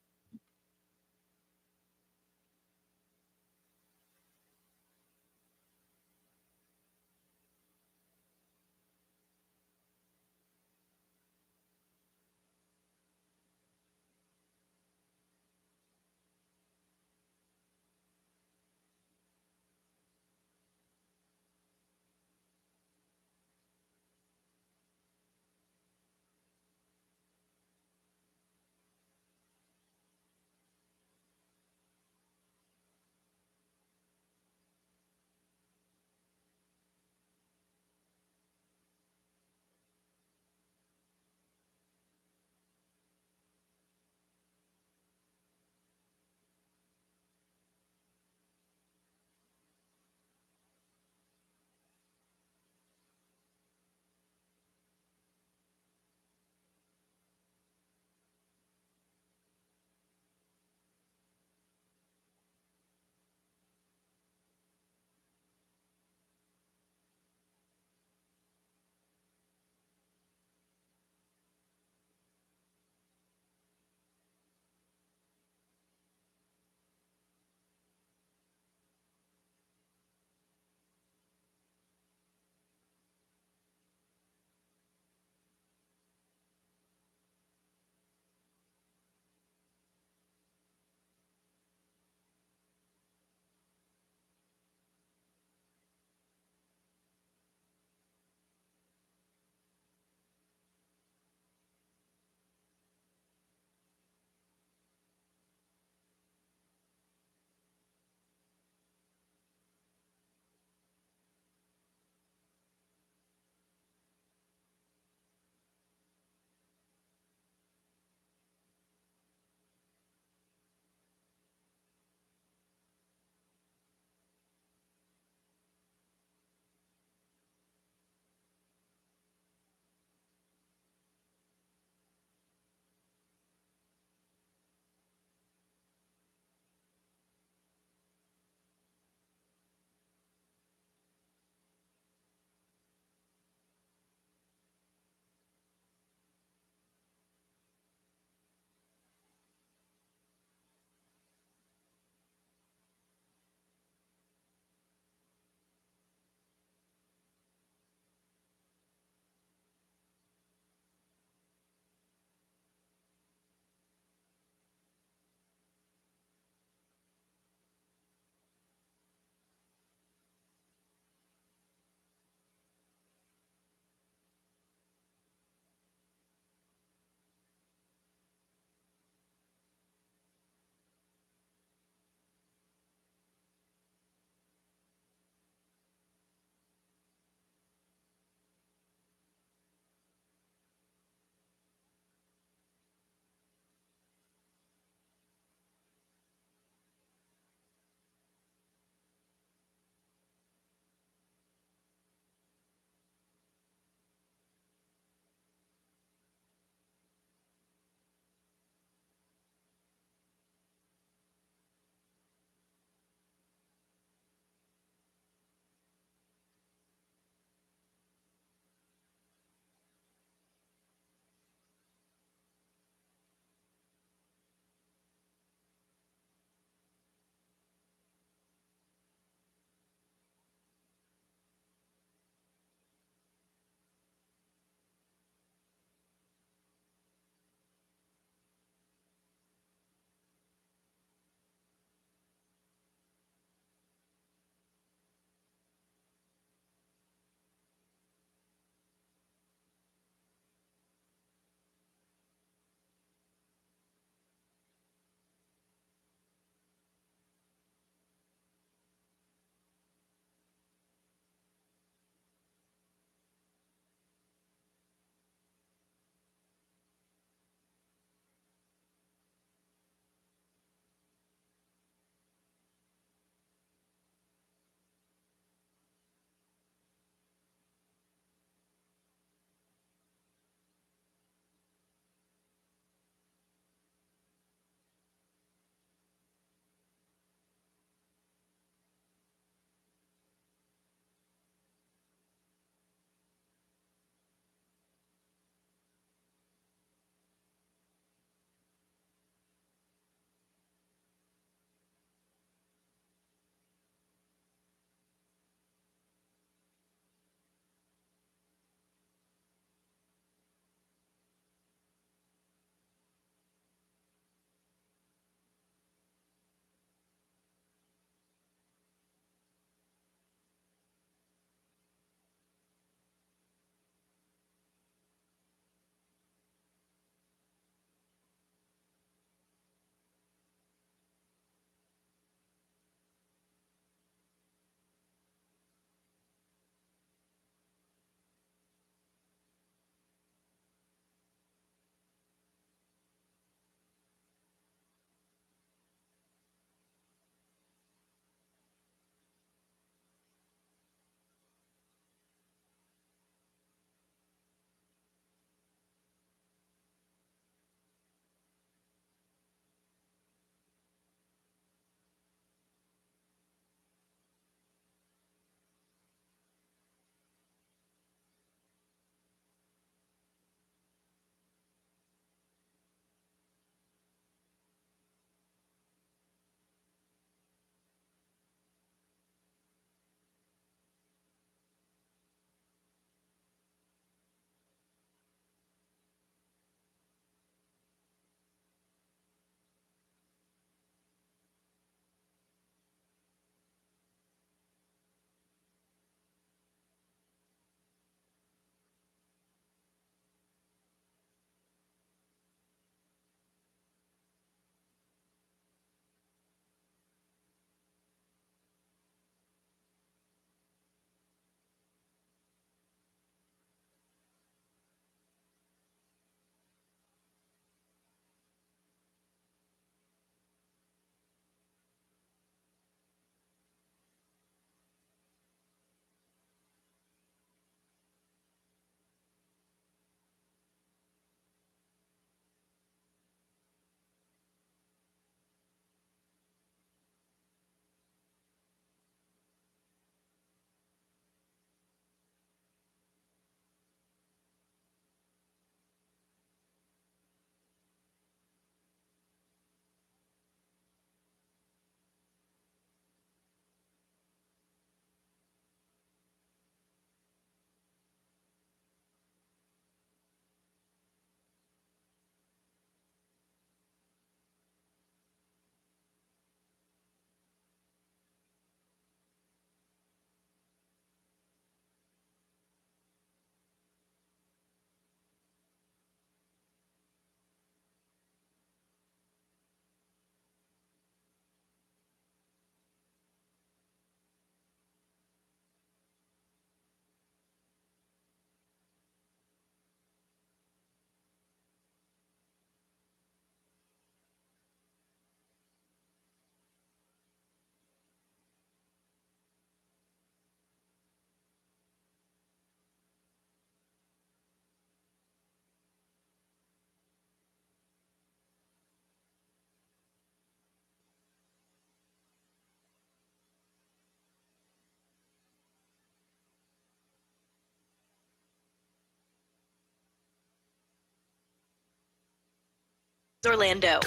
Orlando.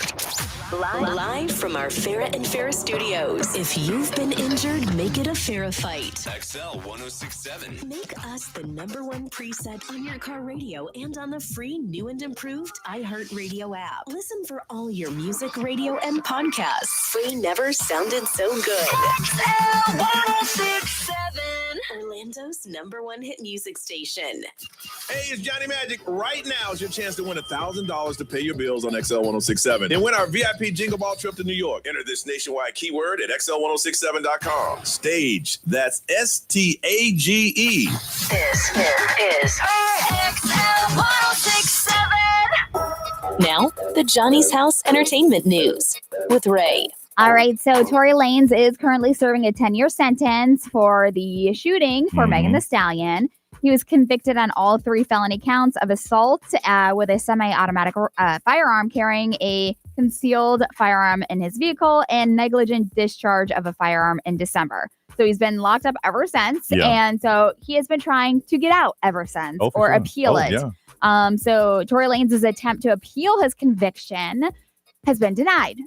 Live from our Farrah and Farrah studios. If you've been injured, make it a Farrah fight. XL 1067. Make us the #1 preset on your car radio and on the free new and improved iHeartRadio app. Listen for all your music, radio, and podcasts. Free never sounded so good. XL 1067. Orlando's #1 hit music station. Hey, it's Johnny Magic. Right now is your chance to win $1,000 to pay your bills on XL 1067 and win our VIP Jingle Ball trip to New York. Enter this nationwide keyword at XL1067.com. Stage. That's STAGE. This is XL 1067. Now, the Johnny's House Entertainment News with Ray. All right, so Tory Lanez is currently serving a 10-year sentence for the shooting for Megan Thee Stallion. He was convicted on all 3 felony counts of assault with a semi-automatic firearm, carrying a concealed firearm in his vehicle, and negligent discharge of a firearm in December. So he's been locked up ever since, and so he has been trying to get out ever since or appeal it. Yeah. So Tory Lanez's attempt to appeal his conviction has been denied.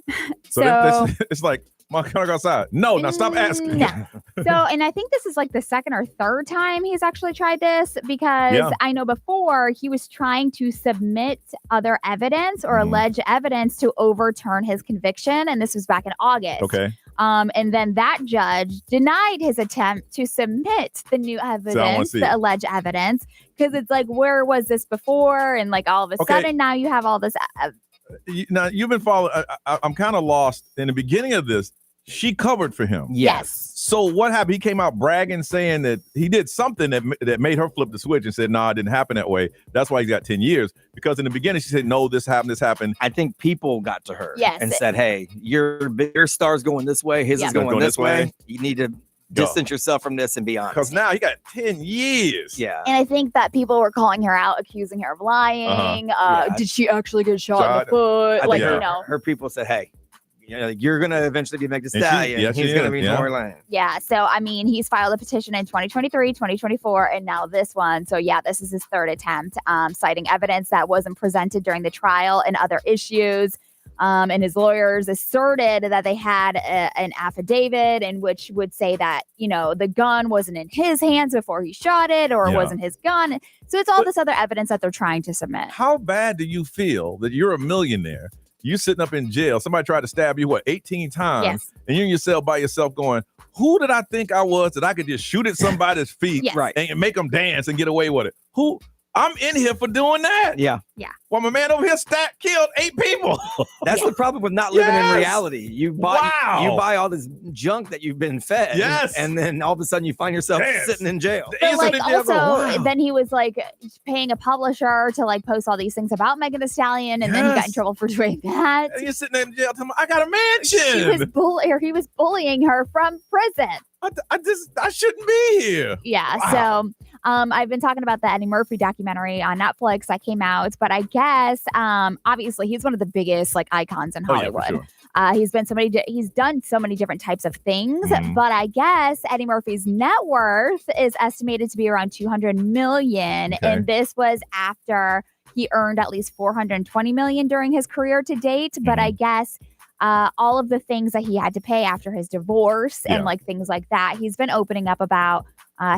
So it's like, Mom, can I go outside? No, now stop asking. No. So, and I think this is like the second or third time he's actually tried this, because I know before he was trying to submit other evidence or alleged evidence to overturn his conviction. And this was back in August. Okay. And then that judge denied his attempt to submit the new evidence, the alleged evidence, because it's like, where was this before? And like all of a sudden now you have all this. Now, you've been following. I'm kind of lost. In the beginning of this, she covered for him. Yes. So what happened? He came out bragging, saying that he did something that made her flip the switch and said, "No, it didn't happen that way. That's why he's got 10 years." Because in the beginning, she said, "No, this happened." I think people got to her and said, "Hey, your star's going this way. His is going this way. You need to distance yourself from this and be honest." Because now he got 10 years. Yeah. And I think that people were calling her out, accusing her of lying. Did she actually get shot in the foot? Like, you know. Her people said, "Hey, you're going to eventually be Megan Thee Stallion. He's going to be Tory Lanez." Yeah. So, I mean, he's filed a petition in 2023, 2024, and now this one. So, yeah, this is his third attempt, citing evidence that wasn't presented during the trial and other issues. And his lawyers asserted that they had an affidavit in which would say that, you know, the gun wasn't in his hands before he shot it, or it wasn't his gun. So it's all this other evidence that they're trying to submit. How bad do you feel that you're a millionaire? You sitting up in jail. Somebody tried to stab you, 18 times? Yes. And you're in your cell by yourself going, who did I think I was that I could just shoot at somebody's feet and make them dance and get away with it? Who? I'm in here for doing that. Yeah. Yeah. Well, my man over here killed 8 people. That's the problem with not living in reality. You buy all this junk that you've been fed. Yes. And then all of a sudden you find yourself sitting in jail. But like also, then he was like paying a publisher to like post all these things about Megan Thee Stallion, and then he got in trouble for doing that. And you're sitting there in jail telling me, I got a mansion. He was bullying her from prison. I shouldn't be here. Yeah. Wow. So I've been talking about the Eddie Murphy documentary on Netflix that came out, but I guess obviously he's one of the biggest like icons in Hollywood. Yeah, for sure. He's done so many different types of things, but I guess Eddie Murphy's net worth is estimated to be around $200 million, and this was after he earned at least $420 million during his career to date. But I guess all of the things that he had to pay after his divorce and like things like that, he's been opening up about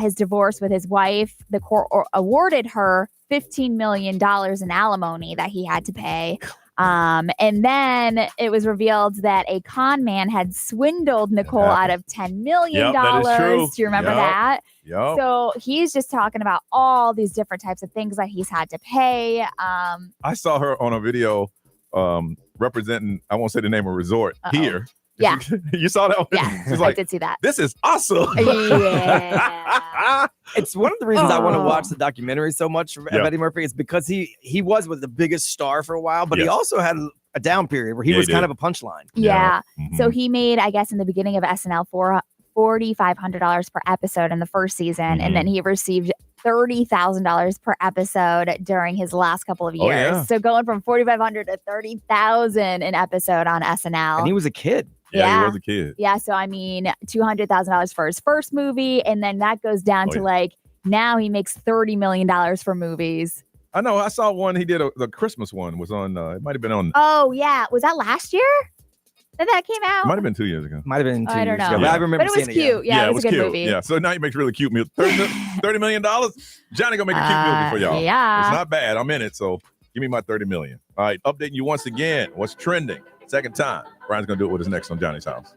his divorce with his wife. The court awarded her $15 million in alimony that he had to pay. And then it was revealed that a con man had swindled Nicole out of $10 million. That is true. Do you remember that? Yep. So he's just talking about all these different types of things that he's had to pay. I saw her on a video representing, I won't say the name of resort here. Yeah. You saw that one? Yeah. She's like, I did see that. This is awesome. Yeah. It's one of the reasons I want to watch the documentary so much of Eddie Murphy is because he was the biggest star for a while, but he also had a down period where he was kind of a punchline. Yeah. So he made, I guess, in the beginning of SNL $4,500 per episode in the first season, and then he received $30,000 per episode during his last couple of years. So going from $4,500 to $30,000 an episode on SNL. And he was a kid. Yeah, he was a kid. Yeah, so I mean, $200,000 for his first movie, and then that goes down to like now he makes $30 million for movies. I know. I saw one. He did the Christmas one. Was on. It might have been on. Oh yeah, was that last year that came out? It might have been 2 years ago. Might have been 2 I don't years know. ago. But I remember But it was seeing cute. Yeah, it was a good cute. movie. Yeah, so now he makes really cute music. $30 million. Johnny gonna make a cute movie for y'all. Yeah. It's not bad. I'm in it. So give me my $30 million. All right, updating you once again. What's trending? Second time. Brian's gonna do it with his next on Johnny's House.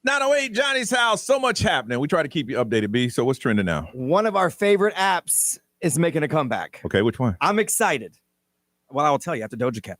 $908 Johnny's House. So much happening. We try to keep you updated, B. So what's trending now? One of our favorite apps is making a comeback. Okay, which one? I'm excited. Well, I will tell you after Doja Cat.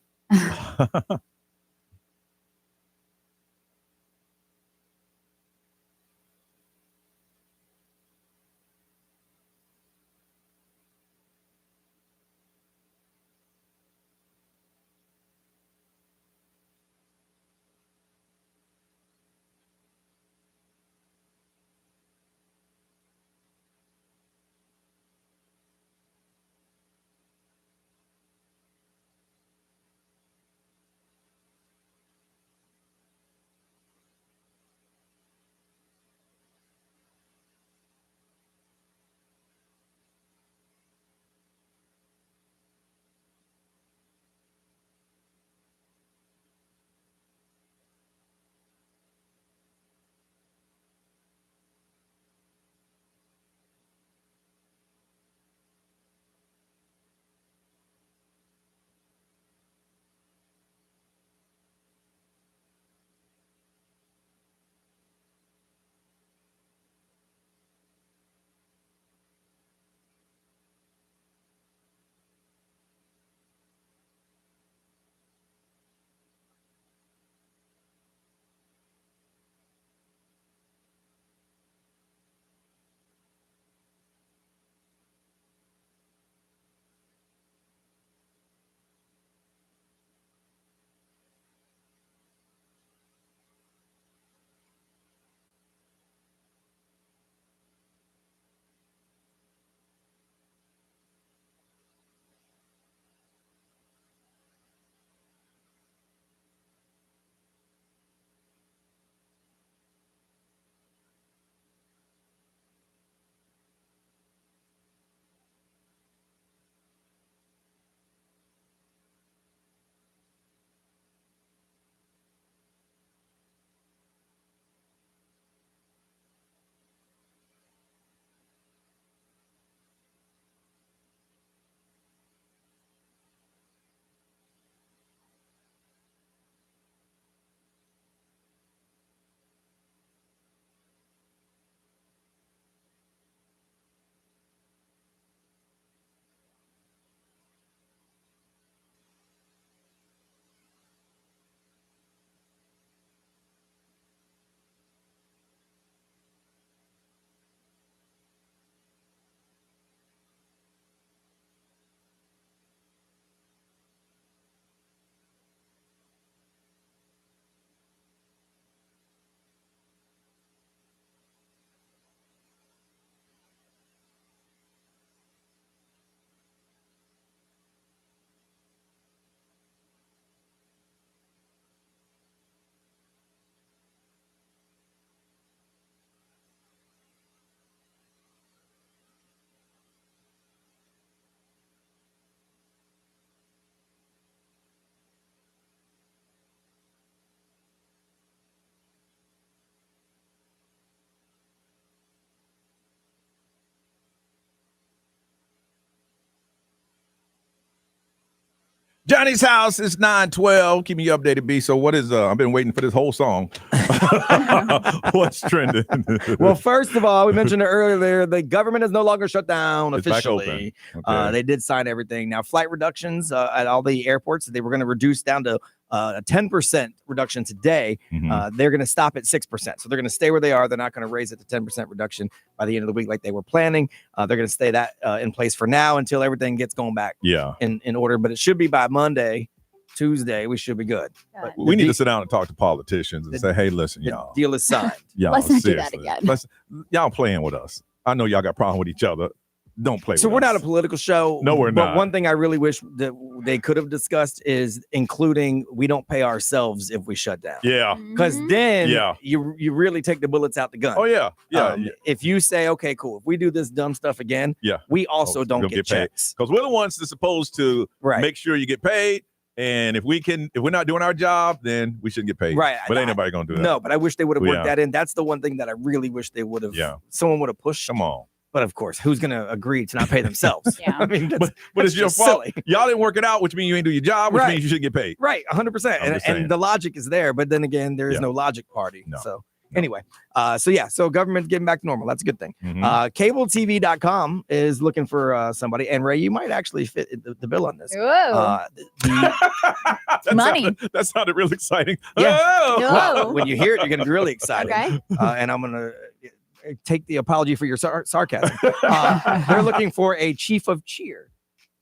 Johnny's house is 9:12. Keeping you updated, B. So what is I've been waiting for this whole song. What's trending? Well, first of all, we mentioned it earlier. The government is no longer shut down officially. Okay. They did sign everything. Now, flight reductions at all the airports, they were going to reduce down to a 10% reduction today. They're going to stop at 6%. So they're going to stay where they are. They're not going to raise it to 10% reduction by the end of the week like they were planning. They're going to stay that in place for now until everything gets going back in order. But it should be by Monday, Tuesday, we should be good. But we need to sit down and talk to politicians and say, hey, listen, y'all. Deal is signed. Y'all, Let's not do seriously. that again. Y'all playing with us. I know y'all got a problem with each other. Don't play So with we're us. not a political show. No, we're but not. One thing I really wish that they could have discussed is including we don't pay ourselves if we shut down. Yeah. Because then Yeah. you really take the bullets out the gun. Oh, yeah. Yeah. If you say, okay, cool, if we do this dumb stuff again, we also don't get checks. Because we're the ones that's supposed to make sure you get paid. And if we're not doing our job, then we shouldn't get paid. Right. But ain't nobody gonna do that. No, but I wish they would have worked that in. That's the one thing that I really wish they would have. Yeah. Someone would have pushed. Come on. But of course, who's going to agree to not pay themselves? Yeah. I mean, but it's your fault. Y'all didn't work it out, which means you ain't do your job, which means you shouldn't get paid. Right, 100%. And the logic is there, but then again, there is no logic party. No. So anyway, so government getting back to normal. That's a good thing. CableTV.com is looking for somebody. And Ray, you might actually fit the bill on this. Money. That sounded real exciting. Yeah. Oh! Well, when you hear it, you're going to be really excited. Okay. And I'm going to take the apology for your sarcasm. They're looking for a chief of cheer.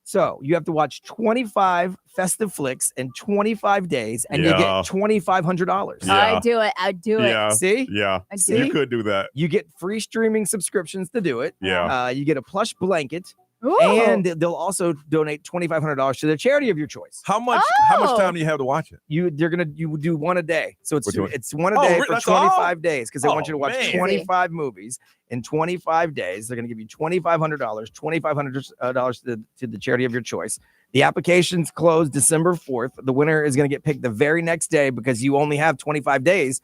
So you have to watch 25 festive flicks in 25 days, and you get $2,500. Yeah. I'd do it. I'd do it. See? Yeah. I'd See? You could do that. You get free streaming subscriptions to do it. Yeah. You get a plush blanket. Ooh. And they'll also donate $2,500 to the charity of your choice. How much time do you have to watch it? You do one a day. So it's one a Oh, day for that's 25 days because they want you to watch man. 25 movies in 25 days. They're going to give you $2,500, $2,500 to the charity of your choice. The application's closed December 4th. The winner is going to get picked the very next day because you only have 25 days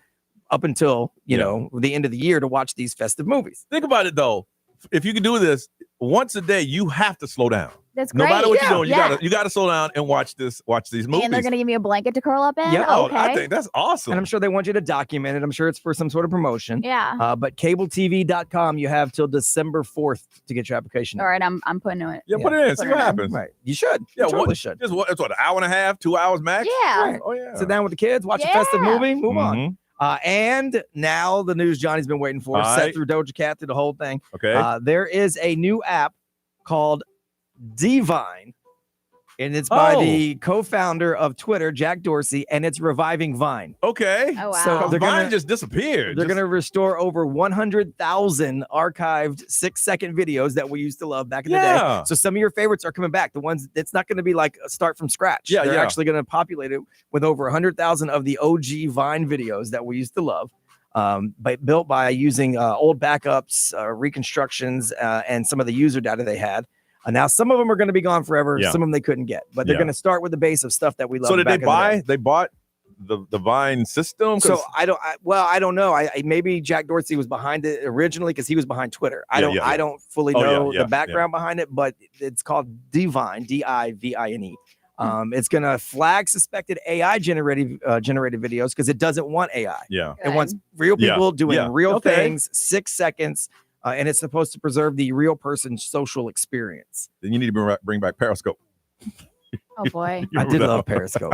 up until, you know, the end of the year to watch these festive movies. Think about it though. If you can do this once a day, you have to slow down. That's great. No matter what you're doing, you gotta slow down and watch these movies. And they're gonna give me a blanket to curl up in. Yeah, okay. I think that's awesome. And I'm sure they want you to document it. I'm sure it's for some sort of promotion. Yeah. But CableTV.com, you have till December 4th to get your application. All right, I'm putting it. Yeah, put it in. See what happens. Right. You should. Yeah, You totally should. It's what, an hour and a half, 2 hours max? Yeah. Right. Oh, yeah. Sit down with the kids, watch a festive movie, move on. And now the news Johnny's been waiting for, set through Doja Cat, through the whole thing. Okay. There is a new app called Divine, and it's by the co-founder of Twitter, Jack Dorsey, and it's reviving Vine. Okay. Oh, wow. So Vine just disappeared. They're going to restore over 100,000 archived 6-second videos that we used to love back in the day. So some of your favorites are coming back. The ones, it's not going to be like a start from scratch. They're actually going to populate it with over 100,000 of the OG Vine videos that we used to love. But built by using old backups, reconstructions, and some of the user data they had. Now, some of them are going to be gone forever. Some of them they couldn't get, but they're going to start with the base of stuff that we love. So did they buy? They bought the Vine system. So I don't know. Maybe Jack Dorsey was behind it originally because he was behind Twitter. I don't fully know the background behind it, but it's called Divine, Divine. It's going to flag suspected AI generated videos because it doesn't want AI. Yeah. It wants real people doing real things, 6 seconds. And it's supposed to preserve the real person's social experience. Then you need to bring back Periscope. Oh boy, I did love Periscope,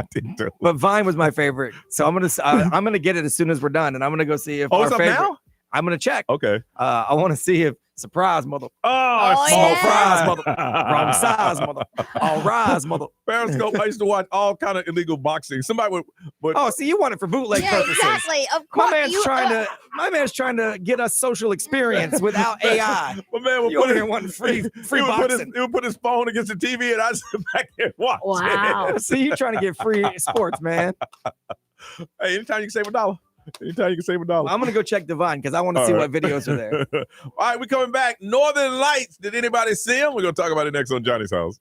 but Vine was my favorite. So I'm gonna get it as soon as we're done, and I'm gonna go see if it's up now? I'm gonna check. Okay. I want to see if surprise mother. Surprise mother. Wrong size mother. All rise mother. Periscope. I used to watch all kind of illegal boxing. Somebody would. Oh, see, you want it for bootleg purposes. Exactly. Of course. My man's trying to get us social experience without AI. My man would put it in one free boxing. He would put his phone against the TV, and I sit back there and watch. Wow. See, you trying to get free sports, man. Hey, anytime you can save $1. Anytime you can save $1. Well, I'm gonna go check Divine because I want to see what videos are there. All right, we're coming back. Northern Lights. Did anybody see them? We're gonna talk about it next on Johnny's House.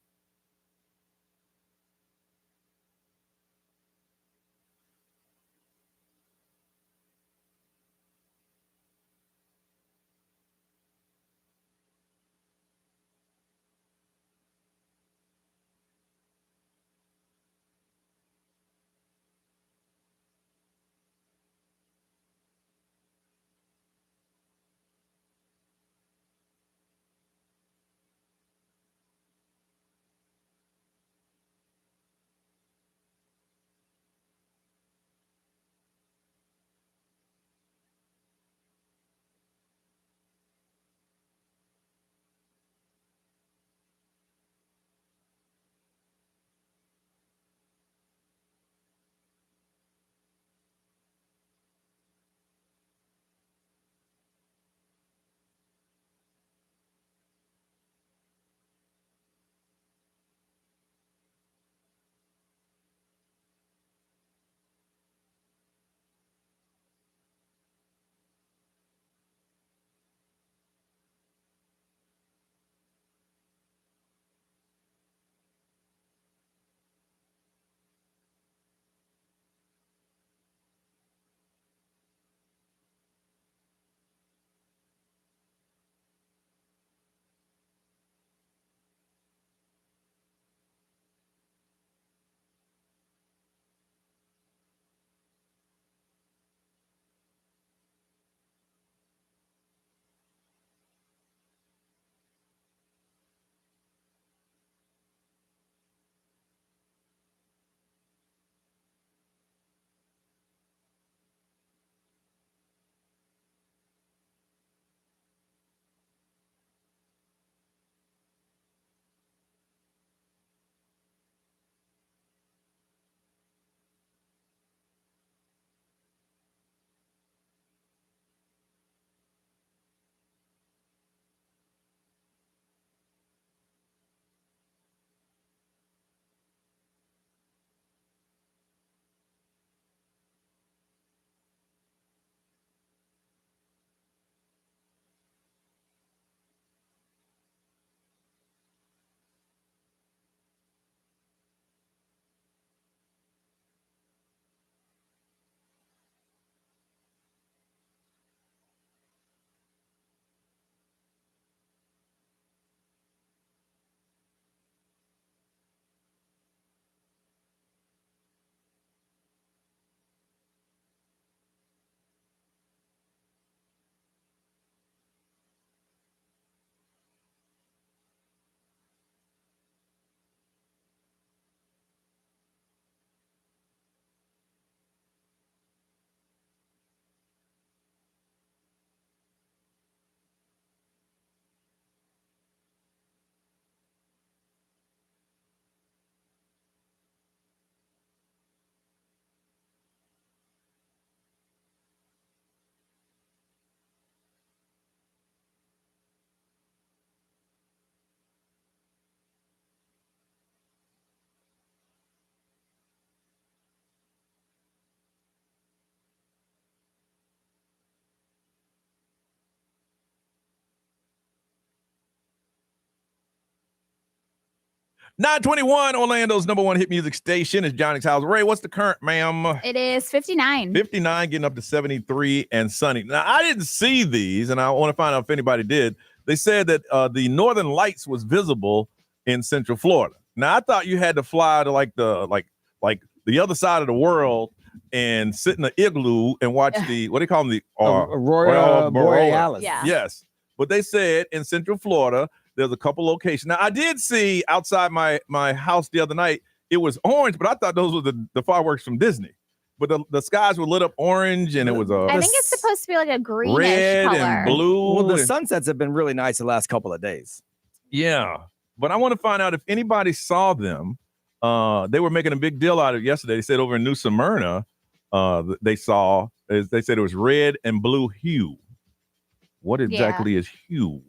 921, Orlando's number one hit music station is Johnny's House. Ray, what's the current, ma'am? It is 59. 59, getting up to 73 and sunny. Now, I didn't see these, and I want to find out if anybody did. They said that the Northern Lights was visible in Central Florida. Now, I thought you had to fly to like the other side of the world and sit in an igloo and watch the, what do you call them? The Aurora Borealis. Yeah. Yes. But they said in Central Florida, there's a couple locations. Now, I did see outside my house the other night, it was orange, but I thought those were the fireworks from Disney. But the skies were lit up orange, and it was I think it's supposed to be like a greenish red color. and blue. Well, the sunsets have been really nice the last couple of days. Yeah. But I want to find out if anybody saw them. They were making a big deal out of it yesterday. They said over in New Smyrna, they said it was red and blue hue. What exactly is hue?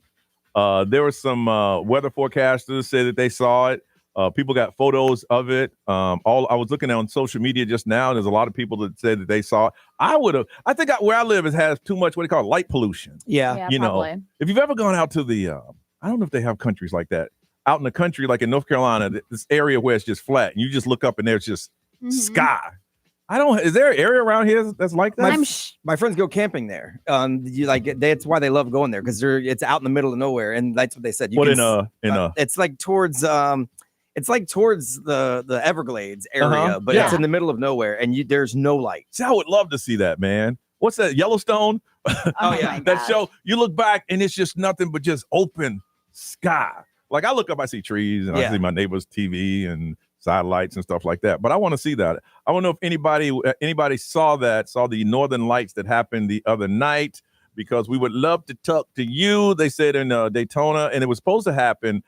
There were some weather forecasters said that they saw it. People got photos of it. I was looking on social media just now. And there's a lot of people that said that they saw it. I think where I live, it has too much, what do you call it, light pollution. Yeah, probably. If you've ever gone out to the, I don't know if they have countries like that. Out in the country, like in North Carolina, this area where it's just flat. And you just look up and there's just sky. Is there an area around here that's like that? My friends go camping there. That's why they love going there, because it's out in the middle of nowhere, and that's what they said. It's like towards the Everglades area, but it's in the middle of nowhere, and there's no light. See, I would love to see that, man. What's that? Yellowstone? Oh yeah, that show. You look back and it's just nothing but just open sky. Like I look up, I see trees, and I see my neighbor's TV and satellites and stuff like that. But I want to see that. I want to know if anybody saw the Northern Lights that happened the other night, because we would love to talk to you. They said in Daytona, and it was supposed to happen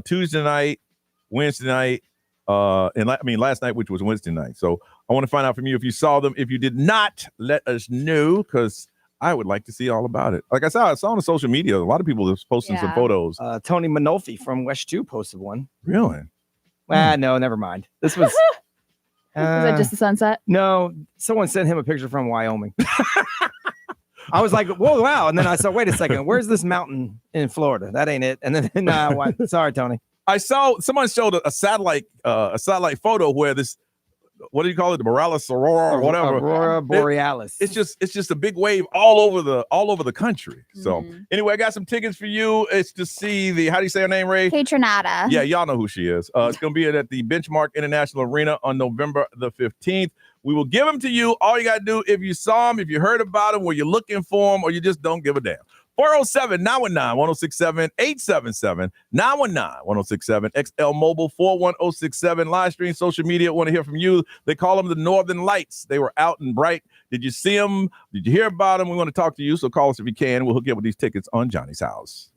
Tuesday night, Wednesday night, last night, which was Wednesday night. So I want to find out from you if you saw them. If you did not, let us know, because I would like to see all about it. Like I saw on the social media, a lot of people are posting some photos. Tony Manolfi from West 2 posted one. Really? No, never mind. This was. Was that just the sunset? No, someone sent him a picture from Wyoming. I was like, whoa, wow. And then I said, wait a second, where's this mountain in Florida? That ain't it. And then, sorry, Tony. I saw someone showed a satellite photo where this, what do you call it? The Aurora Borealis. It's just a big wave all over the country. So anyway, I got some tickets for you. It's to see how do you say her name, Ray? Patronata. Yeah, y'all know who she is. It's going to be at the Benchmark International Arena on November the 15th. We will give them to you. All you got to do, if you saw them, if you heard about them, were you looking for them, or you just don't give a damn. 407-919-1067, 877-919-1067, XL Mobile 41067, live stream, social media. Want to hear from you. They call them the Northern Lights. They were out and bright. Did you see them? Did you hear about them? We want to talk to you, so call us if you can. We'll hook you up with these tickets on Johnny's House.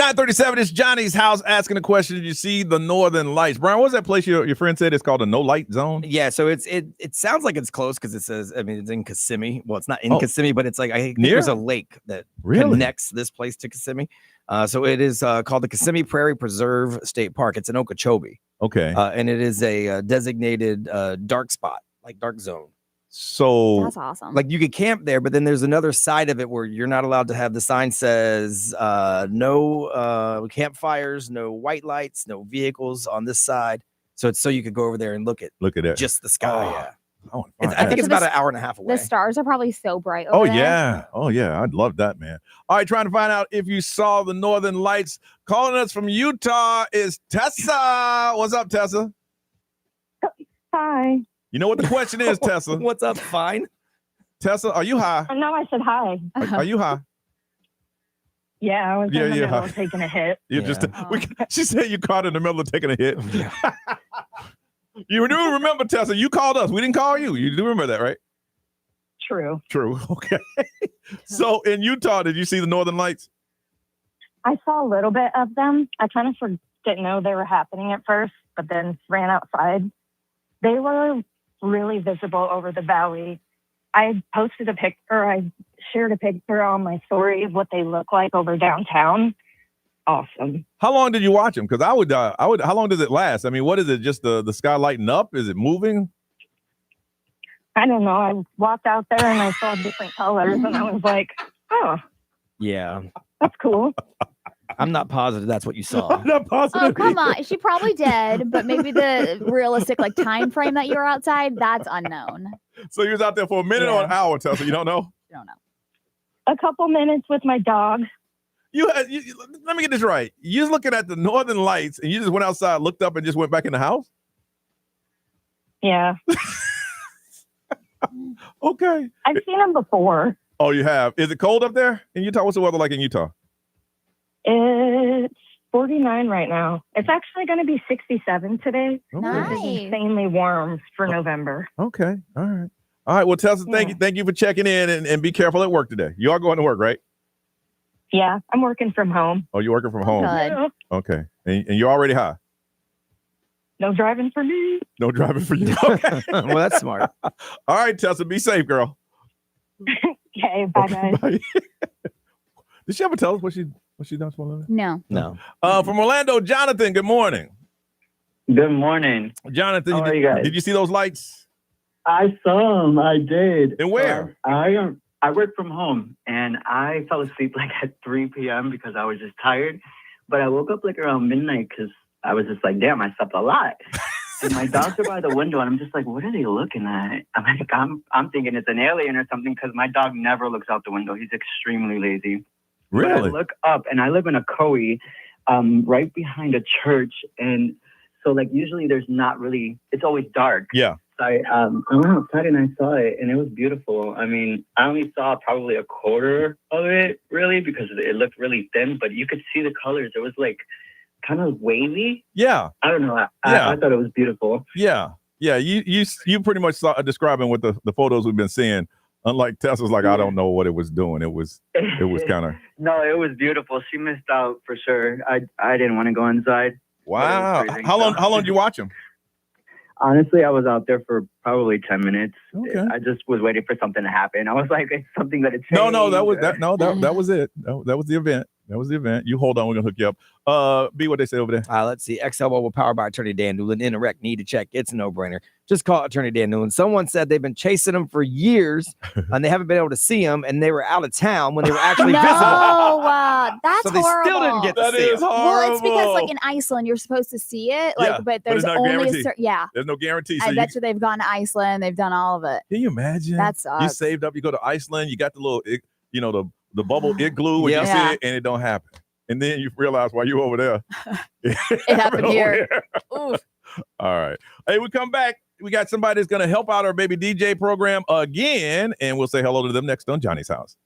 9:37, it's Johnny's house asking the question, did you see the Northern Lights? Brian, what was that place your friend said it's called a no-light zone? Yeah, so it sounds like it's close because it says, I mean, it's in Kissimmee. Well, it's not in Kissimmee, but it's like, I think there's a lake that connects this place to Kissimmee. So it is called the Kissimmee Prairie Preserve State Park. It's in Okeechobee. Okay. And it is a designated dark spot, like dark zone. So that's awesome. Like you could camp there, but then there's another side of it where you're not allowed to have the sign says no campfires, no white lights, no vehicles on this side. So it's so you could go over there and look at it. Just the sky. Oh, I think it's about an hour and a half away. The stars are probably so bright over there. Oh yeah, I'd love that, man. All right, trying to find out if you saw the Northern Lights. Calling us from Utah is Tessa. What's up, Tessa? Hi. You know what the question is, Tessa? What's up? Fine. Tessa, are you high? No, I said hi. Are you high? Yeah, I was in the middle high. of taking a hit. She said you caught in the middle of taking a hit. You do remember, Tessa, you called us. We didn't call you. You do remember that, right? True. Okay. So in Utah, did you see the Northern Lights? I saw a little bit of them. I kind of didn't know they were happening at first, but then ran outside. They were really visible over the valley. I posted a picture. I shared a picture on my story of what they look like over downtown. Awesome. How long did you watch them? Because I would. How long does it last? I mean, what is it? Just the sky lighting up? Is it moving? I don't know. I walked out there and I saw different colors, and I was like, "Oh, yeah, that's cool." I'm not positive that's what you saw. I'm not positive. Oh, come on. She probably did, but maybe the realistic time frame that you were outside, that's unknown. So you was out there for a minute or an hour, Tessa? You don't know? Don't know. A couple minutes with my dog. Let me get this right. You was looking at the Northern Lights and you just went outside, looked up, and just went back in the house? Yeah. Okay. I've seen them before. Oh, you have? Is it cold up there in Utah? What's the weather like in Utah? It's 49 right now. It's actually going to be 67 today. Nice. Which is insanely warm for November. Okay. All right. All right. Well, Tessa, thank you for checking in and be careful at work today. You are going to work, right? Yeah, I'm working from home. Oh, you're working from home? Good. Okay. And you're already high? No driving for me. No driving for you. Okay. Well, that's smart. All right, Tessa, be safe, girl. Okay, bye, guys. Bye. Did she ever tell us what she done for a living? No. From Orlando, Jonathan, good morning. Good morning. Jonathan, How are you guys? Did you see those lights? I saw them. I did. And where? I work from home, and I fell asleep at 3 p.m. because I was just tired. But I woke up around midnight because I was just like, damn, I slept a lot. And my dogs are by the window, and I'm just like, what are they looking at? I'm thinking it's an alien or something because my dog never looks out the window. He's extremely lazy. Really? But I look up, and I live in a Coe, right behind a church, and so usually there's not really. It's always dark. Yeah. So I went outside and I saw it, and it was beautiful. I mean, I only saw probably a quarter of it, really, because it looked really thin, but you could see the colors. It was kind of wavy. Yeah. I don't know. I thought it was beautiful. Yeah. Yeah. You pretty much describing what the photos we've been seeing. Unlike Tessa's I don't know what it was doing. It was kind of. No, it was beautiful. She missed out for sure. I didn't want to go inside. Wow. How long did you watch them? Honestly, I was out there for probably 10 minutes. Okay. I just was waiting for something to happen. I was like, it's something that it's No, that was that. No, that was it. That was the event. That was the event. You hold on, we're gonna hook you up. B, what they say over there? Let's see. XL Mobile powered by Attorney Dan Newland. In a wreck, need to check. It's a no-brainer. Just call Attorney Dan Newland. Someone said they've been chasing him for years and they haven't been able to see him, and they were out of town when they were actually visible. That's so they horrible. still didn't get to see him. Well, it's because in Iceland you're supposed to see it, but there's only a certain There's no guarantee. I bet you they've gone to Iceland. They've done all of it. Can you imagine? That sucks. You saved up. You go to Iceland. You got the little, the bubble igloo when you see it, and it don't happen. And then you realize while you're over there, it happened here. All right. Hey, we come back. We got somebody that's going to help out our baby DJ program again, and we'll say hello to them next on Johnny's House.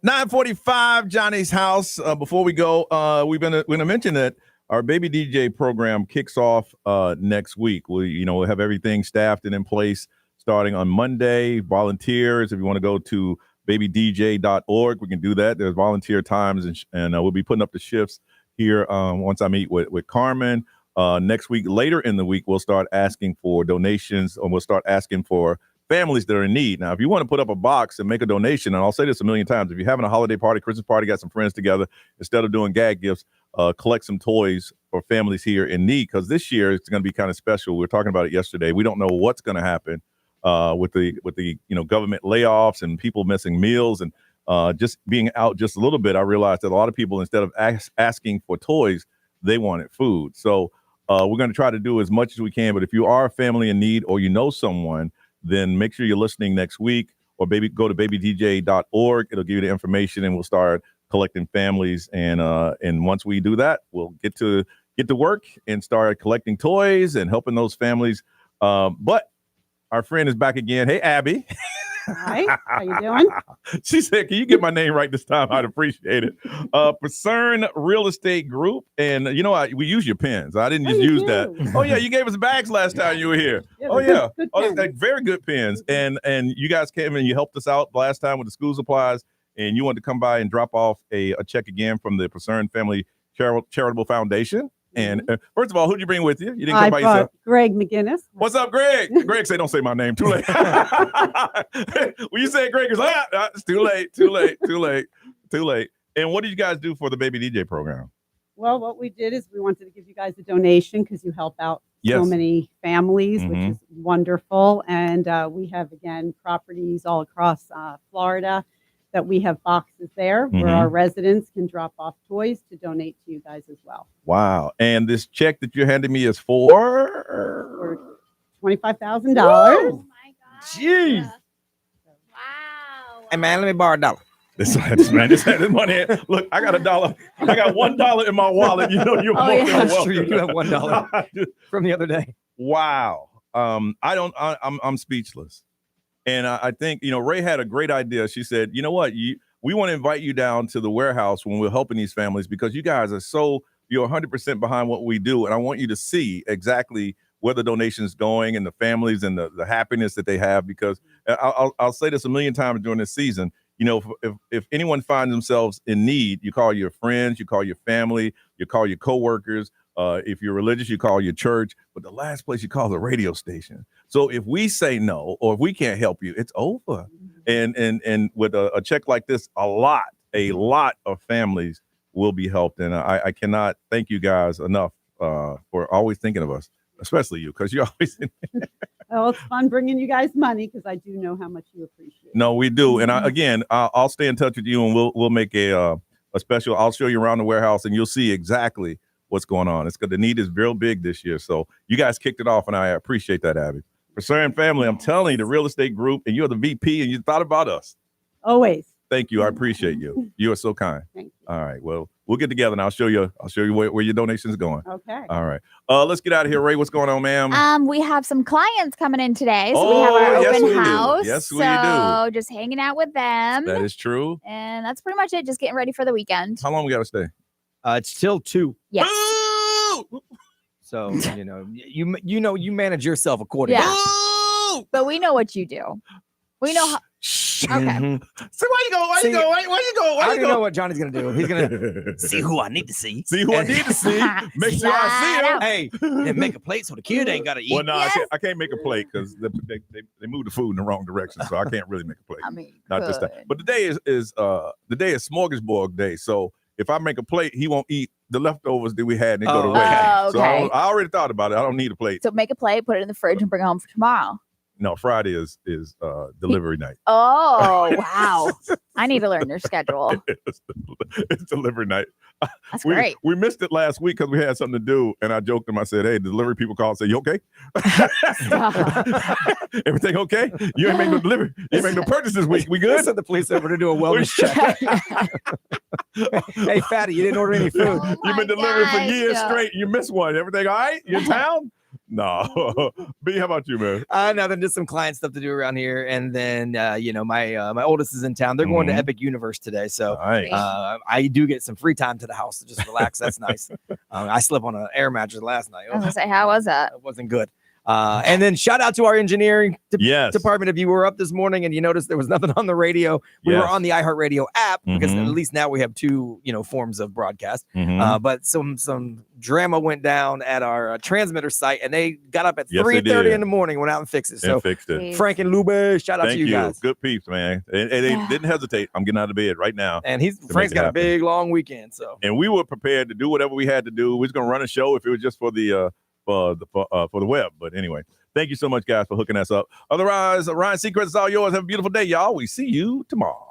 9:45, Johnny's house. Before we go, we're gonna mention that our Baby DJ program kicks off next week. We'll have everything staffed and in place starting on Monday. Volunteers, if you want to go to babydj.org, we can do that. There's volunteer times, and we'll be putting up the shifts here once I meet with Carmen. Next week, later in the week, we'll start asking for donations, or we'll start asking for families that are in need. Now, if you want to put up a box and make a donation, and I'll say this a million times, if you're having a holiday party, Christmas party, got some friends together, instead of doing gag gifts, collect some toys for families here in need, because this year it's going to be kind of special. We were talking about it yesterday. We don't know what's going to happen with the government layoffs and people missing meals, and just being out just a little bit. I realized that a lot of people, instead of asking for toys, they wanted food. So we're going to try to do as much as we can. But if you are a family in need, or you know someone, then make sure you're listening next week, or go to babydj.org. It'll give you the information, and we'll start collecting families. And once we do that, we'll get to work and start collecting toys and helping those families. But our friend is back again. Hey, Abby. Hi, how you doing? She said, can you get my name right this time? I'd appreciate it. Concern Real Estate Group. And we use your pens. I didn't just use that. Oh, yeah, you gave us bags last time you were here. Yeah, good That's very good pens. And you guys came and you helped us out last time with the school supplies. And you wanted to come by and drop off a check again from the Concern Family Charitable Foundation. And first of all, who'd you bring with you? You didn't come by yourself? Greg McGinnis. What's up, Greg? Greg say, don't say my name. Too late. When you say Greg, it's like, it's too late. And what did you guys do for the Baby DJ program? Well, what we did is we wanted to give you guys a donation because you help out so many families, which is wonderful. And we have, again, properties all across Florida that we have boxes there where our residents can drop off toys to donate to you guys as well. Wow. And this check that you're handing me is for $25,000. Oh my God. Jeez. Wow. Hey, man, let me borrow $1. This money. Look, I got $1. I got $1 in my wallet. You're more than welcome. True. You do have $1 from the other day. Wow. I'm speechless. And I think, Ray had a great idea. She said, you know what? We want to invite you down to the warehouse when we're helping these families, because you guys are you're 100% behind what we do. And I want you to see exactly where the donation's going and the families and the happiness that they have, because I'll say this a million times during this season. If anyone finds themselves in need, you call your friends, you call your family, you call your coworkers. If you're religious, you call your church, but the last place you call the radio station. So if we say no, or if we can't help you, it's over. And with a check like this, a lot of families will be helped. And I cannot thank you guys enough for always thinking of us, especially you, because you're always in there. Well, it's fun bringing you guys money, because I do know how much you appreciate it. No, we do. And I'll stay in touch with you, and we'll make a special. I'll show you around the warehouse, and you'll see exactly what's going on. It's because the need is real big this year. So you guys kicked it off, and I appreciate that, Abby. Concern Family, I'm telling you, the real estate group, and you're the VP, and you thought about us. Always. Thank you. I appreciate you. You are so kind. Thank you. All right. Well, we'll get together, and I'll show you where your donation's going. Okay. All right. Let's get out of here. Ray, what's going on, ma'am? We have some clients coming in today. So we have our open house. Yes, we do. So just hanging out with them. That is true. And that's pretty much it. Just getting ready for the weekend. How long we got to stay? It's till 2. Yes. So, you manage yourself accordingly. Yeah. But we know what you do. We know how. Okay. So why you go? I already know what Johnny's gonna do. He's gonna see who I need to see. See who I need to see. Make sure I see him. Hey, and make a plate so the kid ain't gotta eat. Well, no, I can't make a plate because they moved the food in the wrong direction, so I can't really make a plate. I mean, not this time. But today is smorgasbord day, so if I make a plate, he won't eat the leftovers that we had and they go to waste. Okay. So I already thought about it. I don't need a plate. So make a plate, put it in the fridge, and bring it home for tomorrow. No, Friday is delivery night. Oh, wow. I need to learn your schedule. It's delivery night. That's great. We missed it last week because we had something to do. And I joked him. I said, hey, delivery people call and say, you okay? Everything okay? You ain't make no delivery. You ain't make no purchase this week. We good? Send the police over to do a wellness check. Hey, fatty, you didn't order any food. You've been delivering for years straight. You missed one. Everything all right? You in town? No. B, how about you, man? Nothing, just some client stuff to do around here. And then, my oldest is in town. They're going to Epic Universe today. So I do get some free time to the house to just relax. That's nice. I slept on an air mattress last night. I was going to say, how was that? It wasn't good. And then shout out to our engineering department. If you were up this morning and you noticed there was nothing on the radio, we were on the iHeartRadio app because at least now we have two, forms of broadcast. But some drama went down at our transmitter site, and they got up at 3:30 in the morning, went out and fixed it. So fixed it. Frank and Lube, shout out to you guys. Good peeps, man. And they didn't hesitate. I'm getting out of bed right now. And Frank's got a big long weekend. So and we were prepared to do whatever we had to do. We was gonna run a show if it was just for the for the web. But anyway, thank you so much, guys, for hooking us up. Otherwise, Ryan Seacrest is all yours. Have a beautiful day, y'all. We see you tomorrow.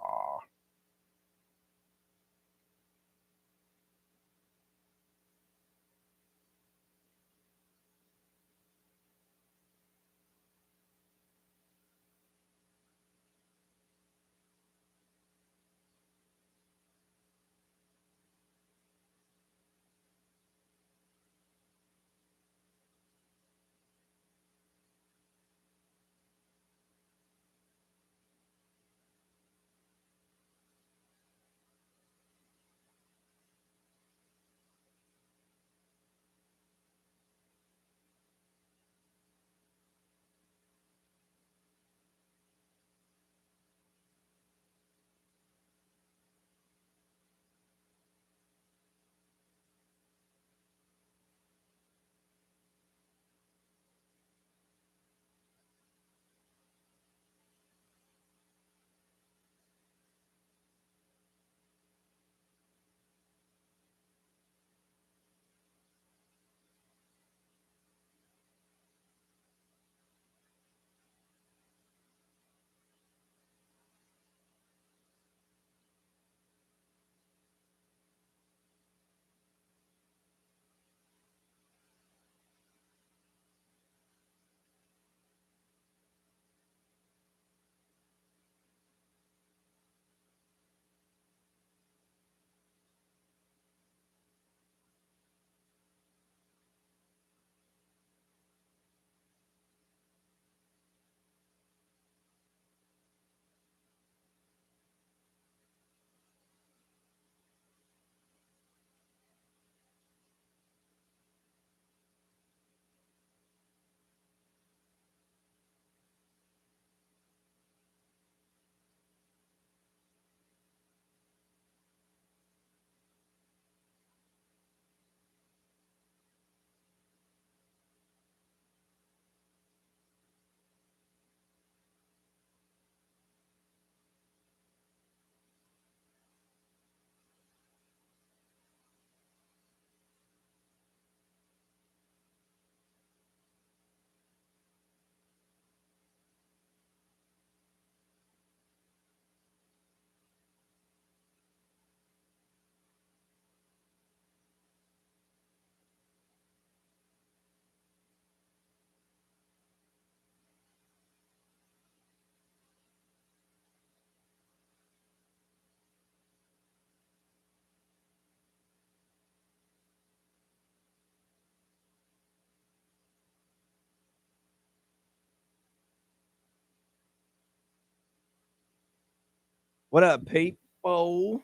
What up, people? All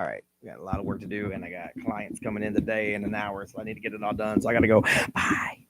right, we got a lot of work to do, and I got clients coming in today in an hour, so I need to get it all done. So I got to go. Bye.